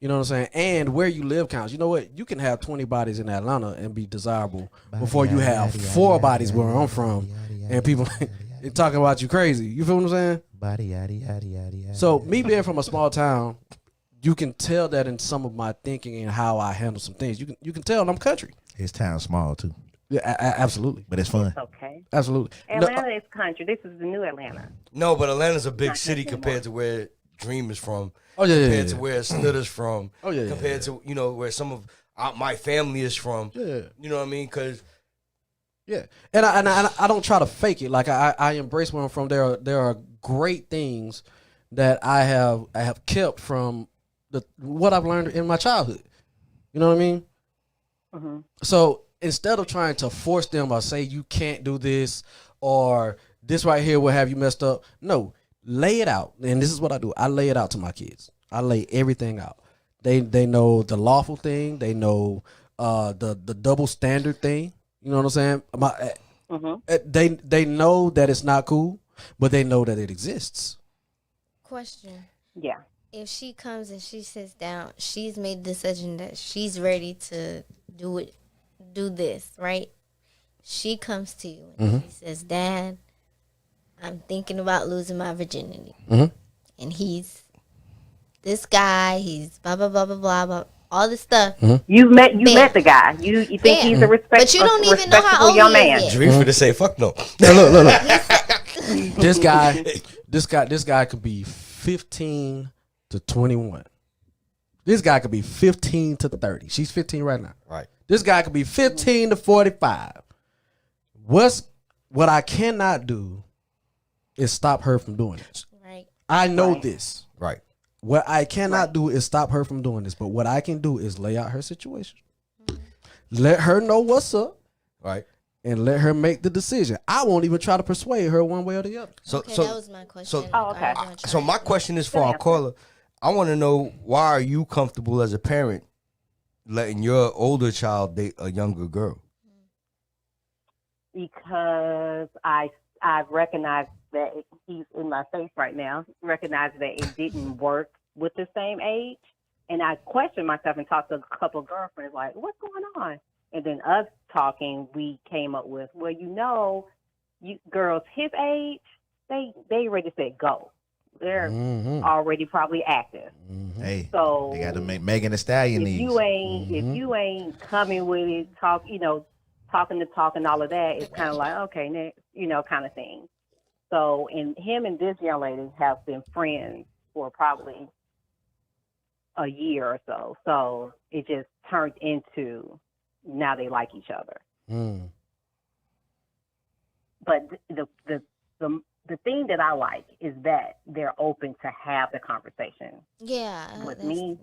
You know what I'm saying? And where you live counts. You know what? You can have 20 bodies in Atlanta and be desirable before you have 4 bodies where I'm from. And people talking about you crazy. You feel what I'm saying? So me being from a small town, you can tell that in some of my thinking and how I handle some things. You can tell I'm country. His town's small too. Yeah, absolutely. But it's fun. It's okay. Absolutely. Atlanta is country. This is the new Atlanta. No, but Atlanta's a big city compared to where Dream is from. Oh yeah, compared to where Snitter's from. Oh yeah, compared to where some of my family is from. Yeah, you know what I mean? Because and I don't try to fake it. Like I embrace where I'm from. There are great things that I have kept from what I've learned in my childhood. You know what I mean? Mm-hmm. So instead of trying to force them or say you can't do this or this right here will have you messed up, no. Lay it out, and this is what I do. I lay it out to my kids. I lay everything out. They know the lawful thing. They know the double standard thing. You know what I'm saying? They know that it's not cool, but they know that it exists. Question. Yeah. If she comes and she sits down, she's made the decision that she's ready to do this, right? She comes to you and she says, "Dad, I'm thinking about losing my virginity." And he's this guy, he's blah, blah, blah, blah, blah, blah, all this stuff. You met the guy. You think he's a respectable, but you don't even know how old young he man. is yet. Dream for to say fuck no. Look. This guy could be 15 to 21. This guy could be 15 to 30. She's 15 right now. Right. This guy could be 15 to 45. What I cannot do is stop her from doing it. Right. I know this. Right. What I cannot do is stop her from doing this. But what I can do is lay out her situation. Let her know what's up. Right. And let her make the decision. I won't even try to persuade her one way or the other. So that was my question. So my question is for our caller. I want to know, why are you comfortable as a parent letting your older child date a younger girl? Because I've recognized that he's in my face right now. Recognized that it didn't work with the same age, and I questioned myself and talked to a couple of girlfriends like, "What's going on?" And then us talking, we came up with, "Well, you girls his age, they already said go. They're already probably active. Hey, so they got to make Megan Thee Stallion if these. if you ain't coming with it, talking the talk and all of that, it's kind of like, okay, next, kind of thing. So, and him and this young lady have been friends for probably a year or so. So it just turned into now they like each other. But the thing that I like is that they're open to have the conversation. Yeah, with me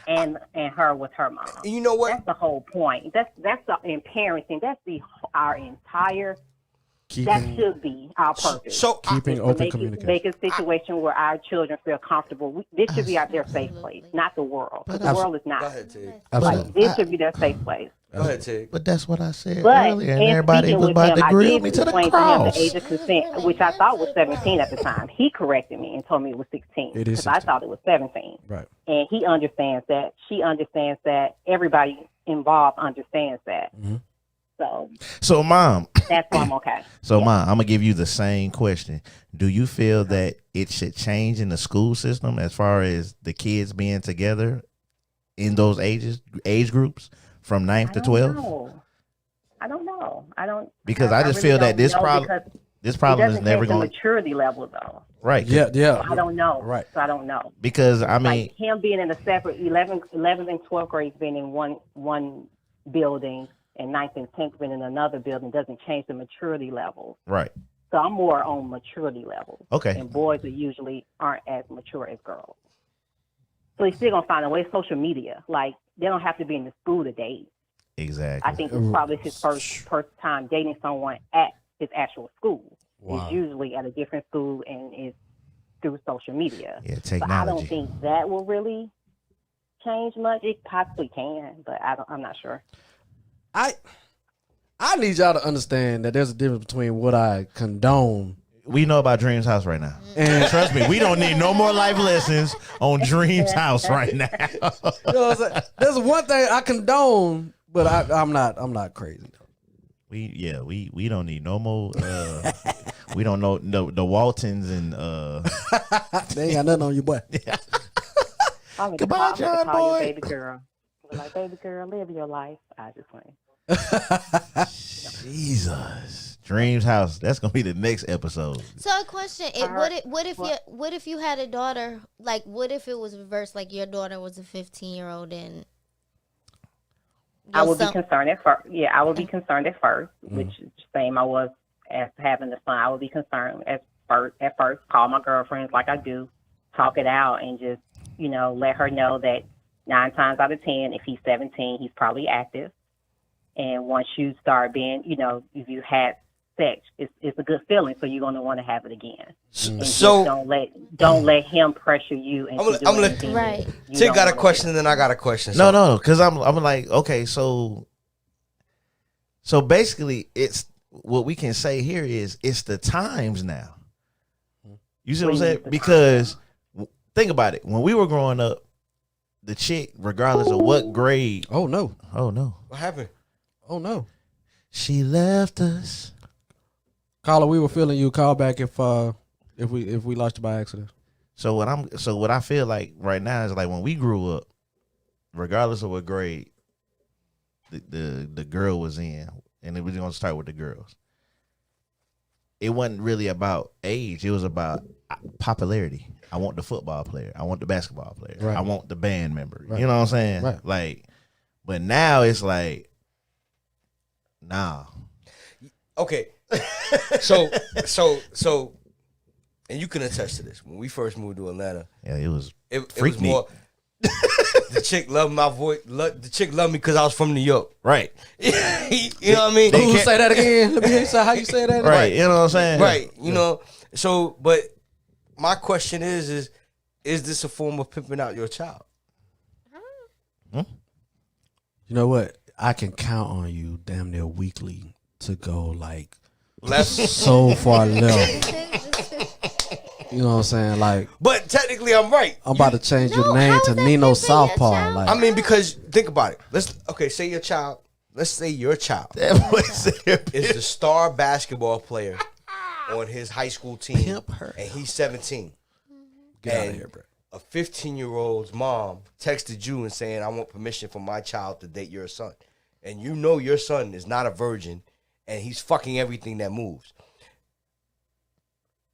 and her with her mom. You know what? That's the whole point. That's in parenting. That's our entire. That should be our purpose. So keeping open communication. Make a situation where our children feel comfortable. This should be their safe place, not the world. Because the world is not. Go ahead, Tig. Like, this should be their safe place. Go ahead, Tig. But that's what I said earlier, and everybody was about to grill me to the cross. The age of consent, which I thought was 17 at the time. He corrected me and told me it was 16 because I thought it was 17. Right. And he understands that. She understands that. Everybody involved understands that. So, Mom, that's why I'm okay. So, Mom, I'm gonna give you the same question. Do you feel that it should change in the school system as far as the kids being together in those age groups from 9th to 12? I don't know. I don't because I just feel that this problem is never going. The maturity level though. Right. Yeah. So I don't know. Right. So I don't know. Because I mean, like him being in a separate 11th and 12th grades being in one building. And 9th and 10th being in another building doesn't change the maturity level. Right. So I'm more on maturity level. Okay. And boys aren't as mature as girls. So he's still gonna find a way. Social media, like they don't have to be in the school to date. Exactly. I think it's probably his first time dating someone at his actual school. Wow. It's usually at a different school and it's through social media. Yeah, technology. So I don't think that will really change much. It possibly can, but I'm not sure. I need y'all to understand that there's a difference between what I condone. We know about Dream's house right now. And trust me, we don't need no more life lessons on Dream's house right now. You know what I'm saying? There's one thing I condone, but I'm not crazy. We don't need no more we don't know the Waltons and they ain't got nothing on you, boy. Goodbye, John boy. Baby girl. Like, baby girl, live your life. I just went. Jesus, Dream's house. That's gonna be the next episode. So a question: what if you had a daughter? Like, what if it was reversed? Like, your daughter was a 15-year-old and I would be concerned at first. Yeah, I would be concerned at first, which is the same I was as having the son. I would be concerned at first. Call my girlfriends like I do, talk it out, and just let her know that 9 times out of 10, if he's 17, he's probably active. And once you start being, if you had sex, it's a good feeling, so you're gonna want to have it again. So don't let him pressure you into doing anything. Right. Tig got a question, and then I got a question. So. No, because I'm like, okay, so basically, it's what we can say here is it's the times now. You see what I'm saying? Because think about it. When we were growing up, the chick, regardless of what grade. Oh no. What happened? Oh no. She left us. Caller, we were feeling you. Call back if we lost you by accident. So what I feel like right now is like when we grew up, regardless of what grade the girl was in, and we're gonna start with the girls. It wasn't really about age. It was about popularity. I want the football player. I want the basketball player. Right. I want the band member. Right. You know what I'm saying? Right. Like, but now it's like, nah. Okay. So, and you can attest to this. When we first moved to Atlanta, yeah, it was freak me. More. The chick loved my voice. The chick loved me because I was from New York. Right. You know what I mean? Who say that again? Let me hear how you say that. Right. You know what I'm saying? Right. You know. So, but my question is this a form of pimping out your child? You know what? I can count on you damn near weekly to go like Left. so far left. You know what I'm saying? Like, But technically, I'm right. I'm about to change your No, name how to is that Nino pimping your Southpaw. child? Like, I mean, because think about it. Say your child. Let's say your child That boy said, is the star basketball player on his high school team, Pimp her. and he's 17. get out And of here, bro. a 15-year-old's mom texted you and saying, "I want permission for my child to date your son," and you know your son is not a virgin, and he's fucking everything that moves.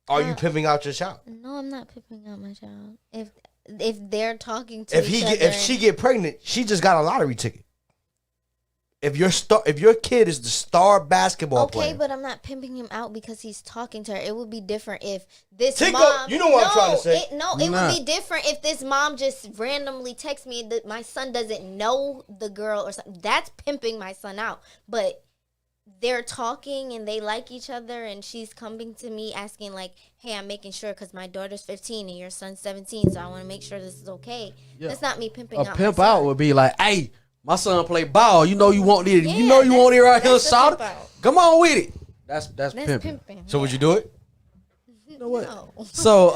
Are you pimping out your child? No, I'm not pimping out my child. If they're talking to each other, If she get pregnant, she just got a lottery ticket. If your kid is the star basketball player, okay, but I'm not pimping him out because he's talking to her. It would be different if this Tinko, mom. you know what I'm trying to say. It would be different if this mom just randomly texts me that my son doesn't know the girl or something. That's pimping my son out. But they're talking and they like each other, and she's coming to me asking like, "Hey, I'm making sure because my daughter's 15 and your son's 17, so I want to make sure this is okay." Yeah. That's not me pimping A out. pimp my son. out would be like, hey, my son play ball. You know you want it. Yeah, you know you want it right here, that's a shot. pimp out. Come on with it. That's That's pimping. pimping. so would you do it? You know what? No. So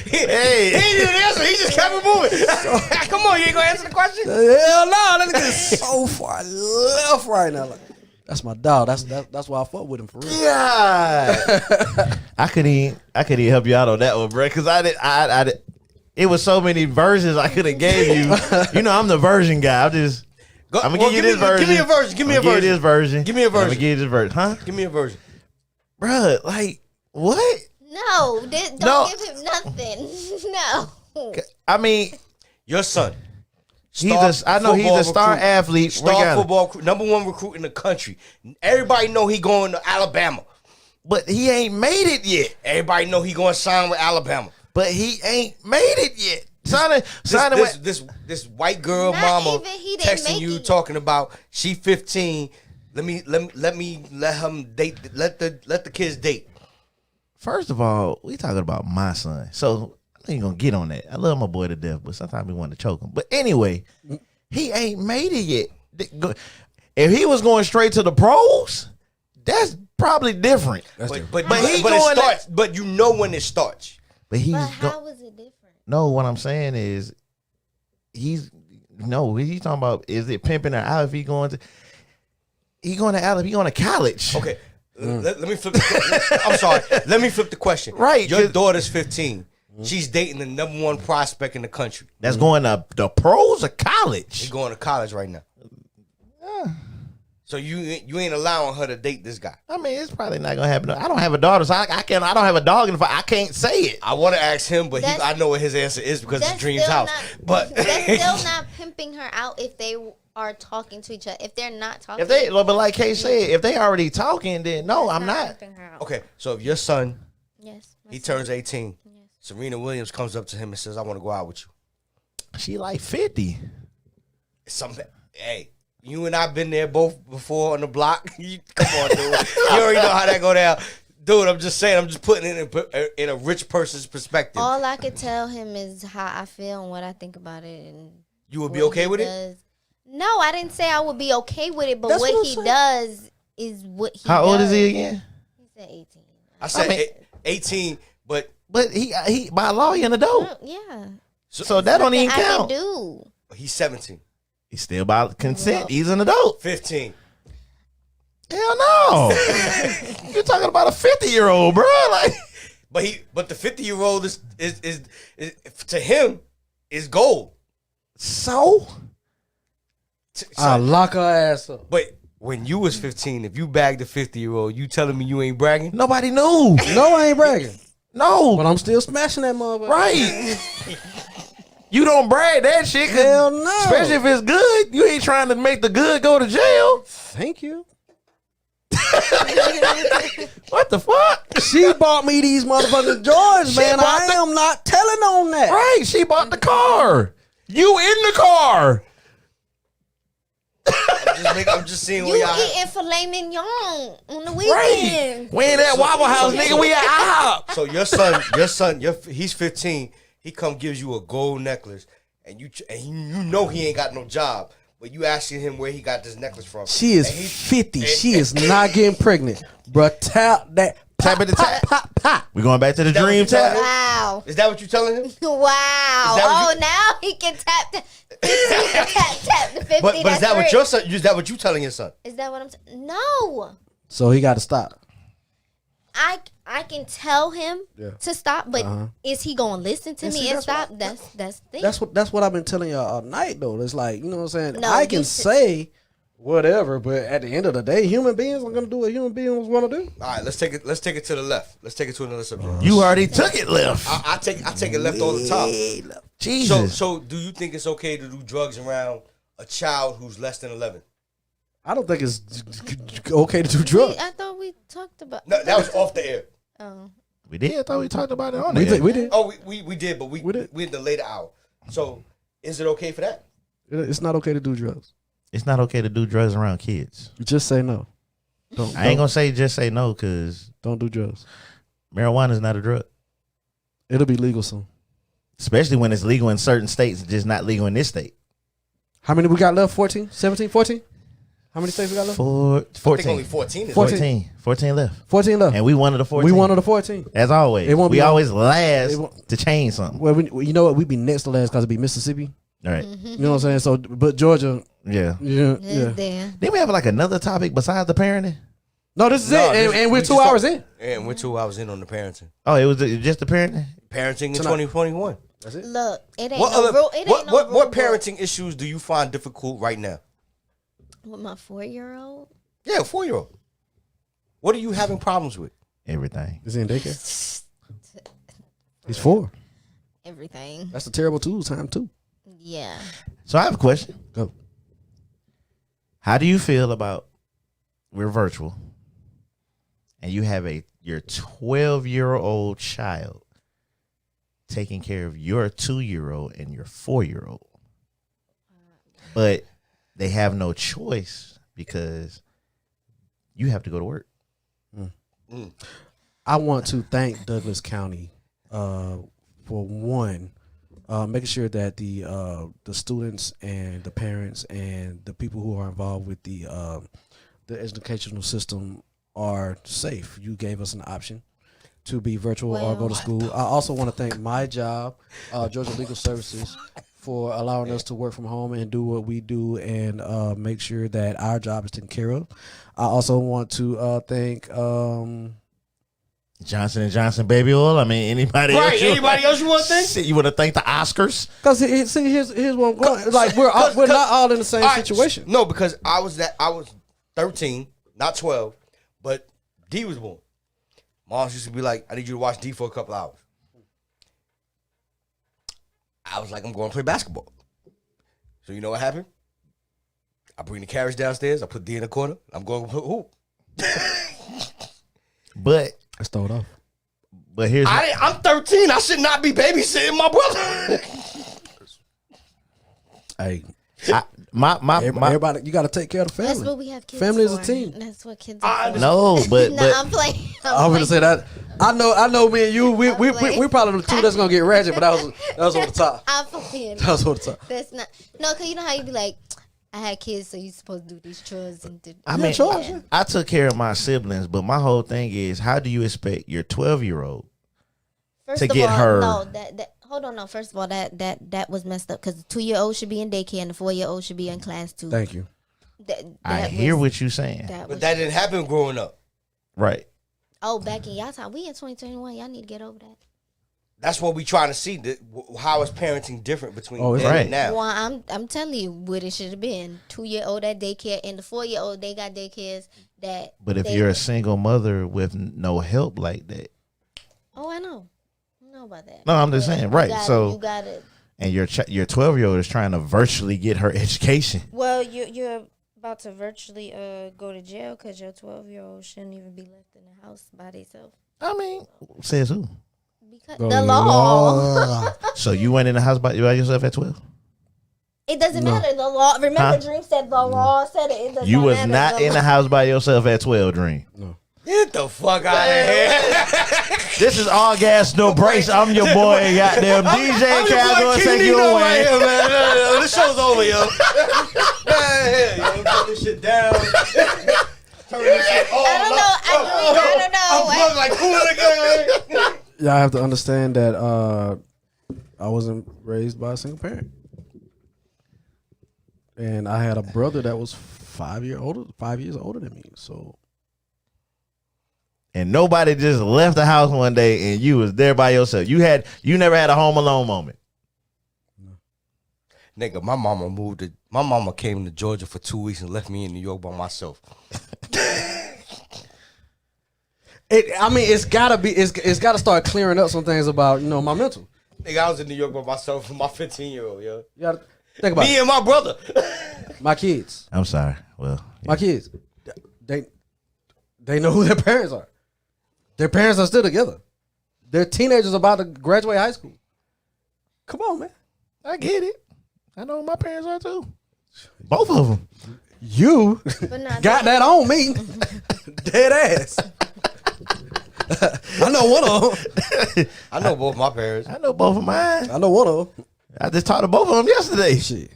He didn't answer. He just kept it moving. Come on, you ain't gonna answer the question. hell no, that nigga is so far left right now. Like, that's my dog. That's why I fuck with him for real. God. I couldn't help you out on that one, bro. Because I did. It was so many versions I could have gave you. You know, I'm the version guy. I'm gonna give you this version. Give me a version. Give me a version. This version. Give me a I'm gonna version. give you this version, huh? Give me a version. Bruh, like what? No, don't No. give him nothing. No. I mean, Your son. I know he's a star athlete. Star regardless. football #1 recruit in the country. Everybody know he going to Alabama. But he ain't made it yet. Everybody know he going to sign with Alabama. But he ain't made it yet. Signing This white girl Not mama even he didn't texting make you it. talking about she 15. Let him date. Let the kids date. First of all, we talking about my son. So I ain't gonna get on that. I love my boy to death, but sometimes we want to choke him. But anyway, he ain't made it yet. If he was going straight to the pros, that's probably different. But he it going starts. But you know when it starts. But he's But how is it different? no. What I'm saying is, he's talking about is it pimping her out if he going to Alabama? He going to college? Okay. Let me flip. I'm sorry. Let me flip the question. Right, Your 'cause- daughter's 15. She's dating the #1 prospect in the country. That's going to the pros or She's college? going to college right now. So you ain't allowing her to date this guy. I mean, it's probably not gonna happen. I don't have a daughter, so I don't have a dog in the fight. I can't say it. I want to ask him, but I know what his answer is because it's Dream's house. But that's still not pimping her out if they are talking to each other. If they're not talking, But like Kay said, if they already talking, then no, I'm not. pimping her out. okay, so if your son Yes. he turns 18, Serena Williams comes up to him and says, "I want to go out with you." She like 50. Hey, you and I've been there both before on the block. Come on, dude. You already know how that go down. Dude, I'm just saying, I'm just putting it in a rich person's perspective. All I could tell him is how I feel and what I think about it. And You would be what okay he with it? does. No, I didn't say I would be okay with it, but That's what what I'm he saying. does is what he How does. old is he again? He said 18. I said I mean- 18, but But he by law he an adult, Yeah. so that don't even Nothing I can count. do. he's 17. He's still by consent. He's an adult. 15. Hell no. You're talking about a 50-year-old, bro. Like, But the 50-year-old is to him is gold. so I lock her ass up. But when you was 15, if you bagged a 50-year-old, you telling me you ain't bragging? nobody knew. No, I ain't bragging, No, but I'm still smashing that motherfucker. right. You don't brag that shit. 'Cause Hell no. especially if it's good. You ain't trying to make the good go to jail. Thank you. What the fuck? She bought me these motherfucking Jordans, man. bought I am not telling on that. Right, she bought the car. You in the car. I'm just seeing You where y'all. eating filet mignon on the Right. weekend. We in that Waffle House, nigga. We at IHOP. So he's 15. He gives you a gold necklace, and you know he ain't got no job, but you asking him where he got this necklace from. She is 50. She is not getting pregnant. Bruh, tap that. Tap at the tap. We going back to the dream tap. Wow. Is that what you telling him? Wow. Oh, now he can tap the 50. He can tap the 50. But is that what your son? Is that what you telling your son? Is that what I'm saying? No. So he got to stop. I can tell him to stop, but is he gonna listen to me and stop? That's the thing. That's what I've been telling y'all all night though. It's like, you know what I'm saying? No, I can say whatever, but at the end of the day, human beings are gonna do what human beings want to do. All right, let's take it to the left. Let's take it to another subject. You already took it left. I take it left all the time. Jesus. So do you think it's okay to do drugs around a child who's less than 11? I don't think it's okay to do drugs. I thought we talked about. No, that was off the air. Oh. We did. I thought we talked about it on We there. did. We did. Oh, we did, but we did. in the later hour. So is it okay for that? It's not okay to do drugs. It's not okay to do drugs around kids. You just say no. I ain't gonna say just say no because don't do drugs. Marijuana is not a drug. It'll be legal soon. Especially when it's legal in certain states, just not legal in this state. How many we got left? 14? 17? 14? How many states we got left? 14. I think only 14 is 14 left. 14 left. And we one of the 14. We one of the 14. As always. It won't we be always last to change something. Well, you know what? We be next to last because it be Mississippi. All right. You know what I'm saying? So, but Georgia. Yeah. Yeah. There. Then we have like another topic besides the parenting. No, this is it. And we're 2 hours in. Yeah, and we're 2 hours in on the parenting. Oh, it was just the parenting? Parenting in 2021. That's it. Look, it ain't What parenting issues do you find difficult right now? With my 4-year-old? Yeah, 4-year-old. What are you having problems with? Everything. Is he in daycare? He's 4. Everything. That's a terrible time too. Yeah. So I have a question. Go. How do you feel about we're virtual and you have your 12-year-old child taking care of your 2-year-old and your 4-year-old, but they have no choice because you have to go to work? I want to thank Douglas County for one, making sure that the students and the parents and the people who are involved with the educational system are safe. You gave us an option to be virtual or go to school. I also want to thank my job, Georgia Legal Services, for allowing us to work from home and do what we do and make sure that our job is taken care of. I also want to thank Johnson & Johnson baby oil. I mean, anybody else? Anybody else you want to thank? Shit, you want to thank the Oscars? Because here's what I'm going. Like we're not all in the same situation. No, because I was 13, not 12, but D was born. Mom used to be like, I need you to watch D for a couple hours. I was like, I'm going to play basketball. So you know what happened? I bring the carriage downstairs. I put D in the corner. I'm going to hoop. But I stole off. But here's I'm 13. I should not be babysitting my brother. Hey, everybody, you got to take care of the family. That's what we have kids Family for. is a team. That's what kids are for. No, but I'm playing. I'm gonna say that. I know. Me and you, we probably the two that's gonna get ratchet, but that was on the top. I'm playing. That was on the top. That's not. No, cause you know how you be like, I had kids, so you supposed to do these chores and do. I mean, I took care of my siblings, but my whole thing is, how do you expect your 12-year-old to get her? No, hold on. No, first of all, that was messed up because the 2-year-old should be in daycare and the 4-year-old should be in class too. Thank you. I hear what you're saying, but that didn't happen growing up. Right. Oh, back in y'all time, we in 2021. Y'all need to get over that. That's what we trying to see. How is parenting different between then right. and now? Well, I'm telling you what it should have been. 2-year-old at daycare and the 4-year-old they got daycares that. But if you're a single mother with no help like that. Oh, I know about that. No, I'm just saying, right? You got it. And your 12-year-old is trying to virtually get her education. Well, you're about to virtually go to jail because your 12-year-old shouldn't even be left in the house by themselves. I mean, says who? Because the law. So you went in the house by yourself at 12? It doesn't matter. The law. Remember, Dream said the law said it. It does you not was matter. not in the house by yourself at 12, Dream. No. Get the fuck out of here. This is All Gas No Breaks. I'm your boy, goddamn DJ Cowboy. Take you away. Right here, man. This show's over, yo. Hey, yo, put this shit down. Turn this shit off. I don't know. I'm like cool again. Y'all have to understand that I wasn't raised by a single parent, and I had a brother that was 5 years older than me. So, And nobody just left the house one day and you was there by yourself. You never had a home alone moment. Nigga, my mama came to Georgia for 2 weeks and left me in New York by myself. It's gotta start clearing up some things about my mental. Nigga, I was in New York by myself with my 15-year-old, yo. You gotta think about me and my brother. My kids. I'm sorry. Well, yeah. My kids. They know who their parents are. Their parents are still together. They're teenagers about to graduate high school. Come on, man. I get it. I know who my parents are too. Both of them. You got that on me. Dead ass. I know one of them. I know both my parents. I know both of mine. I know one of them. I just talked to both of them yesterday. Shit.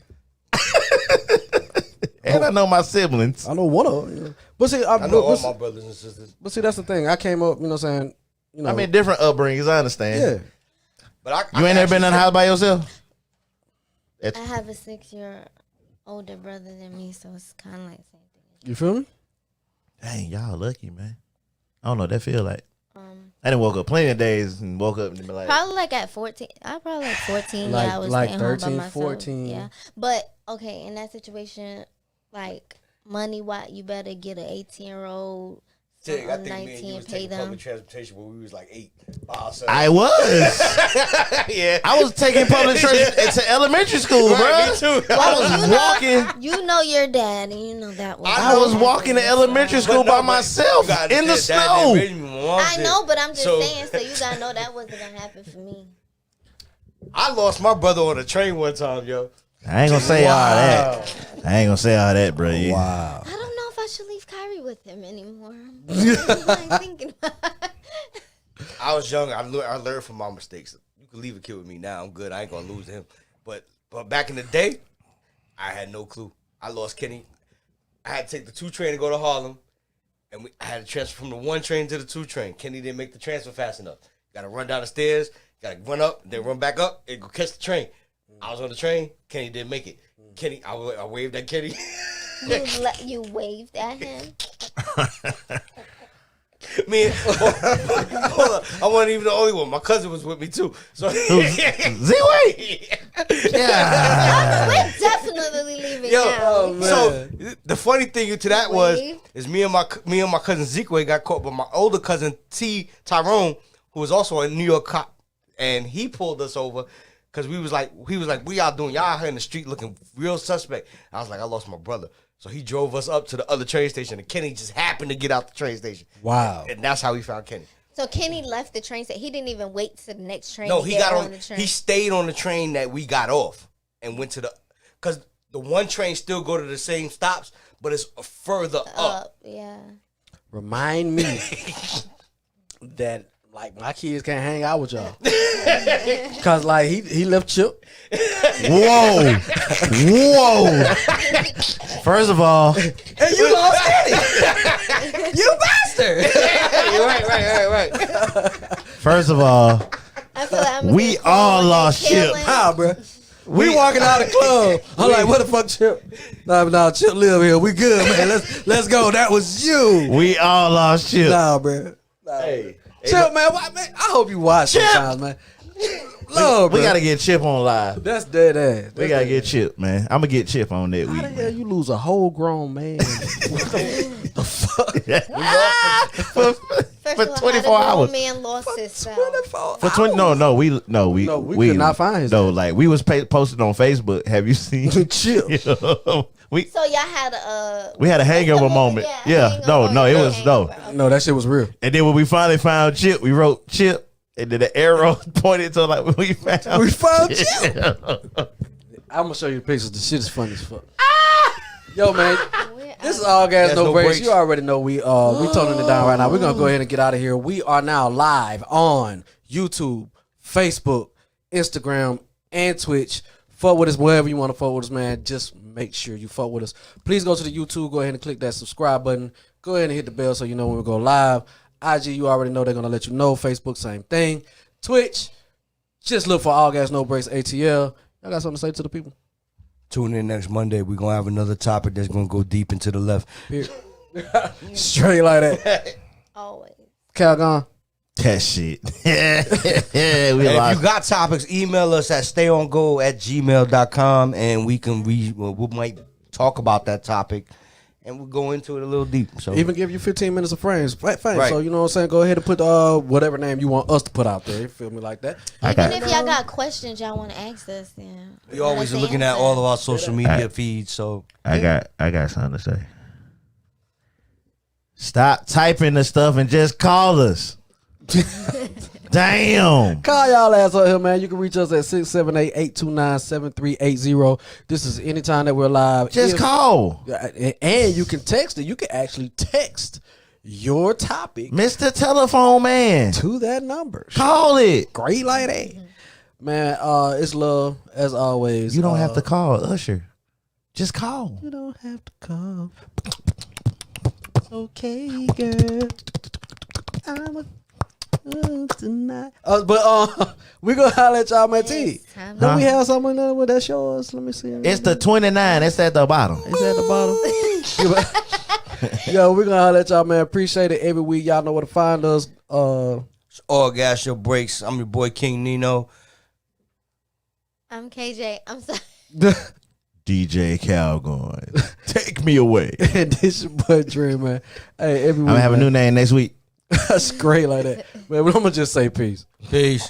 And I know my siblings. I know one of them. But see, I know all my brothers and sisters. But see, that's the thing. I came up, saying, I mean, different upbringings. I understand. Yeah. But you ain't never been in the house by yourself? I have a 6-year older brother than me, so it's kind of like the same thing. You feel me? Dang, y'all lucky, man. I don't know what that feel like. I done woke up plenty of days and woke up and be like, probably like at 14. I probably like 14. Like, yeah, I was like staying home by 13, myself. 14. Yeah, but okay, in that situation, like money, why you better get an 18-year-old. I think me and you 19, was pay taking them. public transportation when we was like 8 by ourselves. I was. Yeah. I was taking public transit to elementary school, bro. Right, me too. I was walking. You know your dad, and you know that one. I was walking to elementary school by myself in the snow. I know, but I'm just saying, so you gotta know that wasn't gonna happen for me. I lost my brother on a train one time, yo. I ain't gonna say all that. Bro. Yeah. Wow. I don't know if I should leave Kyrie with him anymore. I'm thinking about it. I was young. I learned from my mistakes. You can leave a kid with me now. I'm good. I ain't gonna lose him. But back in the day, I had no clue. I lost Kenny. I had to take the 2 train to go to Harlem, and I had to transfer from the 1 train to the 2 train. Kenny didn't make the transfer fast enough. Got to run down the stairs. Got to run up, then run back up, and go catch the train. I was on the train. Kenny didn't make it. Kenny, I waved at Kenny. You waved at him? Man, hold on. I wasn't even the only one. My cousin was with me too. So Z-Way. Yeah. We're definitely leaving Yo, now. so the funny thing to that is me and my cousin Zeke got caught by my older cousin Tyrone, who was also a New York cop, and he pulled us over because he was like, what y'all doing? Y'all out here in the street looking real suspect. I was like, I lost my brother. So he drove us up to the other train station, and Kenny just happened to get out the train station. Wow. And that's how we found Kenny. So Kenny left the train station. He didn't even wait to the next train. No, to he get got on on. the train. He stayed on the train that we got off and went to because the 1 train still go to the same stops, but it's further up. Yeah. Remind me that like my kids can't hang out with y'all. Cause like he left Chip. Whoa. First of all, And you lost Kenny. You bastard. right. First of all, I feel like I'm we all lost Chip. How, bro? We walking out of the club. I'm like, what the fuck, Chip? Nah, Chip live here. We good, man. Let's go. That was you. We all lost Chip. Nah, bro. Hey, Chip, man, I hope you watch sometimes, man. Lord, We bro. gotta get Chip on live. That's dead ass. We gotta get Chip, man. I'm gonna get Chip on that How week. the hell you lose a whole grown man? The fuck? For 24 hours. Man lost his self. For 20, we could not find his No, ass. like we was posted on Facebook. Have you seen Chip? we So y'all had a we had a hangover moment. Yeah, no, it was no. No, that shit was real. And then when we finally found Chip, we wrote Chip, and then the arrow pointed to like we found. We found Chip. I'm gonna show you the pictures. The shit is funny as fuck. Yo, man. This is all gas, no breaks. You already know we toning it down right now. We're gonna go ahead and get out of here. We are now live on YouTube, Facebook, Instagram, and Twitch. Fuck with us wherever you want to fuck with us, man. Just make sure you fuck with us. Please go to the YouTube. Go ahead and click that subscribe button. Go ahead and hit the bell so you know when we go live. IG, you already know they're gonna let you know. Facebook, same thing. Twitch, just look for All Gas No Breaks ATL. Y'all got something to say to the people? Tune in next Monday. We're going to have another topic that's going to go deep into the left. Straight like that. Always. Calgon. That shit. If you got topics, email us at stayongo@gmail.com and we might talk about that topic and we'll go into it a little deep. So even give you 15 minutes of frames. Right. Right. So you know what I'm saying? Go ahead and put whatever name you want us to put out there. You feel me like that? Even if y'all got questions y'all want to ask us, we always are looking at all of our social media feeds. So I got something to say. Stop typing the stuff and just call us. Damn. Call y'all ass up here, man. You can reach us at 678-829-7380. This is anytime that we're live. Just call. And you can text it. You can actually text your topic, Mr. Telephone Man, to that number. Call it. Great like that. Man, it's love as always. You don't have to call Usher. Just call. You don't have to call. Okay, girl. I'm a tonight. We gonna holler at y'all, man. T. Don't we have something with that's yours? Let me see. It's the 29. It's at the bottom. It's at the bottom. Yo, we gonna holler at y'all, man. Appreciate it every week. Y'all know where to find us. It's All Gas Your Breaks. I'm your boy King Nino. I'm KJ. I'm sorry. DJ Calgon. Take me away. And this your boy Dream, man. Hey, every week. I'm gonna have a new name next week. That's great like that. Man, but I'm gonna just say peace. Peace.